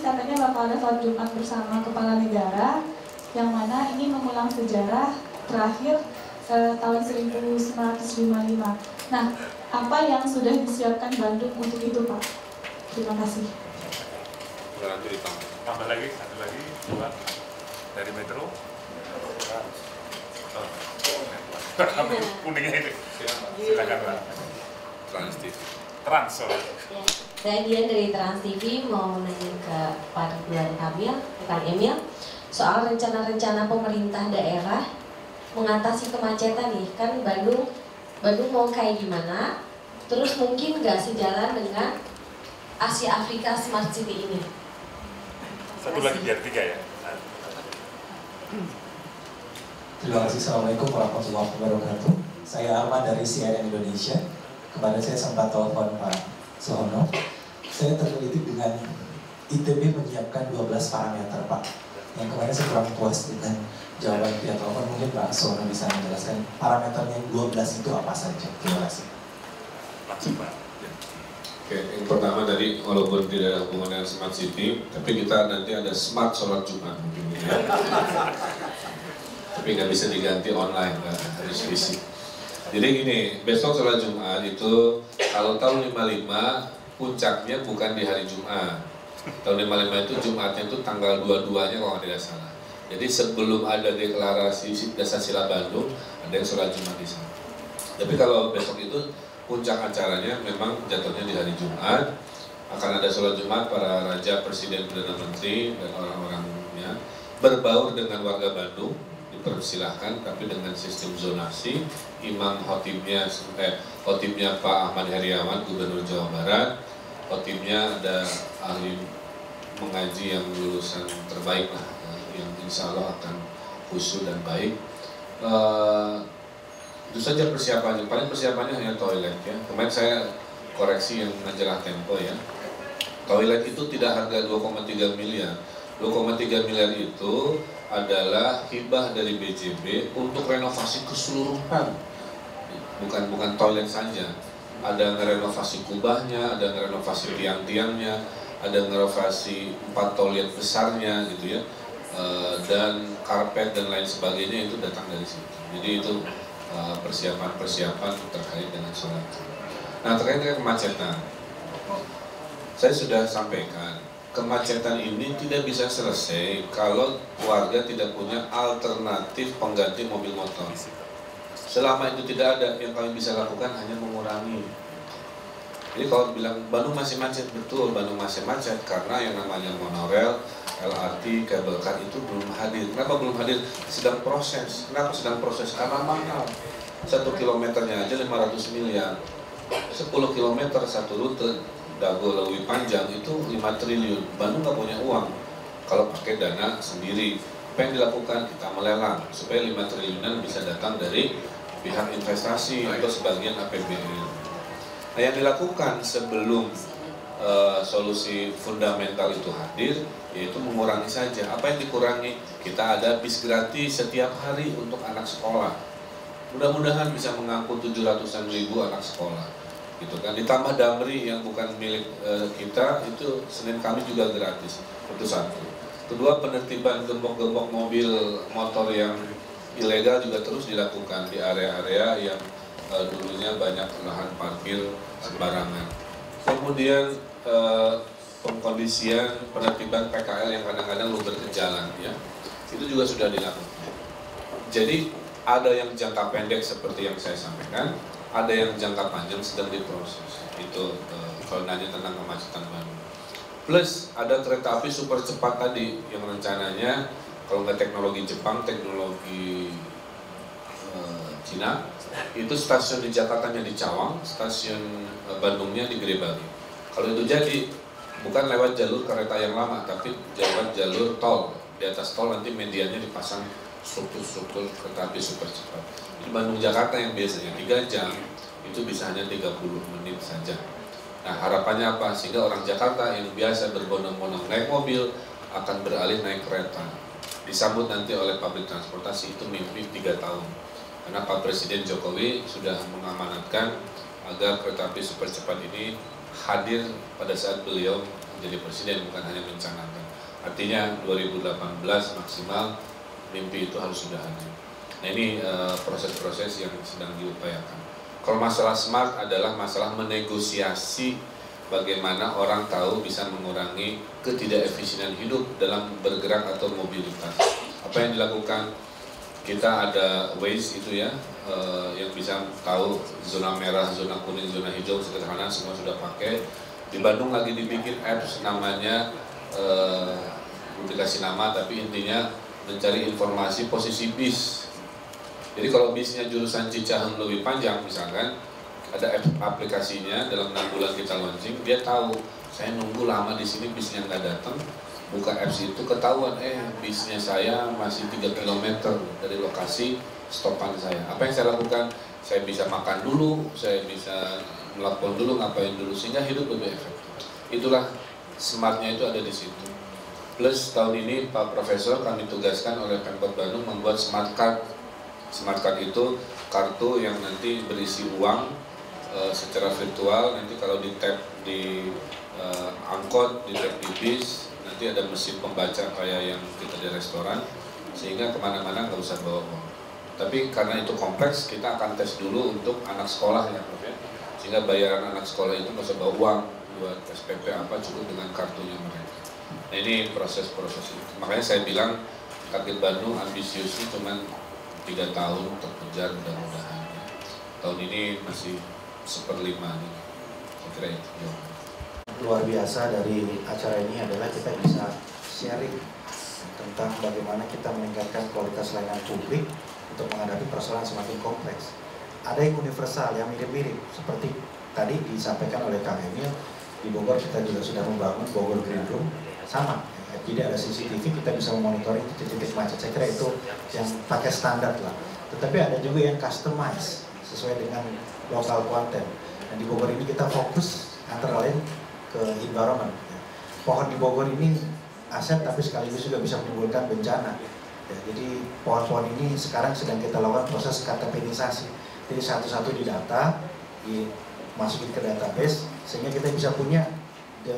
katanya bakal ada sholat Jumat bersama kepala negara, yang mana ini mengulang sejarah terakhir tahun 1955. Nah, apa yang sudah disiapkan Bandung untuk itu, Pak? Terima kasih. Tambah lagi, satu lagi, dua dari Metro. Kuningnya itu. Silakan Pak. Trans TV. Trans. Ya, saya Dian dari Trans TV mau nanya ke Pak Ridwan Kamil, Kang Emil, soal rencana-rencana pemerintah daerah mengatasi kemacetan nih, kan Bandung mau kayak gimana? Terus mungkin nggak sejalan dengan Asia Afrika Smart City ini? Satu lagi biar tiga ya. Terima kasih. Assalamualaikum warahmatullahi wabarakatuh. Saya Ahmad dari CNN Indonesia. Kemarin saya sempat telepon Pak Suhono. Saya tergelitik dengan ITB menyiapkan 12 parameter, Pak. Yang kemarin saya kurang puas dengan jawaban via telepon. Mungkin Pak Suhono bisa menjelaskan parameternya yang 12 itu apa saja. Terima kasih. Langsung Pak. Oke, yang pertama tadi walaupun tidak ada hubungan dengan Smart City, tapi kita nanti ada Smart Sholat Jumat mungkin ya. Tapi nggak bisa diganti online, harus fisik. Jadi gini, besok sholat Jumat itu kalau tahun 55 puncaknya bukan di hari Jumat. Tahun 55 itu Jumatnya itu tanggal 22-nya kalau tidak salah. Jadi sebelum ada deklarasi Dasar Sila Bandung, ada yang sholat Jumat di sana. Tapi kalau besok itu puncak acaranya memang jatuhnya di hari Jumat. Akan ada sholat Jumat para raja, presiden, perdana menteri dan orang-orangnya berbaur dengan warga Bandung. Dipersilahkan, tapi dengan sistem zonasi. Imam khotibnya Pak Ahmad Heriawan, Gubernur Jawa Barat. Khotibnya ada ahli mengaji yang lulusan terbaik lah, yang insya Allah akan khusyuk dan baik. Itu saja persiapannya. Paling persiapannya hanya toilet ya. Kemarin saya koreksi yang majalah Tempo ya. Toilet itu tidak harga 2,3 miliar. 2,3 miliar itu adalah hibah dari BJB untuk renovasi keseluruhan, bukan toilet saja. Ada renovasi kubahnya, ada renovasi tiang-tiangnya, ada renovasi 4 toilet besarnya gitu ya, dan karpet dan lain sebagainya itu datang dari situ. Jadi itu persiapan-persiapan terkait dengan sholat. Nah, terkait dengan kemacetan, saya sudah sampaikan. Kemacetan ini tidak bisa selesai kalau warga tidak punya alternatif pengganti mobil motor. Selama itu tidak ada, yang kami bisa lakukan hanya mengurangi. Jadi kalau bilang Bandung masih macet, betul Bandung masih macet karena yang namanya monorail, LRT, kabel car itu belum hadir. Kenapa belum hadir? Sedang proses. Kenapa sedang proses? Karena mahal. 1 kilometernya aja 500 miliar. 10 kilometer satu rute Dago lebih panjang itu 5 triliun. Bandung nggak punya uang kalau pakai dana sendiri. Apa yang dilakukan? Kita melelang supaya 5 triliunan bisa datang dari pihak investasi atau sebagian APBN. Nah, yang dilakukan sebelum solusi fundamental itu hadir, yaitu mengurangi saja. Apa yang dikurangi? Kita ada bis gratis setiap hari untuk anak sekolah. Mudah-mudahan bisa mengangkut 700-an ribu anak sekolah. Gitu kan, ditambah Damri yang bukan milik kita itu Senin Kamis juga gratis. Itu satu. Kedua, penertiban gembok-gembok mobil motor yang ilegal juga terus dilakukan di area-area yang dulunya banyak lahan parkir sembarangan. kemudian pengkondisian penertiban PKL yang kadang-kadang berjalan, ya, itu juga sudah dilakukan. Jadi ada yang jangka pendek seperti yang saya sampaikan, ada yang jangka panjang sedang diproses. Itu kalau nanya tentang kemacetan Bandung. Plus ada kereta api super cepat tadi yang rencananya kalau nggak teknologi Jepang, teknologi Cina, itu stasiun di Jakartanya di Cawang, stasiun Bandungnya di Gede Bage. Kalau itu jadi bukan lewat jalur kereta yang lama, tapi lewat jalur tol. Di atas tol nanti medianya dipasang struktur kereta api super cepat. Di Bandung Jakarta yang biasanya 3 jam itu bisa hanya 30 menit saja. Nah, harapannya apa? Sehingga orang Jakarta yang biasa berbondong-bondong naik mobil akan beralih naik kereta. Disambut nanti oleh publik transportasi, itu mimpi 3 tahun. Karena Pak Presiden Jokowi sudah mengamanatkan agar kereta api super cepat ini hadir pada saat beliau menjadi presiden, bukan hanya mencanangkan. Artinya 2018 maksimal mimpi itu harus sudah hadir. Nah, ini proses-proses yang sedang diupayakan. Kalau masalah smart adalah masalah menegosiasi bagaimana orang tahu bisa mengurangi ketidakefisienan hidup dalam bergerak atau mobilitas. Apa yang dilakukan? Kita ada Waze itu ya, yang bisa tahu zona merah, zona kuning, zona hijau, sederhana semua sudah pakai. Di Bandung lagi dibikin apps namanya, dikasih nama tapi intinya mencari informasi posisi bis. Jadi kalau bisnya jurusan Cicahem lebih panjang misalkan, ada aplikasinya dalam 6 bulan kita launching, dia tahu saya nunggu lama di sini bisnya nggak datang, buka apps itu ketahuan, bisnya saya masih 3 km dari lokasi stopan saya. Apa yang saya lakukan? Saya bisa makan dulu, saya bisa nelpon dulu, ngapain dulu, sehingga hidup lebih efektif. Itulah smartnya itu ada di situ. Plus tahun ini Pak Profesor kami tugaskan oleh Pemkot Bandung membuat smart card. Smart card itu kartu yang nanti berisi uang secara virtual, nanti kalau di tap di angkot, di tap di bis, nanti ada mesin pembaca kayak yang kita di restoran, sehingga kemana-mana nggak usah bawa uang. Tapi karena itu kompleks, kita akan tes dulu untuk anak sekolah ya Prof ya, sehingga bayaran anak sekolah itu nggak usah bawa uang buat SPP apa, cukup dengan kartunya mereka. Nah, ini proses-proses itu. Makanya saya bilang target Bandung ambisiusnya cuman 3 tahun untuk kejar, mudah-mudahan. Tahun ini masih 1/5 nih. Saya kira itu. Luar biasa dari acara ini adalah kita bisa sharing tentang bagaimana kita meningkatkan kualitas layanan publik untuk menghadapi persoalan semakin kompleks. Ada yang universal, yang mirip-mirip, seperti tadi disampaikan oleh Kang Emil, di Bogor kita juga sudah membangun Bogor Green Room, sama. Tidak ada CCTV, kita bisa memonitoring titik-titik macet. Saya kira itu yang pakai standar lah. Tetapi ada juga yang customize sesuai dengan lokal konten. Dan di Bogor ini kita fokus antara lain ke environment. Pohon di Bogor ini aset, tapi sekaligus juga bisa menimbulkan bencana. Ya, jadi pohon-pohon ini sekarang sedang kita lakukan proses KTP-nisasi. Jadi satu-satu didata, dimasukin ke database, sehingga kita bisa punya the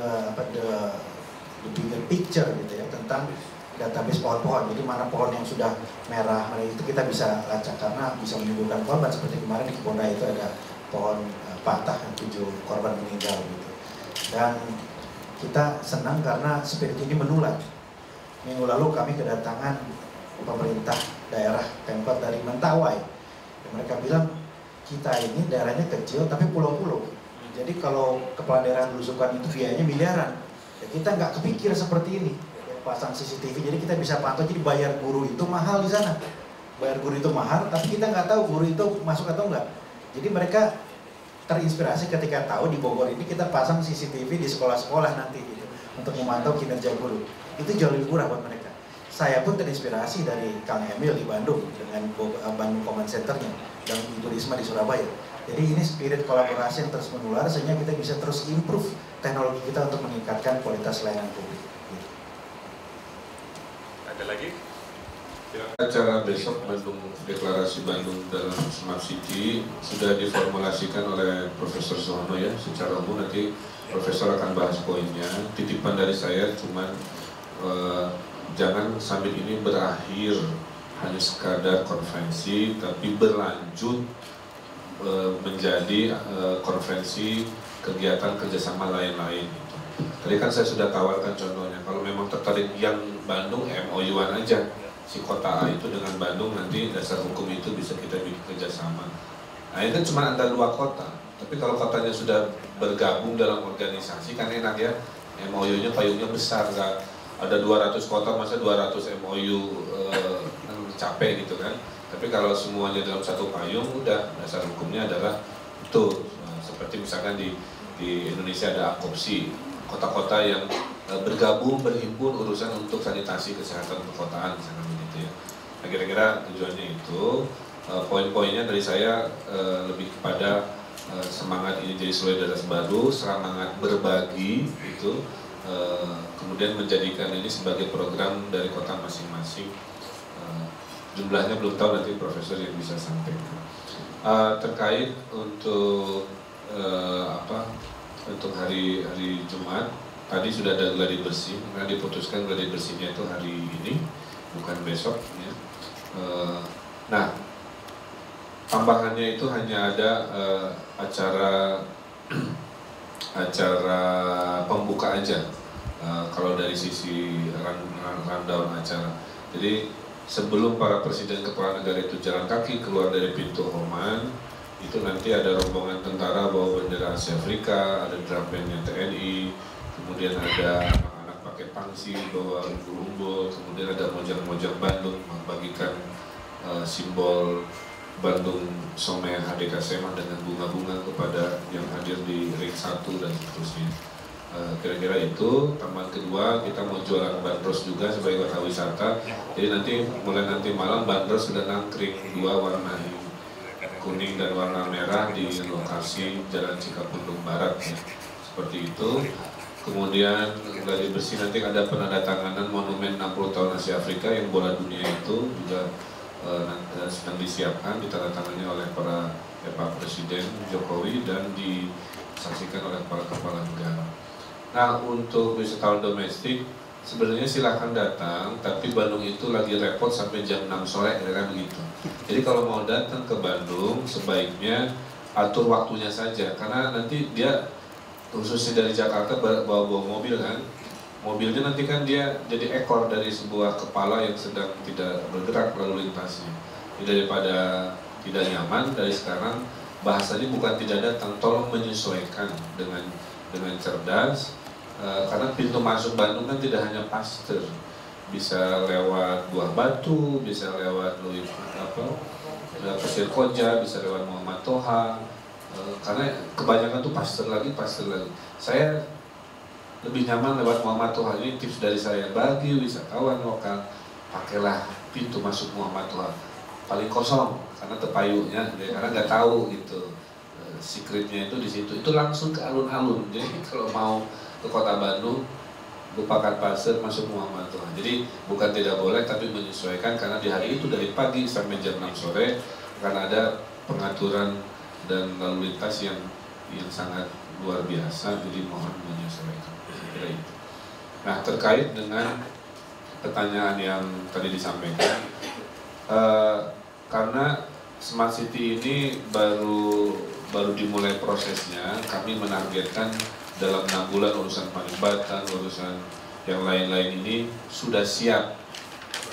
bigger picture gitu ya tentang database pohon-pohon. Jadi mana pohon yang sudah merah, mana itu kita bisa lacak karena bisa menimbulkan korban. Seperti kemarin di Kebun Raya itu ada pohon patah yang 7 korban meninggal gitu. Dan kita senang karena spirit ini menular. Minggu lalu kami kedatangan pemerintah daerah Pemkot dari Mentawai. Dan mereka bilang kita ini daerahnya kecil tapi pulau-pulau. Jadi kalau kepala daerah belusukan itu biayanya miliaran. Ya, kita nggak kepikir seperti ini, ya, pasang CCTV, jadi kita bisa pantau. Jadi bayar guru itu mahal di sana, bayar guru itu mahal, tapi kita nggak tahu guru itu masuk atau enggak. Jadi mereka terinspirasi ketika tahu di Bogor ini kita pasang CCTV di sekolah-sekolah nanti gitu, untuk memantau kinerja guru. Itu jauh lebih murah buat mereka. Saya pun terinspirasi dari Kang Emil di Bandung dengan Bandung Command Center-nya dan Ibu Risma di Surabaya. Jadi ini spirit kolaborasi yang terus menular sehingga kita bisa terus improve teknologi kita untuk meningkatkan kualitas layanan publik. Ada lagi? Acara besok Bandung, deklarasi Bandung dalam Smart City sudah diformulasikan oleh Profesor Sohono ya. Secara umum nanti Profesor akan bahas poinnya. Titipan dari saya cuman jangan sambil ini berakhir hanya sekadar konferensi, tapi berlanjut menjadi konferensi kegiatan kerjasama lain-lain. Gitu. Tadi kan saya sudah tawarkan contohnya, kalau memang tertarik yang Bandung, MOU-an aja. Si kota A itu dengan Bandung, nanti dasar hukum itu bisa kita bikin kerjasama. Nah ini kan cuma antara 2 kota, tapi kalau kotanya sudah bergabung dalam organisasi kan enak ya, MOU-nya payungnya besar kan. Ada 200 kota, masa 200 MOU capek gitu kan. Tapi kalau semuanya dalam satu payung, udah dasar hukumnya adalah itu. Seperti misalkan di Indonesia ada AKOPSI, kota-kota yang bergabung, berhimpun urusan untuk sanitasi kesehatan perkotaan, misalkan begitu ya. Nah kira-kira tujuannya itu, poin-poinnya dari saya lebih kepada semangat ini jadi solidaritas baru, semangat berbagi itu, kemudian menjadikan ini sebagai program dari kota masing-masing. Jumlahnya belum tahu, nanti profesor yang bisa sampaikan. Terkait untuk untuk hari Jumat, tadi sudah ada gladi bersih, karena diputuskan gladi bersihnya itu hari ini, bukan besok. Ya. Nah, tambahannya itu hanya ada acara pembuka aja, kalau dari sisi rundown acara. Jadi sebelum para presiden kepala negara itu jalan kaki keluar dari pintu Oman, itu nanti ada rombongan tentara bawa bendera Asia Afrika, ada drum bandnya TNI, kemudian ada anak-anak pakai pangsi bawa umbul-umbul, kemudian ada mojang-mojang Bandung membagikan simbol Bandung Some HDK Sema dengan bunga-bunga kepada yang hadir di ring 1 dan seterusnya. Kira-kira itu. Taman kedua kita mau jualan bandros juga sebagai kota wisata, jadi mulai nanti malam bandros sudah nangkring 2 warna kuning dan warna merah di lokasi Jalan Cikapundung Barat ya. Seperti itu. Kemudian gladi bersih nanti ada penandatanganan monumen 60 tahun Asia Afrika yang bola dunia itu juga sedang disiapkan, ditandatangani oleh Pak Presiden Jokowi dan disaksikan oleh para kepala negara. Nah, untuk wisatawan domestik sebenarnya silahkan datang, tapi Bandung itu lagi repot sampai jam 6 sore, kira-kira begitu. Jadi kalau mau datang ke Bandung, sebaiknya atur waktunya saja, karena nanti dia khususnya dari Jakarta bawa mobil kan, mobilnya nanti kan dia jadi ekor dari sebuah kepala yang sedang tidak bergerak lalu lintasnya. Daripada tidak nyaman, dari sekarang bahasanya bukan tidak datang, tolong menyesuaikan dengan cerdas. Karena pintu masuk Bandung kan tidak hanya Pasteur, bisa lewat Buah Batu, bisa lewat Pasir Koja, bisa lewat Muhammad Toha. Karena kebanyakan tuh Pasteur lagi. Saya lebih nyaman lewat Muhammad Toha. Ini tips dari saya bagi wisatawan lokal, pakailah pintu masuk Muhammad Toha paling kosong, karena tepayunya, karena nggak tahu gitu. Secretnya itu di situ. Itu langsung ke alun-alun. Jadi kalau mau ke kota Bandung, lupakan Pasteur, masuk Muhammad Toha. Jadi bukan tidak boleh, tapi menyesuaikan, karena di hari itu dari pagi sampai jam 6 sore akan ada pengaturan dan lalu lintas yang sangat luar biasa. Jadi mohon menyesuaikan. Kira itu. Nah, terkait dengan pertanyaan yang tadi disampaikan, karena Smart City ini baru dimulai prosesnya, kami menargetkan dalam 6 bulan urusan Panibatan, urusan yang lain-lain ini sudah siap.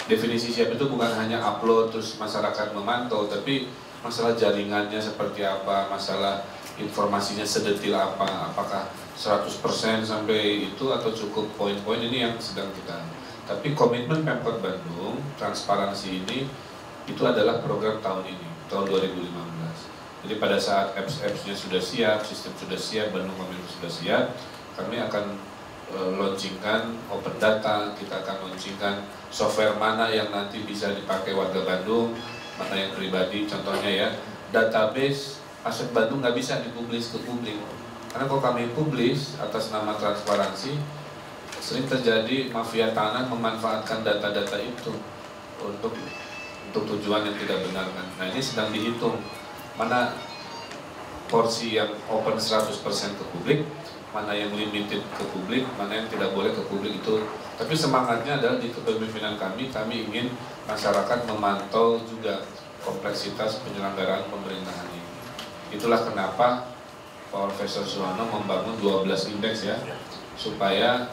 Definisi siap itu bukan hanya upload terus masyarakat memantau, tapi masalah jaringannya seperti apa, masalah informasinya sedetil apa, apakah 100% sampai itu atau cukup poin-poin, ini yang sedang kita. Tapi komitmen Pemkot Bandung, transparansi ini, itu adalah program tahun ini, tahun 2015. Jadi pada saat apps-nya sudah siap, sistem sudah siap, Bandung Kominfo sudah siap, kami akan launchingkan open data, kita akan launchingkan software mana yang nanti bisa dipakai warga Bandung, mana yang pribadi. Contohnya ya, database aset Bandung nggak bisa dipublis ke publik, karena kalau kami publis atas nama transparansi, sering terjadi mafia tanah memanfaatkan data-data itu untuk tujuan yang tidak benar kan. Nah ini sedang dihitung, mana porsi yang open 100% ke publik, mana yang limited ke publik, mana yang tidak boleh ke publik itu. Tapi semangatnya adalah di kepemimpinan kami ingin masyarakat memantau juga kompleksitas penyelenggaraan pemerintahan ini. Itulah kenapa Profesor Suhono membangun 12 indeks ya, supaya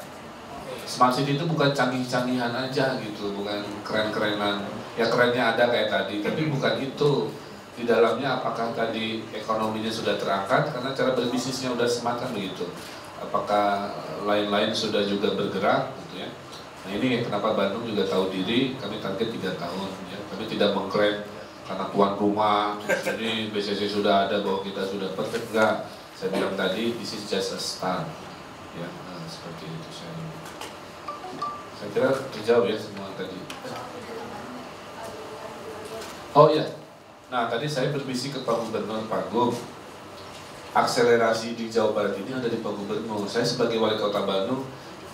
smart city itu bukan canggih-canggihan aja gitu, bukan keren-kerenan. Ya kerennya ada kayak tadi, tapi bukan itu. Di dalamnya apakah tadi ekonominya sudah terangkat karena cara berbisnisnya udah smart kan begitu. Apakah lain-lain sudah juga bergerak gitu ya. Nah ini kenapa Bandung juga tahu diri, kami target 3 tahun ya. Kami tidak mengklaim karena tuan rumah, jadi BCC sudah ada bahwa kita sudah perfect, enggak. Saya bilang tadi, this is just a start ya, seperti itu saya kira terjawab ya semua tadi. Oh ya, nah tadi saya berbisik ke Pak Gubernur, Pak Gub, akselerasi di Jawa Barat ini ada di Pak Gubernur. Saya sebagai Wali Kota Bandung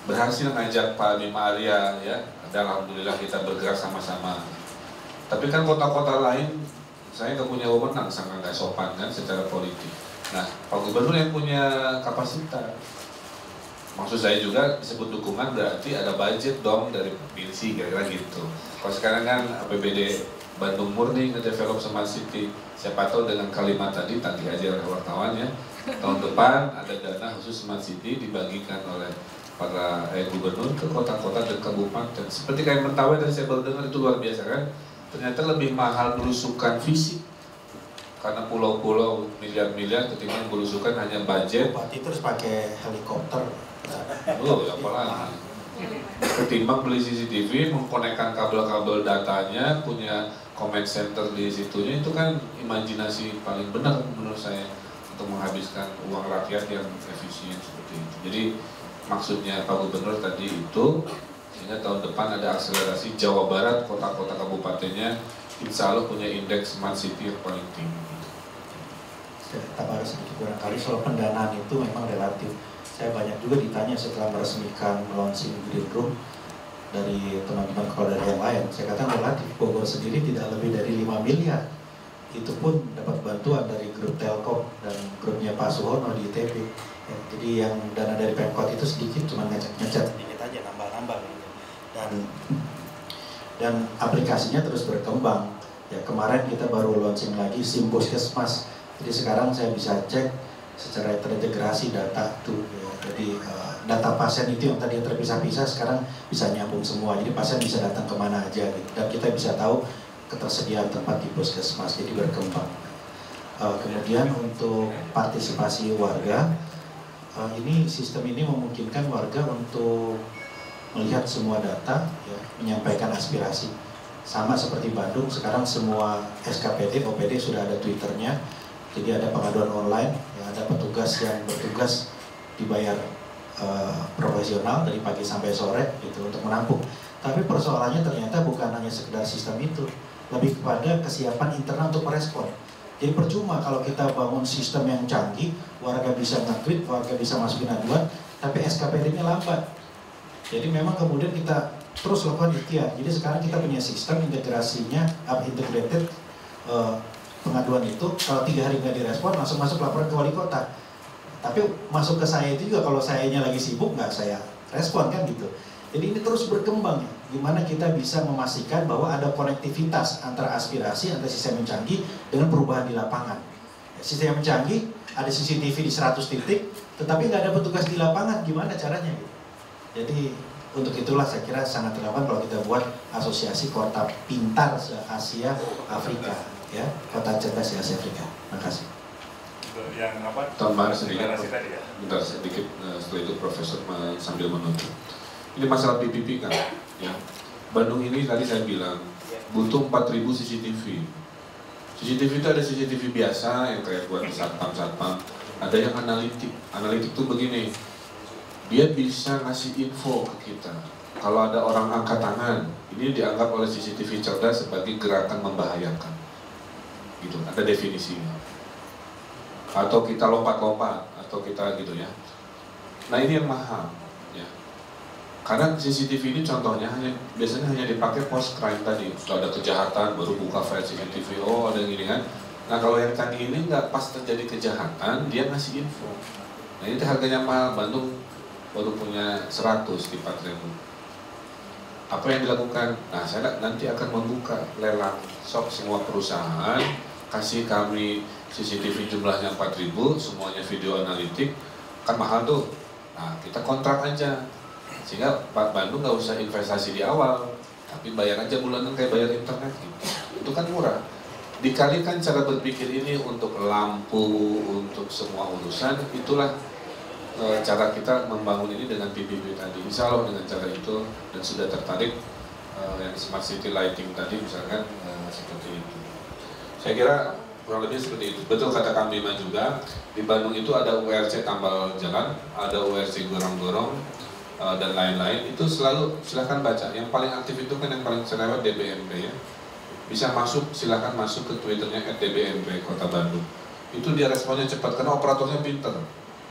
berhasil ngajak Pak Bima Arya ya, dan alhamdulillah kita bergerak sama-sama. Tapi kan kota-kota lain saya nggak punya wewenang, sangat nggak sopan kan secara politik. Nah, Pak Gubernur yang punya kapasitas. Maksud saya juga disebut dukungan berarti ada budget dong dari provinsi kira-kira gitu. Kalau sekarang kan APBD Bandung murni ngedevelop smart city. Siapa tahu dengan kalimat tadi tagih aja oleh wartawan ya. Tahun depan ada dana khusus smart city dibagikan oleh para gubernur ke kota-kota dan kabupaten. Seperti kayak Mentawai tadi saya baru dengar itu luar biasa kan. Ternyata lebih mahal belusukan fisik. Karena pulau-pulau miliar-miliar ketimbang belusukan hanya budget. Bupati terus pakai helikopter. Oh, apalagi. Ketimbang beli CCTV, mengkonekkan kabel-kabel datanya, punya comment center di situnya, itu kan imajinasi paling benar menurut saya untuk menghabiskan uang rakyat yang efisien seperti itu. Jadi maksudnya Pak Gubernur tadi itu, sehingga tahun depan ada akselerasi Jawa Barat, kota-kota kabupatennya, insya Allah punya indeks smart city yang paling tinggi. Saya tambah sedikit barangkali soal pendanaan itu memang relatif. Saya banyak juga ditanya setelah meresmikan launching Green Room dari teman-teman kepala daerah yang lain. Saya katakan relatif, Bogor sendiri tidak lebih dari 5 miliar. Itu pun dapat bantuan dari grup Telkom dan grupnya Pak Suhono di ITB. Ya, jadi yang dana dari Pemkot itu sedikit, cuma ngecek-ngecek sedikit aja, nambah-nambah. Dan aplikasinya terus berkembang. Ya, kemarin kita baru launching lagi SIM Puskesmas. Jadi sekarang saya bisa cek secara terintegrasi data itu. Ya. Jadi data pasien itu yang tadi terpisah-pisah sekarang bisa nyambung semua. Jadi pasien bisa datang kemana aja gitu. Dan kita bisa tahu ketersediaan tempat di puskesmas. Jadi berkembang. Kemudian untuk partisipasi warga, ini sistem ini memungkinkan warga untuk melihat semua data, ya, menyampaikan aspirasi. Sama seperti Bandung, sekarang semua SKPD, OPD sudah ada Twitternya. Jadi ada pengaduan online, ya, ada petugas yang bertugas dibayar profesional dari pagi sampai sore gitu untuk menampung. Tapi persoalannya ternyata bukan hanya sekedar sistem itu, lebih kepada kesiapan internal untuk merespon. Jadi percuma kalau kita bangun sistem yang canggih, warga bisa nge-tweet, warga bisa masukin aduan, tapi SKPD-nya lambat. Jadi memang kemudian kita terus lakukan ikhtiar. Jadi sekarang kita punya sistem integrasinya, integrated pengaduan itu, kalau 3 hari nggak direspon, langsung masuk laporan ke wali kota. Tapi masuk ke saya itu juga kalau sayanya lagi sibuk, nggak saya respon kan gitu. Jadi ini terus berkembang, gimana kita bisa memastikan bahwa ada konektivitas antara aspirasi, antara sistem yang canggih dengan perubahan di lapangan. Sistem yang canggih, ada CCTV di 100 titik, tetapi nggak ada petugas di lapangan, gimana caranya gitu. Jadi untuk itulah saya kira sangat relevan kalau kita buat asosiasi kota pintar se-Asia Afrika, ya, kota cerdas se-Asia Afrika. Terima kasih. Yang apa? Tambahan sedikit, tadi ya. bentar sedikit, setelah itu Profesor sambil menutup. Ini masalah PPP kan, ya. Bandung ini tadi saya bilang butuh 4.000 CCTV. CCTV itu ada CCTV biasa yang kayak buat satpam, ada yang analitik. Analitik itu begini. Dia bisa ngasih info ke kita. Kalau ada orang angkat tangan, ini dianggap oleh CCTV cerdas sebagai gerakan membahayakan. Gitu, ada definisinya. Atau kita lompat-lompat, atau kita gitu ya. Nah ini yang mahal, ya. Karena CCTV ini contohnya biasanya hanya dipakai post crime tadi. Sudah ada kejahatan, baru buka file CCTV, oh ada gini kan. Nah kalau yang canggih ini nggak pas terjadi kejahatan, dia ngasih info. Nah ini harganya mahal, Bandung baru punya 100 di 4.000. Apa yang dilakukan? Nah saya nanti akan membuka lelang, sok semua perusahaan kasih kami CCTV jumlahnya 4.000, semuanya video analitik, kan mahal tuh. Nah, kita kontrak aja, sehingga Bandung nggak usah investasi di awal, tapi bayar aja bulanan kayak bayar internet gitu. Itu kan murah. Dikalikan cara berpikir ini untuk lampu, untuk semua urusan, itulah cara kita membangun ini dengan PPP tadi. Insya Allah dengan cara itu, dan sudah tertarik yang smart city lighting tadi misalkan seperti itu. Saya kira kurang lebih seperti itu. Betul kata Kang Bima juga, di Bandung itu ada URC tambal jalan, ada URC gorong-gorong, dan lain-lain. Itu selalu silahkan baca. Yang paling aktif itu kan yang paling cerewet DBMP ya. Bisa masuk, silahkan masuk ke Twitternya @DBMP Kota Bandung. Itu dia responnya cepat karena operatornya pinter.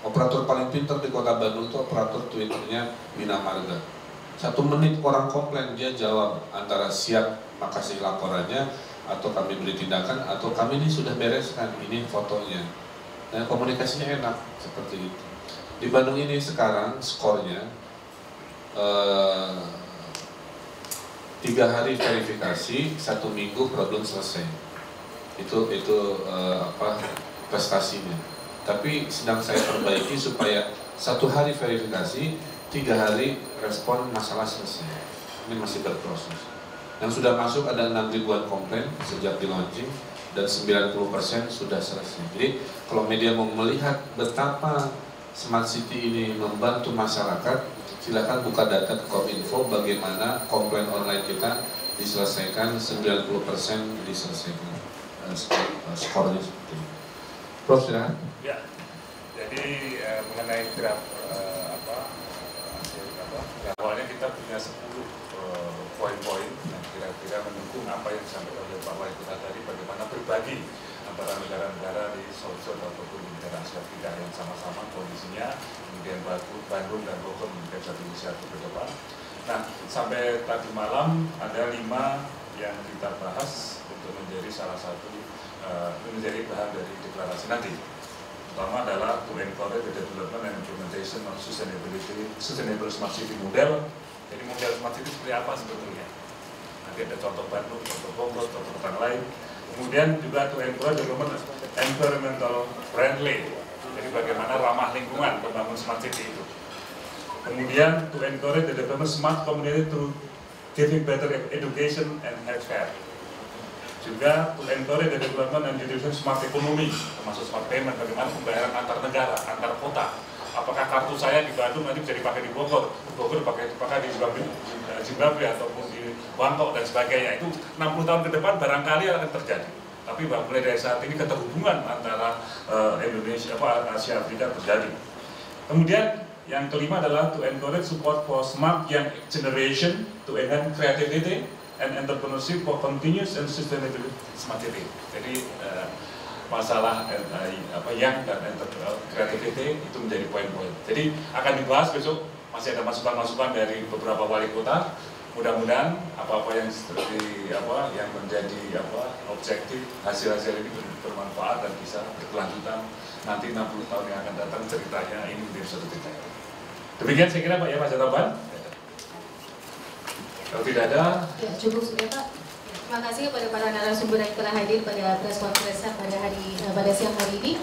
Operator paling pinter di Kota Bandung itu operator Twitternya Bina Marga. 1 menit orang komplain dia jawab antara siap makasih laporannya, atau kami beri tindakan, atau kami ini sudah bereskan, ini fotonya. Dan komunikasinya enak seperti itu. Di Bandung ini sekarang skornya 3 hari verifikasi, 1 minggu problem selesai. Itu prestasinya. Tapi sedang saya perbaiki supaya 1 hari verifikasi, 3 hari respon masalah selesai. Ini masih berproses. Yang sudah masuk ada 6 ribuan komplain sejak di launching, dan 90% sudah selesai. Jadi kalau media mau melihat betapa Smart City ini membantu masyarakat, silakan buka data ke Kominfo bagaimana komplain online kita diselesaikan, 90% diselesaikan. Skornya seperti itu. Prof, silakan. Ya, jadi mengenai draft awalnya kita punya 10 poin-poin yang kira-kira mendukung apa yang disampaikan oleh Pak Wali Kota tadi, bagaimana berbagi antara negara-negara di South ataupun di negara Asia Afrika yang sama-sama kondisinya, kemudian Bandung dan Bogor menjadi satu inisiatif ke depan. Nah, sampai tadi malam ada 5 yang kita bahas untuk menjadi salah satu menjadi bahan dari deklarasi nanti. Pertama adalah to encourage the development and implementation of sustainable smart city model. Jadi model smart city seperti apa sebetulnya? Nanti ada contoh Bandung, contoh Bogor, contoh kota lain. Kemudian juga to encourage development environmental friendly. Jadi bagaimana ramah lingkungan membangun smart city itu. Kemudian to encourage the development smart community through giving better education and healthcare. Juga to encourage the development and distribution smart economy, termasuk smart payment, bagaimana pembayaran antar negara, antar kota. Apakah kartu saya di Bandung nanti bisa dipakai di Bogor dipakai di Zimbabwe ataupun di Bangkok dan sebagainya. Itu 60 tahun ke depan barangkali akan terjadi. Tapi mulai dari saat ini keterhubungan antara Indonesia, Asia Afrika terjadi. Kemudian yang kelima adalah to encourage support for smart young generation to enhance creativity and entrepreneurship for continuous and sustainable smart city. Jadi masalah yang dan creativity itu menjadi poin-poin. Jadi akan dibahas besok, masih ada masukan-masukan dari beberapa wali kota. Mudah-mudahan apa-apa yang yang menjadi objektif hasil-hasil ini bermanfaat dan bisa berkelanjutan nanti 60 tahun yang akan datang ceritanya ini menjadi satu cerita. Demikian saya kira Pak ya, Pak Jataban. Kalau tidak ada, ya, cukup sudah Pak. Terima kasih kepada para narasumber yang telah hadir pada press conference pada siang hari ini.